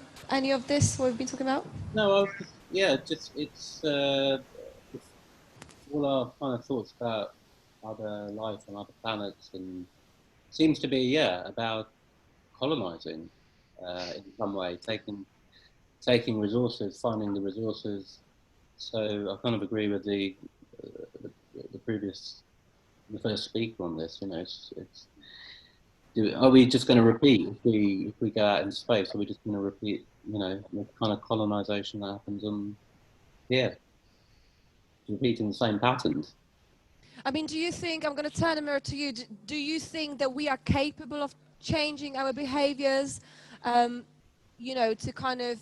of this, what we've been talking about? No, it's all our kind of thoughts about other life on other planets, and seems to be about colonizing in some way, taking resources, finding the resources. So I kind of agree with the first speaker on this. You know, are we just going to repeat if we go out in space? Are we just going to repeat, you know, the kind of colonization that happens on here, repeating the same patterns? I mean, do you think, I'm going to turn the mirror to you, do you think that we are capable of changing our behaviors, you know, to kind of,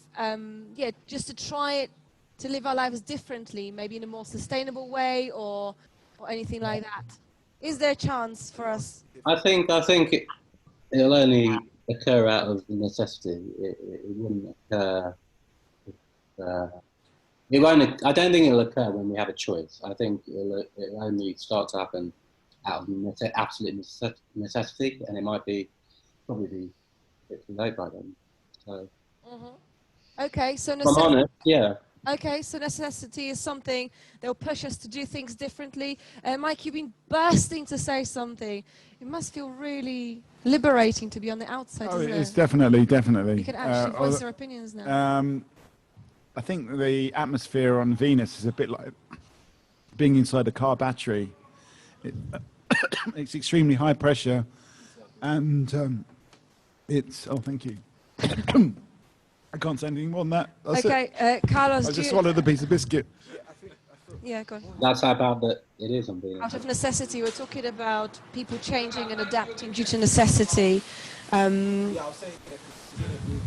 just to try it, to live our lives differently, maybe in a more sustainable way, or anything like that? Is there a chance for us? I think it'll only occur out of necessity. It wouldn't occur. It won't. I don't think it'll occur when we have a choice. I think it'll only start to happen out of absolute necessity, and it might probably be a bit too late by then. So. Okay, so I'm honest, yeah. Okay, so necessity is something that will push us to do things differently. Mike, you've been bursting to say something. It must feel really liberating to be on the outside, isn't it? It's definitely. You can actually voice your opinions now. I think the atmosphere on Venus is a bit like being inside a car battery. It's extremely high pressure, and it's... Oh, thank you. I can't say anything more than that. That's it. Carlos, I just swallowed a piece of biscuit. Yeah, go on. That's how bad that it is on Venus. Out of necessity, we're talking about people changing and adapting due to necessity. Yeah, I was saying that sustainability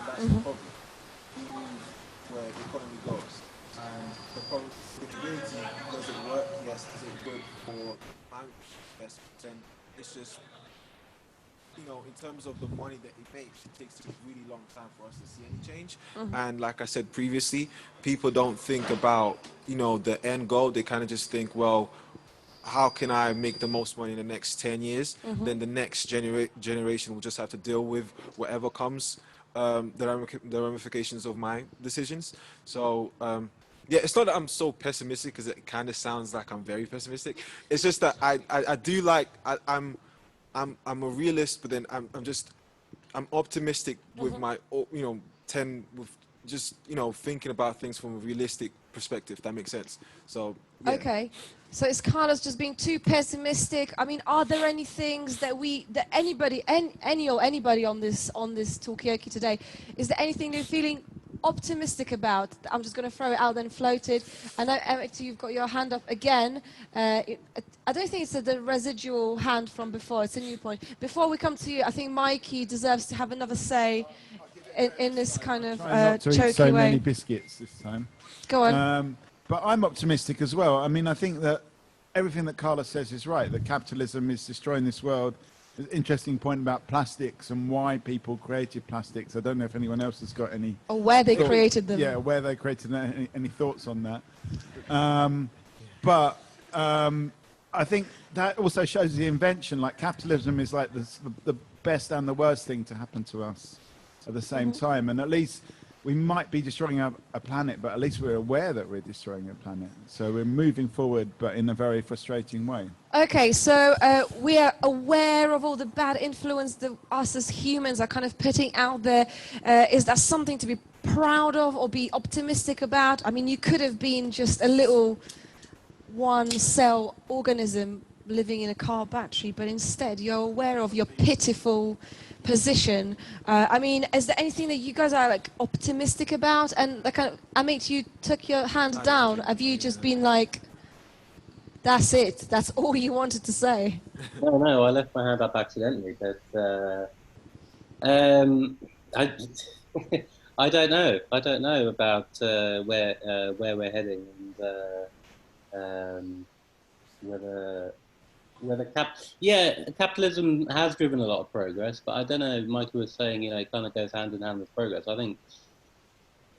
that's the problem. Where the economy goes. And the problem sustainability doesn't work, yes, is it good for investment? And it's just, you know, in terms of the money that it makes, it takes a really long time for us to see any change. And like I said previously, people don't think about, you know, the end goal. They kind of just think, well, how can I make the most money in the next 10 years? Then the next generation will just have to deal with whatever comes, the ramifications of my decisions. So, yeah, it's not that I'm so pessimistic, because it kind of sounds like I'm very pessimistic. It's just that I do like, I'm a realist, but then I'm optimistic with my, you know, thinking about things from a realistic perspective, if that makes sense. So, yeah. Okay. So is Carlos just being too pessimistic? I mean, are there any things that anybody on this Talkaoke today, is there anything they're feeling optimistic about? I'm just going to throw it out and float it. I know, Emmett, you've got your hand up again. I don't think it's the residual hand from before. It's a new point. Before we come to you, I think Mikey deserves to have another say in this kind of not to eat choky so way. many biscuits this time. Go on. But I'm optimistic as well. I mean, I think that everything that Carlos says is right, that capitalism is destroying this world. There's an interesting point about plastics and why people created plastics. I don't know if anyone else has got any... Or where they created them. Yeah, where they created them. Any thoughts on that? But I think that also shows the invention. Like, capitalism is like the best and the worst thing to happen to us at the same time. And at least we might be destroying a planet, but at least we're aware that we're destroying a planet. So we're moving forward, but in a very frustrating way. Okay, so we are aware of all the bad influence that us as humans are kind of putting out there. Is that something to be proud of or be optimistic about? I mean, you could have been just a little one-cell organism living in a car battery, but instead you're aware of your pitiful position. I mean, is there anything that you guys are like optimistic about? And like, Amit, you took your hand down. Have you just been like, that's it? That's all you wanted to say? No, I left my hand up accidentally, but I don't know. I don't know about where we're heading, and whether capitalism has driven a lot of progress, but I don't know. Michael was saying, it kind of goes hand in hand with progress. I think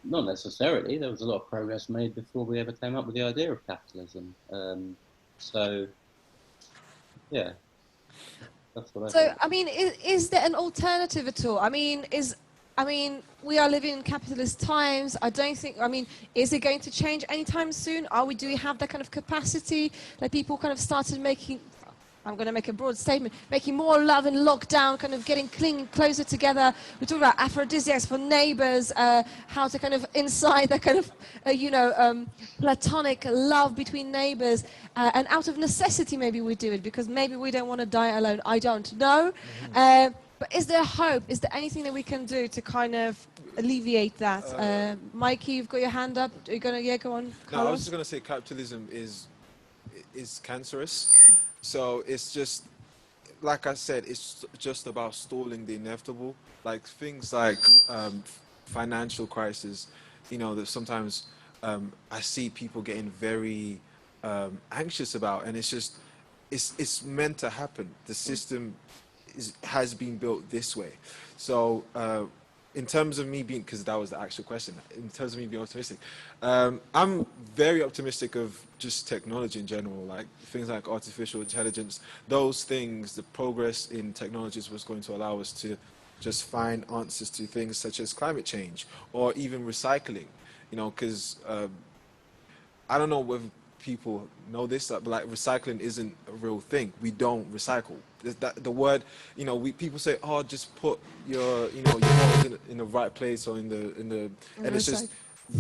not necessarily. There was a lot of progress made before we ever came up with the idea of capitalism. So, yeah, that's what I think. I mean, is there an alternative at all? I mean, we are living in capitalist times. I don't think, is it going to change anytime soon? Do we have that kind of capacity that people kind of started making, I'm going to make a broad statement, making more love in lockdown, kind of getting closer together. We talk about aphrodisiacs for neighbours, how to kind of incite that kind of, platonic love between neighbours. And out of necessity, maybe we do it because maybe we don't want to die alone. I don't know. But is there hope? Is there anything that we can do to kind of alleviate that? Mikey, you've got your hand up. Are you going to, go on, Carlos? No, I was just going to say capitalism is cancerous. So it's just, like I said, it's just about stalling the inevitable. Like things like financial crisis, that sometimes I see people getting very anxious about, and it's meant to happen. The system has been built this way. So in terms of me being, because that was the actual question, in terms of me being optimistic, I'm very optimistic of just technology in general, like things like artificial intelligence. Those things, the progress in technologies was going to allow us to just find answers to things such as climate change or even recycling, because I don't know whether people know this, but like recycling isn't a real thing. We don't recycle. The word, people say, oh, just put your, your bottles in the right place or in the, and it's just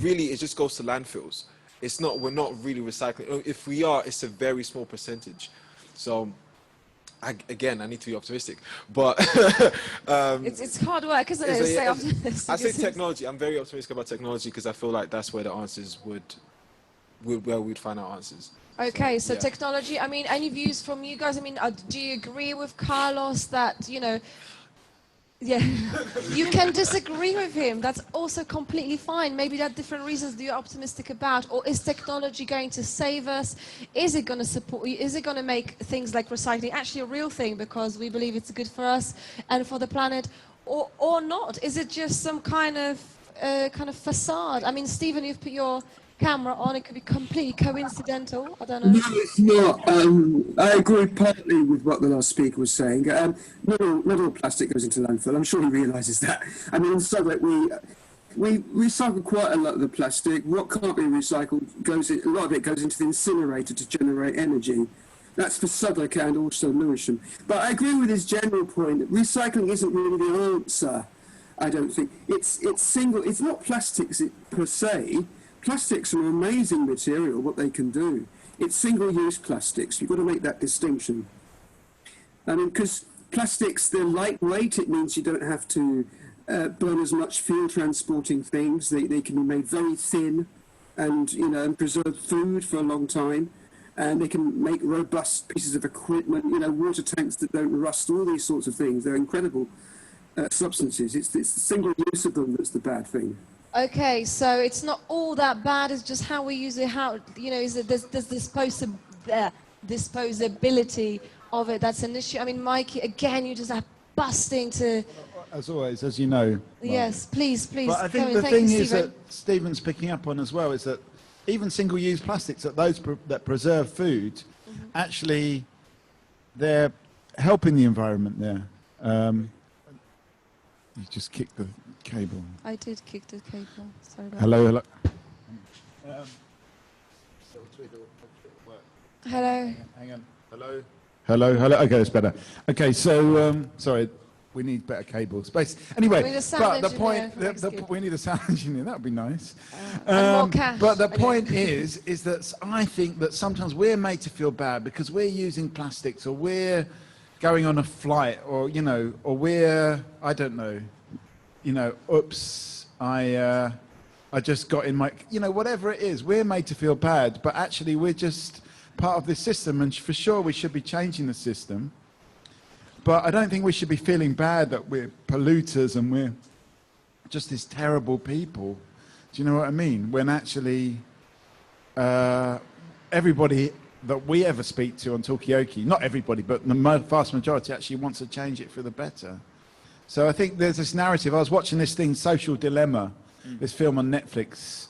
really, it just goes to landfills. It's not, we're not really recycling. If we are, it's a very small percentage. So I need to be optimistic, but it's hard work, isn't it? Stay optimistic. I say technology. I'm very optimistic about technology because I feel like that's where the answers where we'd find our answers. Okay, so technology, any views from you guys? Do you agree with Carlos that, you can disagree with him. That's also completely fine. Maybe there are different reasons that you're optimistic about. Or is technology going to save us? Is it going to support? Is it going to make things like recycling actually a real thing because we believe it's good for us and for the planet, or not? Is it just some kind of facade? Stephen, you've put your camera on. It could be completely coincidental. I don't know. No, it's not. I agree partly with what the last speaker was saying. Not all plastic goes into landfill. I'm sure he realises that. In Southwark, we recycle quite a lot of the plastic. What can't be recycled a lot of it goes into the incinerator to generate energy. That's for Southwark and also Lewisham. But I agree with his general point. Recycling isn't really the answer. I don't think it's single. It's not plastics per se. Plastics are an amazing material, what they can do. It's single-use plastics. You've got to make that distinction. Because plastics, they're lightweight. It means you don't have to burn as much fuel transporting things. They can be made very thin and, and preserve food for a long time. And they can make robust pieces of equipment, water tanks that don't rust, all these sorts of things. They're incredible substances. It's the single use of them that's the bad thing. Okay, so it's not all that bad. It's just how we use it. How is it? There's disposability of it. That's an issue. Mikey, again, you just are busting to. As always, as you know. Yes, please. But I think the thing is that Stephen's picking up on as well is that even single-use plastics, that preserve food, actually, they're helping the environment there. You just kicked the cable. I did kick the cable. Sorry about Hello. Hello. Hang on. Hello. Okay, that's better. Okay, so sorry, we need better cable space. Anyway, we need a sound engineer. We need a sound engineer. That would be nice. And more cash. But the point is that I think that sometimes we're made to feel bad because we're using plastics or we're going on a flight, or you know, or we're, I don't know, you know, oops, I just got in my, you know, whatever it is, we're made to feel bad, but actually we're just part of this system, and for sure we should be changing the system. But I don't think we should be feeling bad that we're polluters and we're just these terrible people. Do you know what I mean? When actually everybody that we ever speak to on Talkaoke, not everybody, but the vast majority actually wants to change it for the better. So I think there's this narrative. I was watching this thing, Social Dilemma, this film on Netflix,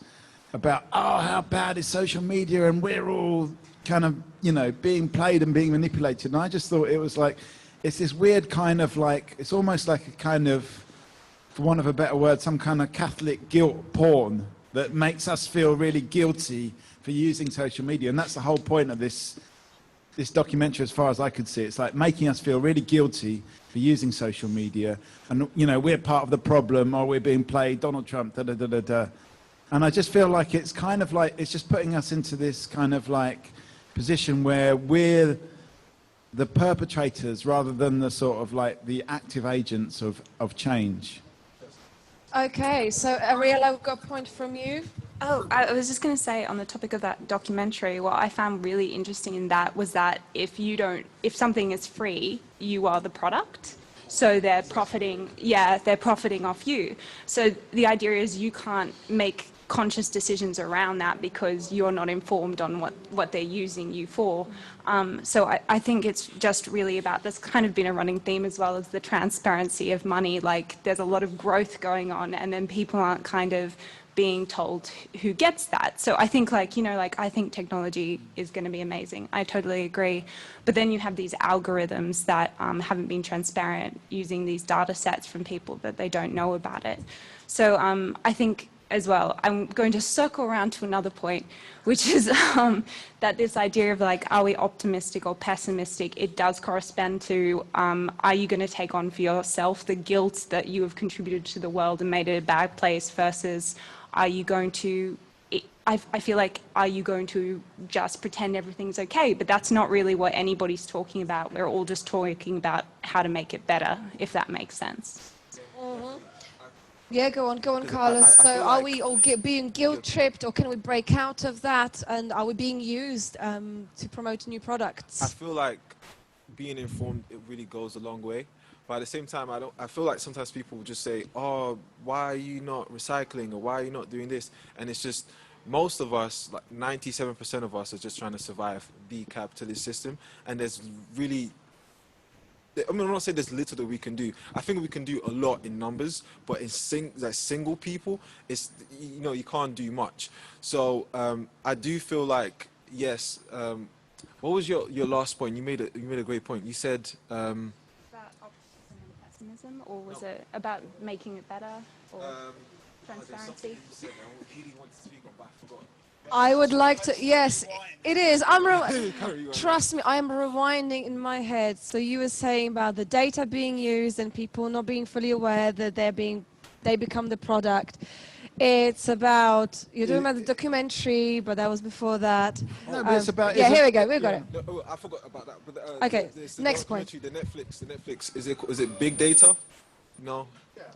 about, oh, how bad is social media, and we're all kind of, you know, being played and being manipulated. And I just thought it was like, it's this weird kind of like, it's almost like a kind of, for want of a better word, some kind of Catholic guilt porn that makes us feel really guilty for using social media. And that's the whole point of this documentary, as far as I could see. It's like making us feel really guilty for using social media. And, you know, we're part of the problem, or we're being played, Donald Trump, da-da-da-da-da. And I just feel like it's kind of like, it's just putting us into this kind of like position where we're the perpetrators rather than the sort of like the active agents of change. Okay, so Ariella, we've got a point from you. Oh, I was just going to say on the topic of that documentary, what I found really interesting in that was that if something is free, you are the product. So they're profiting off you. So the idea is you can't make conscious decisions around that because you're not informed on what they're using you for. So I think it's just really about, that's kind of been a running theme, as well as the transparency of money. Like, there's a lot of growth going on, and then people aren't kind of being told who gets that. So I think, like, you know, like, I think technology is going to be amazing. I totally agree. But then you have these algorithms that haven't been transparent, using these data sets from people that they don't know about it. So I think as well, I'm going to circle around to another point, which is that this idea of like, are we optimistic or pessimistic? It does correspond to, are you going to take on for yourself the guilt that you have contributed to the world and made it a bad place, versus are you going to, I feel like, are you going to just pretend everything's okay? But that's not really what anybody's talking about. We're all just talking about how to make it better, if that makes sense. Mm-hmm. Yeah, go on, Carlos. So are we all being guilt-tripped, or can we break out of that? And are we being used to promote new products? I feel like being informed, it really goes a long way. But at the same time, I feel like sometimes people will just say, oh, why are you not recycling, or why are you not doing this? And it's just, most of us, like 97% of us, are just trying to survive the capitalist system. And there's really, I mean, I'm not saying there's little that we can do. I think we can do a lot in numbers, but in single people, it's, you know, you can't do much. So I do feel like, yes. What was your last point? You made a great point. You said about optimism and pessimism, or was it about making it better, or transparency? I would like to, yes, it is. Trust me, I am rewinding in my head. So you were saying about the data being used and people not being fully aware that they become the product. It's about, you're talking about the documentary, but that was before that. No, but it's about... Yeah, here we go, we've got it. No, I forgot about that. But, okay, next point. The Netflix, is it big data? No?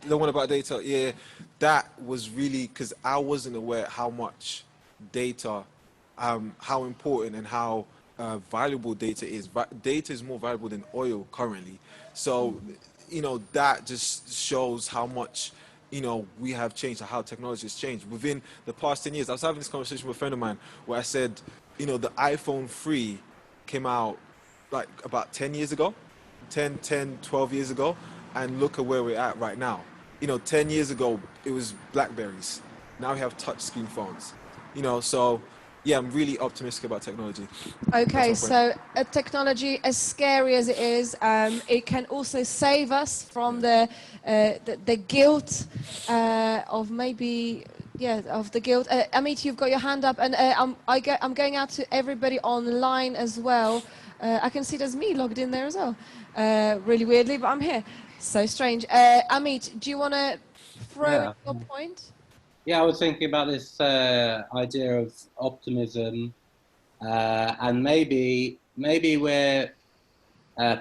The one about data? Yeah, that was really, because I wasn't aware how much data, how important and how valuable data is. Data is more valuable than oil currently. So, you know, that just shows how much, you know, we have changed, how technology has changed. Within the past 10 years, I was having this conversation with a friend of mine where I said, you know, the iPhone 3 came out like about 10 years ago, 12 years ago, and look at where we're at right now. You know, 10 years ago, it was Blackberries. Now we have touchscreen phones. You know, so yeah, I'm really optimistic about technology. Okay, so technology, as scary as it is, it can also save us from the guilt of maybe, yeah, of the guilt. Amit, you've got your hand up, and I'm going out to everybody online as well. I can see there's me logged in there as well, really weirdly, but I'm here. So strange. Amit, do you want to throw in your point? Yeah, I was thinking about this idea of optimism, and maybe we're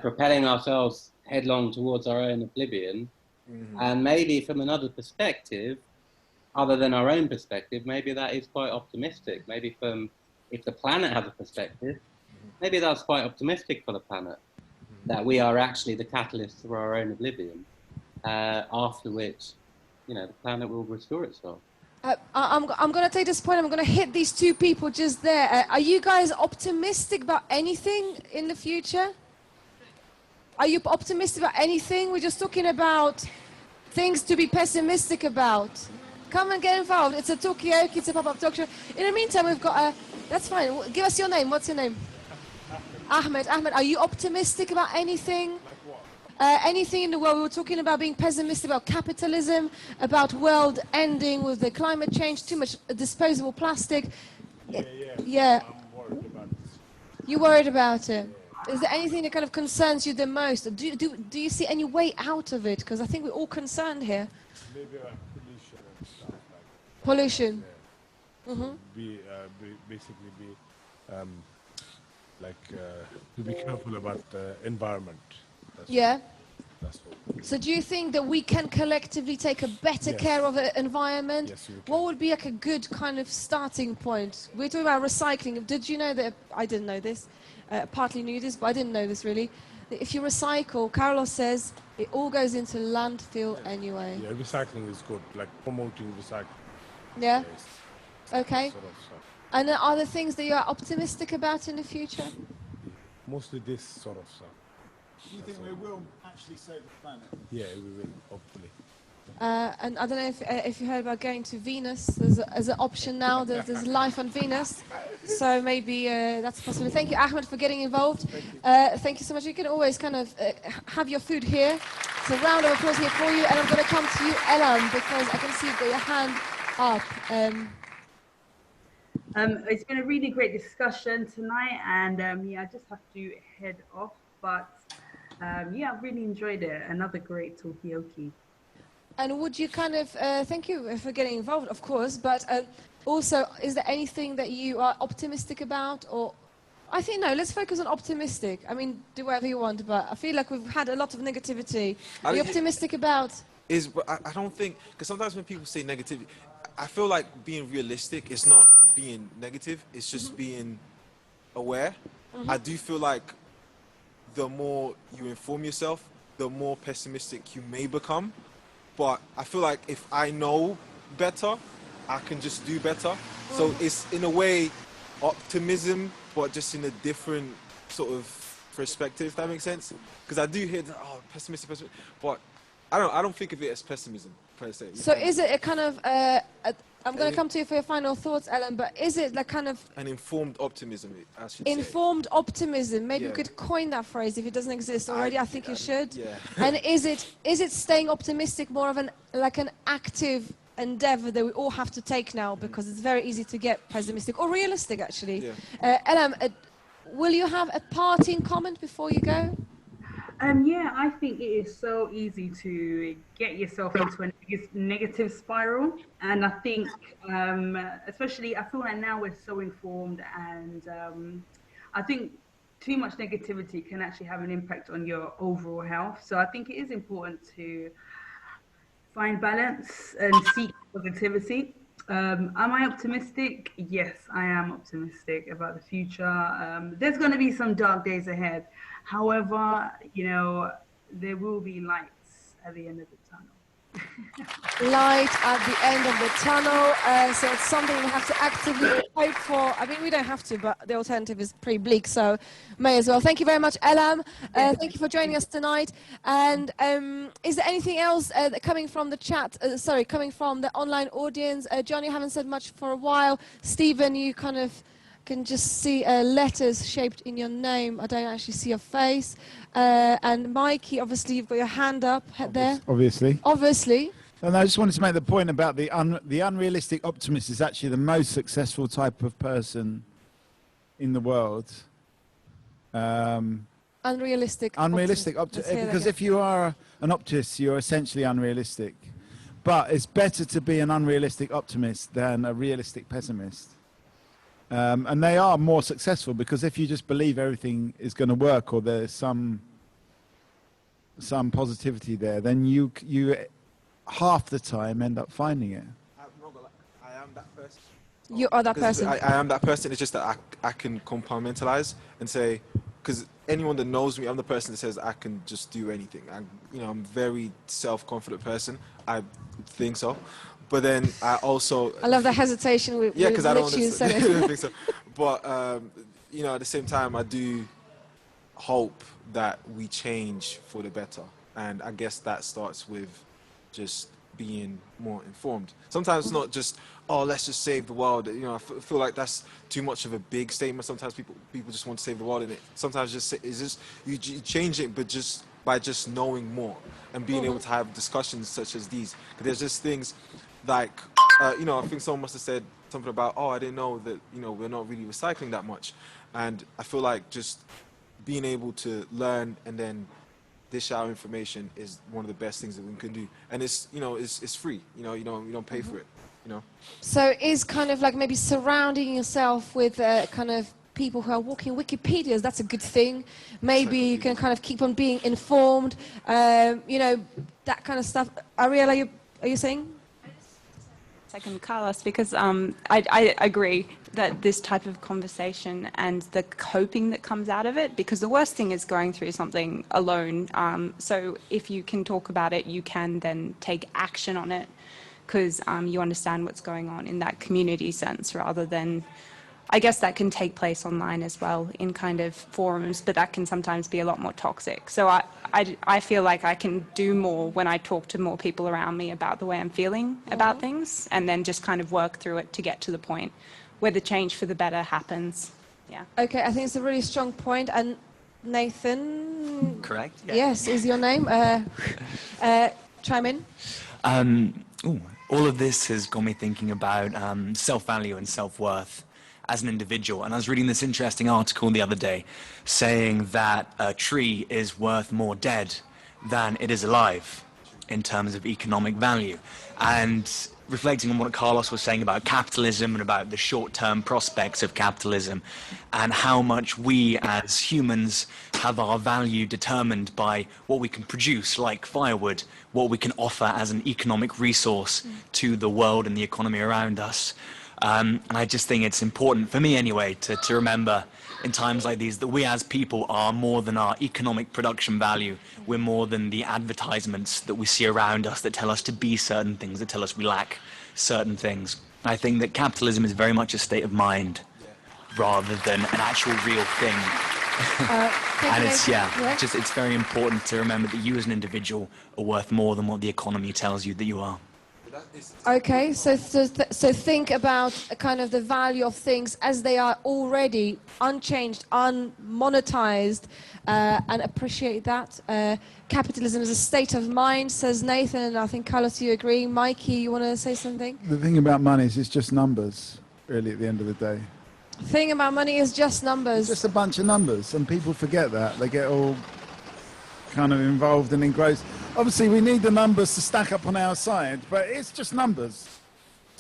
propelling ourselves headlong towards our own oblivion. And maybe from another perspective, other than our own perspective, maybe that is quite optimistic. Maybe if the planet has a perspective, maybe that's quite optimistic for the planet, that we are actually the catalyst for our own oblivion, after which, the planet will restore itself. I'm going to take this point. I'm going to hit these two people just there. Are you guys optimistic about anything in the future? Are you optimistic about anything? We're just talking about things to be pessimistic about. Come and get involved. It's a Talkaoke, it's a pop-up talk show. In the meantime, we've got that's fine. Give us your name. What's your name? Ahmed. Ahmed, are you optimistic about anything? Anything in the world? We were talking about being pessimistic about capitalism, about world ending with the climate change, too much disposable plastic. Yeah. I'm worried about it. You worried about it? Is there anything that kind of concerns you the most? Do you see any way out of it? Because I think we're all concerned here. Maybe pollution and stuff like Pollution. Basically to be careful about the environment. That's all. So do you think that we can collectively take a better care of the environment? Yes, we can. What would be like a good kind of starting point? We're talking about recycling. Did you know that? I didn't know this. Partly knew this, but I didn't know this really. That if you recycle, Carlos says it all goes into landfill anyway. Yeah, recycling is good, like promoting recycling. Yeah? Okay. Sort of stuff. And are there things that you are optimistic about in the future? Mostly this sort of stuff. Do you think we will actually save the planet? Yeah, we will, hopefully. And I don't know if you heard about going to Venus. There's an option now. There's life on Venus. So maybe that's possible. Thank you, Ahmed, for getting involved. Thank you so much. You can always kind of have your food here. It's a round of applause here for you. And I'm going to come to you, Elam, because I can see you've got your hand up. It's been a really great discussion tonight. And I just have to head off. But I've really enjoyed it. Another great Talkaoke. And would you kind of, thank you for getting involved, of course, but also, is there anything that you are optimistic about? Or, I think, no, let's focus on optimistic. I mean, do whatever you want, but I feel like we've had a lot of negativity. Are you optimistic about? I don't think, because sometimes when people say negativity, I feel like being realistic is not being negative, it's just being aware. I do feel like the more you inform yourself, the more pessimistic you may become. But I feel like if I know better, I can just do better. So it's in a way optimism, but just in a different sort of perspective, if that makes sense. Because I do hear that, pessimistic, but I don't think of it as pessimism per se. So is it a kind of, I'm going to come to you for your final thoughts, Ellen, but is it like kind of... An informed optimism, I should say. Informed optimism. Maybe we could coin that phrase if it doesn't exist already. I think you should. Yeah. And is it staying optimistic more of an active endeavor that we all have to take now, because it's very easy to get pessimistic or realistic, actually. Yeah. Ellen, will you have a parting comment before you go? I think it is so easy to get yourself into a negative spiral. And I think, especially, I feel like now we're so informed, and I think too much negativity can actually have an impact on your overall health. So I think it is important to find balance and seek positivity. Am I optimistic? Yes, I am optimistic about the future. There's going to be some dark days ahead. However, there will be lights at the end of the tunnel. Light at the end of the tunnel. So it's something we have to actively hope for. I mean, we don't have to, but the alternative is pretty bleak, so may as well. Thank you very much, Elam. Thank you for joining us tonight. And is there anything else coming from the chat? Coming from the online audience? John, you haven't said much for a while. Stephen, you kind of can just see letters shaped in your name. I don't actually see your face. And Mikey, obviously, you've got your hand up there. Obviously. And I just wanted to make the point about the unrealistic optimist is actually the most successful type of person in the world. Unrealistic optimist. Because if you are an optimist, you're essentially unrealistic. But it's better to be an unrealistic optimist than a realistic pessimist. And they are more successful, because if you just believe everything is going to work, or there's some some positivity there, then you half the time end up finding it. I am that person. You are that Because person. I am that person. It's just that I can compartmentalize and say, because anyone that knows me, I'm the person that says I can just do anything. I'm a very self-confident person. I think so. But then I also... I love the hesitation with because I don't which you said I don't it. think so. But, at the same time, I do hope that we change for the better. And I guess that starts with just being more informed. Sometimes it's not just, oh, let's just save the world. I feel like that's too much of a big statement. Sometimes people just want to save the world, and sometimes you change it, but just by just knowing more and being able to have discussions such as these. 'Cause there's just things like, I think someone must have said something about, oh, I didn't know that, we're not really recycling that much. And I feel like just being able to learn and then dish out information is one of the best things that we can do. And it's free. You don't pay for it. So is kind of like maybe surrounding yourself with kind of people who are walking Wikipedias, that's a good thing. Maybe you can kind of keep on being informed, that kind of stuff. Ariel, are you saying? Second Carlos, because I agree that this type of conversation and the coping that comes out of it, because the worst thing is going through something alone. So if you can talk about it, you can then take action on it, because you understand what's going on in that community sense, rather than, I guess that can take place online as well in kind of forums, but that can sometimes be a lot more toxic. So I feel like I can do more when I talk to more people around me about the way I'm feeling about things, and then just kind of work through it to get to the point where the change for the better happens. Yeah. Okay, I think it's a really strong point. And Nathan? Correct? Yeah. Yes, is your name. Chime in. All of this has got me thinking about self-value and self-worth as an individual. And I was reading this interesting article the other day saying that a tree is worth more dead than it is alive in terms of economic value. And reflecting on what Carlos was saying about capitalism and about the short-term prospects of capitalism and how much we as humans have our value determined by what we can produce, like firewood, what we can offer as an economic resource to the world and the economy around us. And I just think it's important, for me anyway, to remember in times like these that we as people are more than our economic production value. We're more than the advertisements that we see around us that tell us to be certain things, that tell us we lack certain things. I think that capitalism is very much a state of mind rather than an actual real thing. And it's very important to remember that you as an individual are worth more than what the economy tells you that you are. Okay, so think about kind of the value of things as they are already unchanged, unmonetized, and appreciate that. Capitalism is a state of mind, says Nathan, and I think, Carlos, you agree. Mikey, you want to say something? The thing about money is it's just numbers, really, at the end of the day. The thing about money is just numbers. It's just a bunch of numbers, and people forget that. They get all kind of involved and engrossed. Obviously, we need the numbers to stack up on our side, but it's just numbers.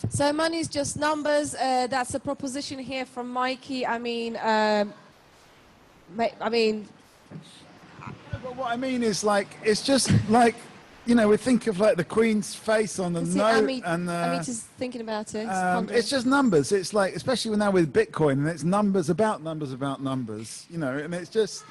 So money is just numbers. That's a proposition here from Mikey. But what I mean is, like, it's just like, we think of like the Queen's face on the note, Amit is thinking about it. It's just numbers. It's like, especially now with Bitcoin, and it's numbers about numbers about numbers, and it's just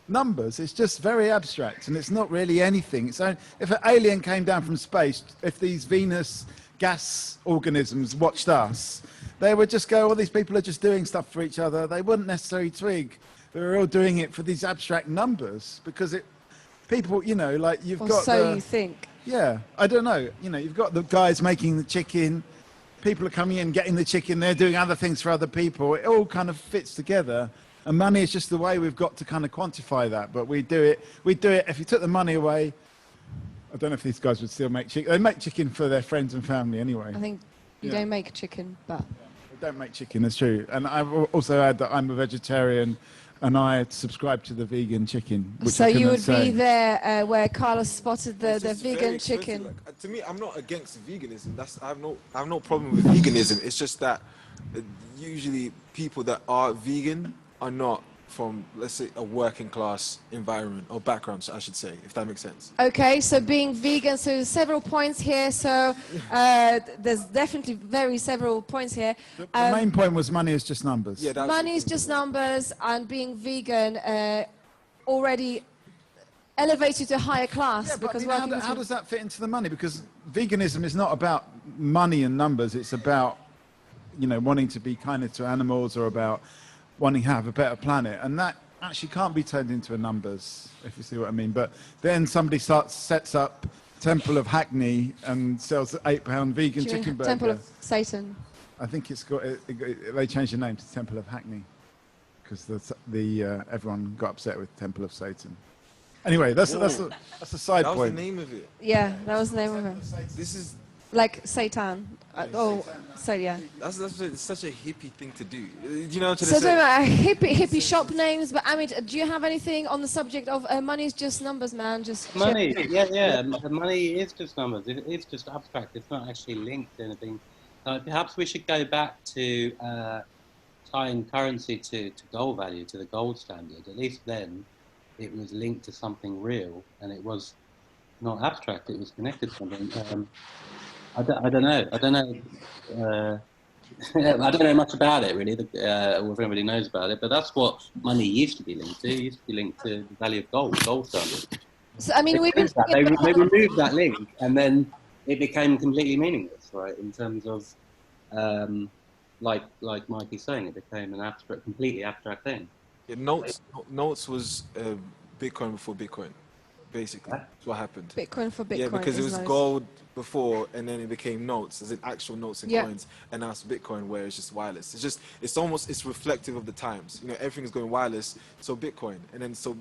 numbers. It's just very abstract, and it's not really anything. So if an alien came down from space, if these Venus gas organisms watched us, they would just go, these people are just doing stuff for each other. They wouldn't necessarily twig they were all doing it for these abstract numbers, because people, like you've got so you think. Yeah, I don't know. You've got the guys making the chicken. People are coming in, getting the chicken. They're doing other things for other people. It all kind of fits together. And money is just the way we've got to kind of quantify that. But we do it. If you took the money away, I don't know if these guys would still make chicken. They make chicken for their friends and family anyway. I think you don't make chicken, but... They don't make chicken, that's true. And I've also add that I'm a vegetarian and I subscribe to the vegan chicken. So you would be there where Carlos spotted the vegan chicken. To me, I'm not against veganism. I have no problem with veganism. It's just that usually people that are vegan are not from, let's say, a working class environment or background, I should say, if that makes sense. Okay, so being vegan, so several points here. So there's definitely several points here. The main point was money is just numbers. Yeah, Money is just numbers, and being vegan already elevates you to a higher class. Yeah, but because I mean, how does that fit into the money? Because veganism is not about money and numbers. It's about, you know, wanting to be kinder to animals, or about wanting to have a better planet. And that actually can't be turned into a numbers, if you see what I mean. But then somebody sets up Temple of Hackney and sells an £8 vegan Do you mean chicken burger. Temple of Satan. I think it's got. They changed the name to Temple of Hackney because everyone got upset with Temple of Satan. Anyway, that's a side That was point. the name of it. Yeah, that was the name of it. This is Like Satan. So yeah. that's such a hippie thing to do. You know what I'm So trying to say? hippie shop names, but I mean, do you have anything on the subject of money is just numbers, man? Just Money, yeah. Money is just numbers. It is just abstract. It's not actually linked to anything. Perhaps we should go back to tying currency to gold value, to the gold standard. At least then, it was linked to something real, and it was not abstract. It was connected to something. I don't know. I don't know much about it really, or if anybody knows about it. But that's what money used to be linked to. It used to be linked to the value of gold standard. So I mean, they removed that link, and then it became completely meaningless, right? In terms of, like Mikey's saying, it became an abstract, completely abstract thing. Yeah, notes was Bitcoin before Bitcoin, basically. That's what happened. Bitcoin for Bitcoin. Yeah, because it is was nice. gold before, and then it became notes, as in actual notes and Yeah. coins, and now it's Bitcoin, where it's just wireless. It's reflective of the times. You know, everything's going wireless, so Bitcoin, and then so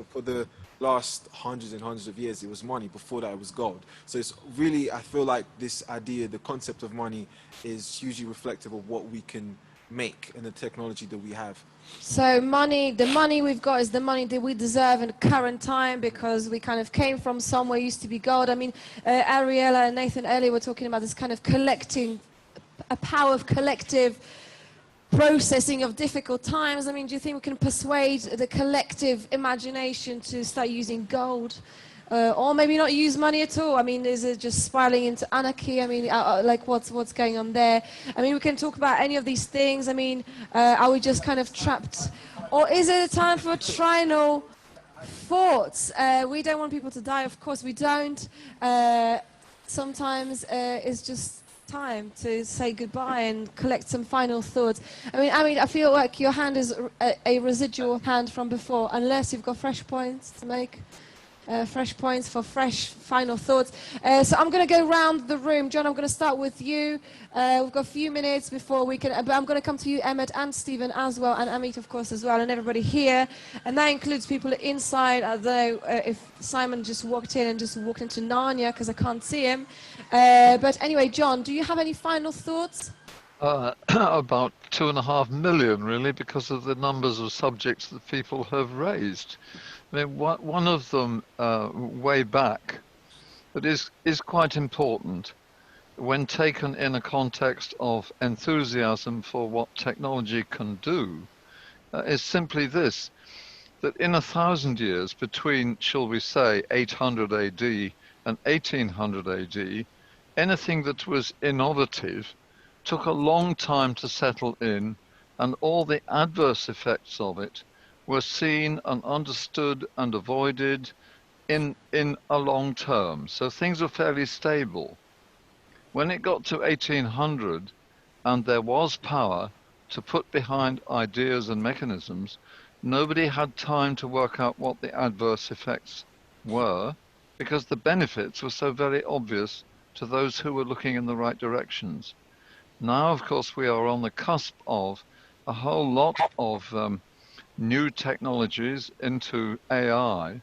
for the last hundreds and hundreds of years, it was money. Before that, it was gold. So it's really, I feel like this idea, the concept of money, is hugely reflective of what we can make and the technology that we have. So the money we've got is the money that we deserve in the current time, because we kind of came from somewhere used to be gold. I mean, Ariella and Nathan earlier were talking about this kind of a power of collective processing of difficult times. I mean, do you think we can persuade the collective imagination to start using gold? Or maybe not use money at all? I mean, is it just spiraling into anarchy? I mean, like what's going on there? I mean, we can talk about any of these things. I mean, are we just kind of trapped? Or is it a time for trinal thoughts? We don't want people to die, of course we don't. Sometimes it's just time to say goodbye and collect some final thoughts. I mean, I feel like your hand is a residual hand from before, unless you've got fresh points to make. Fresh points for fresh final thoughts. So I'm going to go round the room. John, I'm going to start with you. We've got a few minutes before we can, but I'm going to come to you, Emmett, and Stephen as well, and Amit, of course, as well, and everybody here. And that includes people inside. I don't know if Simon just walked in and just walked into Narnia, because I can't see him. But anyway, John, do you have any final thoughts? About 2.5 million, really, because of the numbers of subjects that people have raised. I mean, one of them way back that is quite important when taken in a context of enthusiasm for what technology can do is simply this, that in 1,000 years between, shall we say, 800 AD and 1800 AD, anything that was innovative took a long time to settle in, and all the adverse effects of it were seen and understood and avoided in a long term. So things were fairly stable. When it got to 1800 and there was power to put behind ideas and mechanisms, nobody had time to work out what the adverse effects were, because the benefits were so very obvious to those who were looking in the right directions. Now, of course, we are on the cusp of a whole lot of new technologies into AI,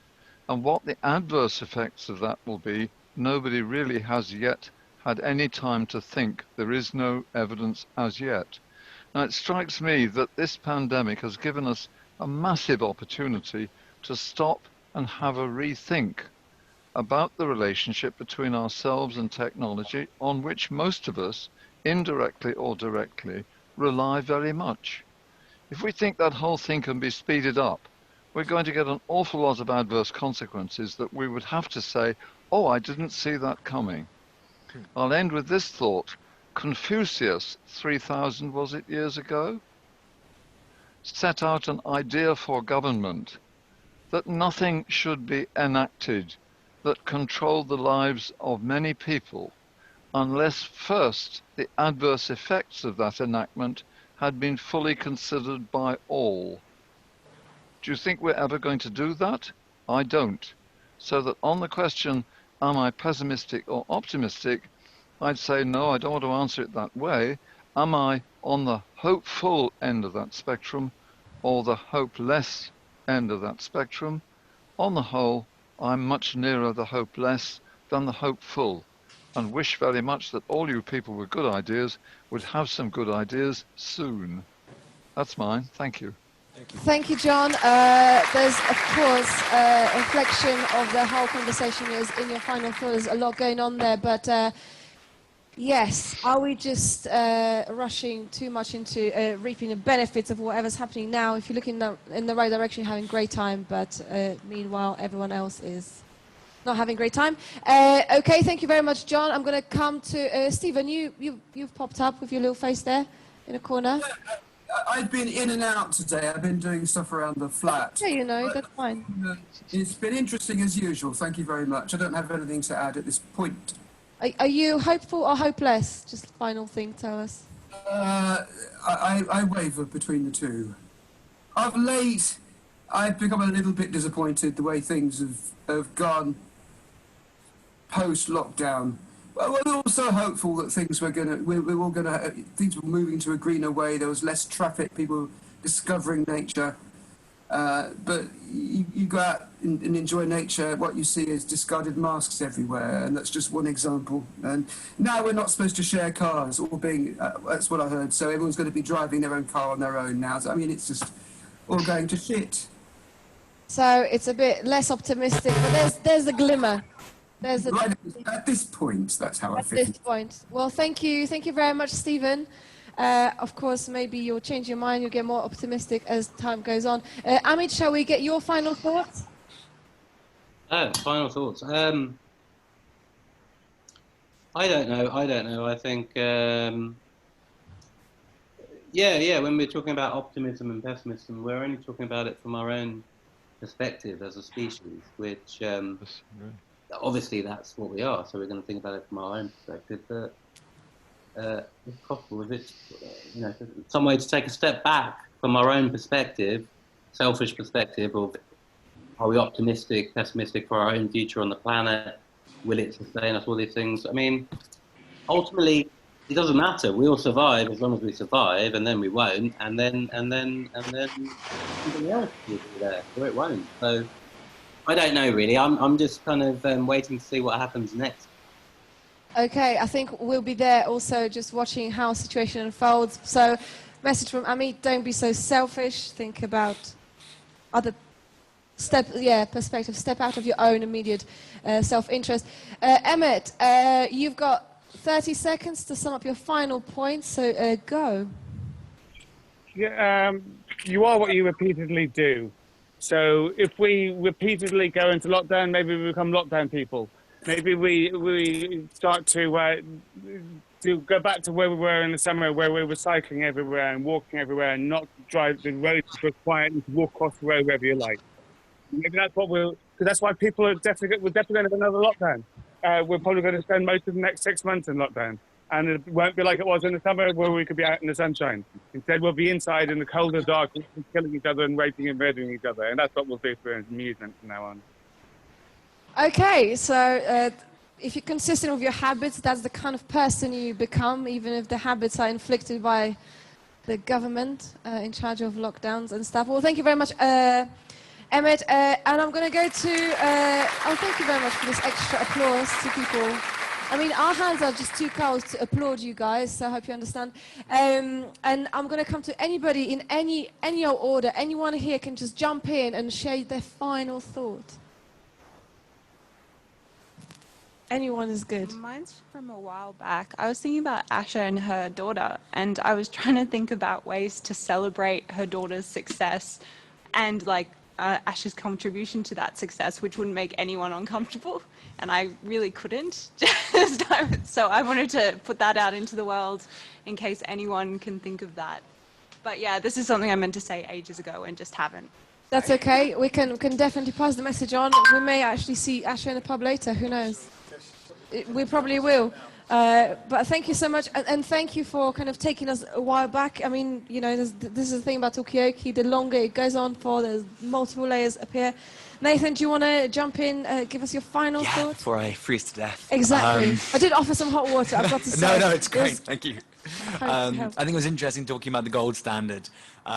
and what the adverse effects of that will be, nobody really has yet had any time to think. There is no evidence as yet. Now, it strikes me that this pandemic has given us a massive opportunity to stop and have a rethink about the relationship between ourselves and technology, on which most of us, indirectly or directly, rely very much. if we think that whole thing can be speeded up, we're going to get an awful lot of adverse consequences that we would have to say, oh, I didn't see that coming. I'll end with this thought. Confucius, 3,000 was it years ago, set out an idea for government that nothing should be enacted that controlled the lives of many people unless first the adverse effects of that enactment had been fully considered by all. Do you think we're ever going to do that? I don't. So that on the question, am I pessimistic or optimistic, I'd say no, I don't want to answer it that way. Am I on the hopeful end of that spectrum or the hopeless end of that spectrum? On the whole, I'm much nearer the hopeless than the hopeful, and wish very much that all you people with good ideas would have some good ideas soon. That's mine. Thank you. Thank you, John. There's, of course, a reflection of the whole conversation is in your final thought. There's a lot going on there, but yes, are we just rushing too much into reaping the benefits of whatever's happening now? If you're looking in the right direction, you're having a great time, but meanwhile, everyone else is not having a great time. Okay, thank you very much, John. I'm going to come to Stephen. You've popped up with your little face there in a corner. I've been in and out today. I've been doing stuff around the flat. Yeah, you know, that's fine. It's been interesting as usual. Thank you very much. I don't have anything to add at this point. Are you hopeful or hopeless? Just final thing, tell us. I waver between the two. Of late, I've become a little bit disappointed the way things have gone post-lockdown. Well, we're also hopeful that things were things were moving to a greener way. There was less traffic, people discovering nature. But you go out and enjoy nature, what you see is discarded masks everywhere, and that's just one example. And now we're not supposed to share cars, that's what I heard. So everyone's going to be driving their own car on their own now. So, I mean, it's just all going to shit. So it's a bit less optimistic, but there's a glimmer. Right at this point, that's how I feel. At this point. Well, thank you very much, Stephen. Of course, maybe you'll change your mind, you'll get more optimistic as time goes on. Amit, shall we get your final thoughts? Final thoughts. I don't know. I think, when we're talking about optimism and pessimism, we're only talking about it from our own perspective as a species, which obviously that's what we are. So we're going to think about it from our own perspective. But if possible, if it's some way to take a step back from our own perspective, selfish perspective of are we optimistic, pessimistic for our own future on the planet? Will it sustain us? All these things. I mean, ultimately, it doesn't matter. We'll survive as long as we survive, and then we won't, and then something else will be there, or it won't. So I don't know really. I'm just kind of waiting to see what happens next. Okay, I think we'll be there also just watching how the situation unfolds. So, message from Amit, don't be so selfish. Think about other perspective. Step out of your own immediate self-interest. Emmett, you've got 30 seconds to sum up your final points, so go. Yeah, you are what you repeatedly do. So if we repeatedly go into lockdown, maybe we become lockdown people. Maybe we start to go back to where we were in the summer, where we were cycling everywhere and walking everywhere and not drive the roads were quiet and walk across the road wherever you like. Maybe that's what because that's why people we're definitely going to have another lockdown. We're probably going to spend most of the next 6 months in lockdown. And it won't be like it was in the summer where we could be out in the sunshine. Instead, we'll be inside in the cold and dark, killing each other and raping and murdering each other. And that's what we'll do for amusement from now on. Okay, so if you're consistent with your habits, that's the kind of person you become, even if the habits are inflicted by the government in charge of lockdowns and stuff. Well, thank you very much, Emmett. And I'm going to go to... thank you very much for this extra applause to people. I mean, our hands are just too cold to applaud you guys, so I hope you understand. And I'm going to come to anybody in any order. Anyone here can just jump in and share their final thought. Anyone is good. Mine's from a while back. I was thinking about Asha and her daughter, and I was trying to think about ways to celebrate her daughter's success and like Asha's contribution to that success, which wouldn't make anyone uncomfortable. And I really couldn't. So I wanted to put that out into the world in case anyone can think of that. But yeah, this is something I meant to say ages ago and just haven't. That's okay. We can definitely pass the message on. We may actually see Asha in the pub later. Who knows? We probably will. But thank you so much, and thank you for kind of taking us a while back. I mean, you know, this is the thing about Talkaoke. The longer it goes on for, there's multiple layers appear. Nathan, do you want to jump in, give us your final thoughts? Before I freeze to death. Exactly. I did offer some hot water, I've got to say. No, it's great. Thank you. I think it was interesting talking about the gold standard,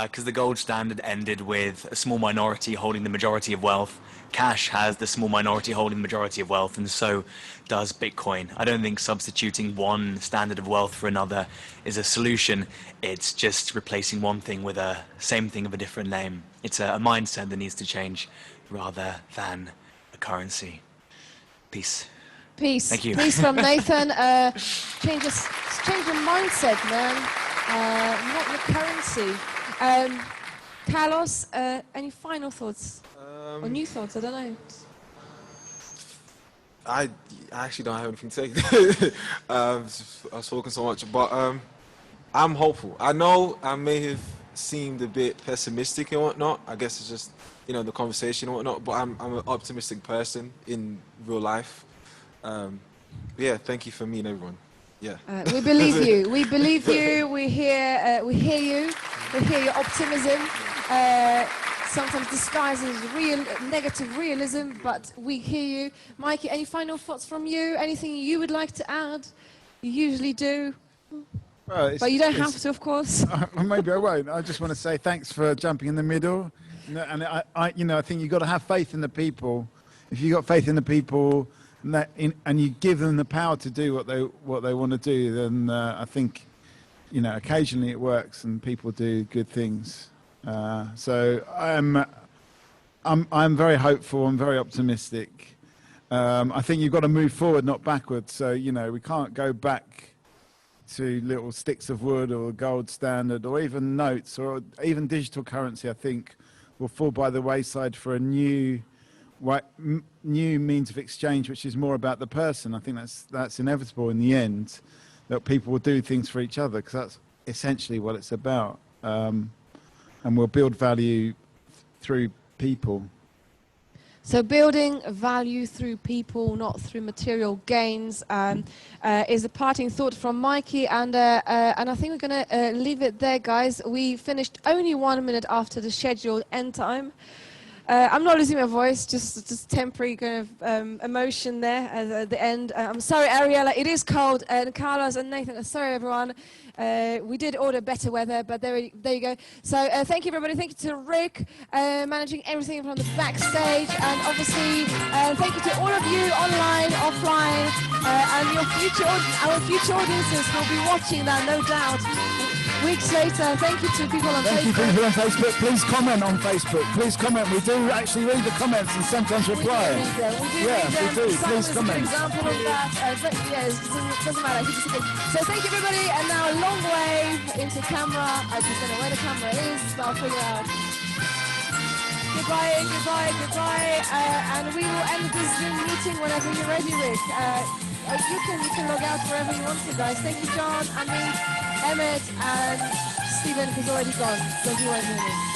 because the gold standard ended with a small minority holding the majority of wealth. Cash has the small minority holding the majority of wealth, and so does Bitcoin. I don't think substituting one standard of wealth for another is a solution. It's just replacing one thing with a same thing of a different name. It's a mindset that needs to change rather than a currency. Peace. Peace. Thank you. Peace from Nathan. Change your mindset, man. Not the currency. Carlos, any final thoughts? Or new thoughts? I don't know. I actually don't have anything to say. I've spoken so much, but I'm hopeful. I know I may have seemed a bit pessimistic and whatnot. I guess it's just, you know, the conversation and whatnot, but I'm an optimistic person in real life. Yeah, thank you for me and everyone. Yeah. We believe you. We believe you. We hear you. We hear your optimism. Sometimes disguised as negative realism, but we hear you. Mikey, any final thoughts from you? Anything you would like to add? You usually do. Well, but you don't have to, of course. Maybe I won't. I just want to say thanks for jumping in the middle. And I think you've got to have faith in the people. If you've got faith in the people and you give them the power to do what they want to do, then I think, you know, occasionally it works and people do good things. So I'm very hopeful. I'm very optimistic. I think you've got to move forward, not backwards. So, you know, we can't go back to little sticks of wood or gold standard or even notes or even digital currency. I think will fall by the wayside for a new means of exchange, which is more about the person. I think that's inevitable in the end, that people will do things for each other, because that's essentially what it's about. And we'll build value through people. So building value through people, not through material gains, is a parting thought from Mikey. And I think we're going to leave it there, guys. We finished only 1 minute after the scheduled end time. I'm not losing my voice, just temporary kind of emotion there at the end. I'm sorry, Ariella, it is cold. And Carlos and Nathan, sorry, everyone. We did order better weather, but there you go. So thank you, everybody. Thank you to Rick, managing everything from the backstage. And obviously, thank you to all of you online, offline, and our future audiences will be watching that, no doubt. Weeks later, thank you to people on Facebook. Thank you to people on Facebook. Please comment on Facebook. Please comment. We do actually read the comments and sometimes reply. We do. Please comment. An example of that. But yeah, it doesn't matter. So thank you, everybody. And now a long way into camera. I just don't know where the camera is, but I'll figure it out. Goodbye. And we will end this Zoom meeting whenever you're ready, Rick. You can log out wherever you want to, guys. Thank you, John, Amit, Emmett, and Stephen, who's already gone, so he won't hear me.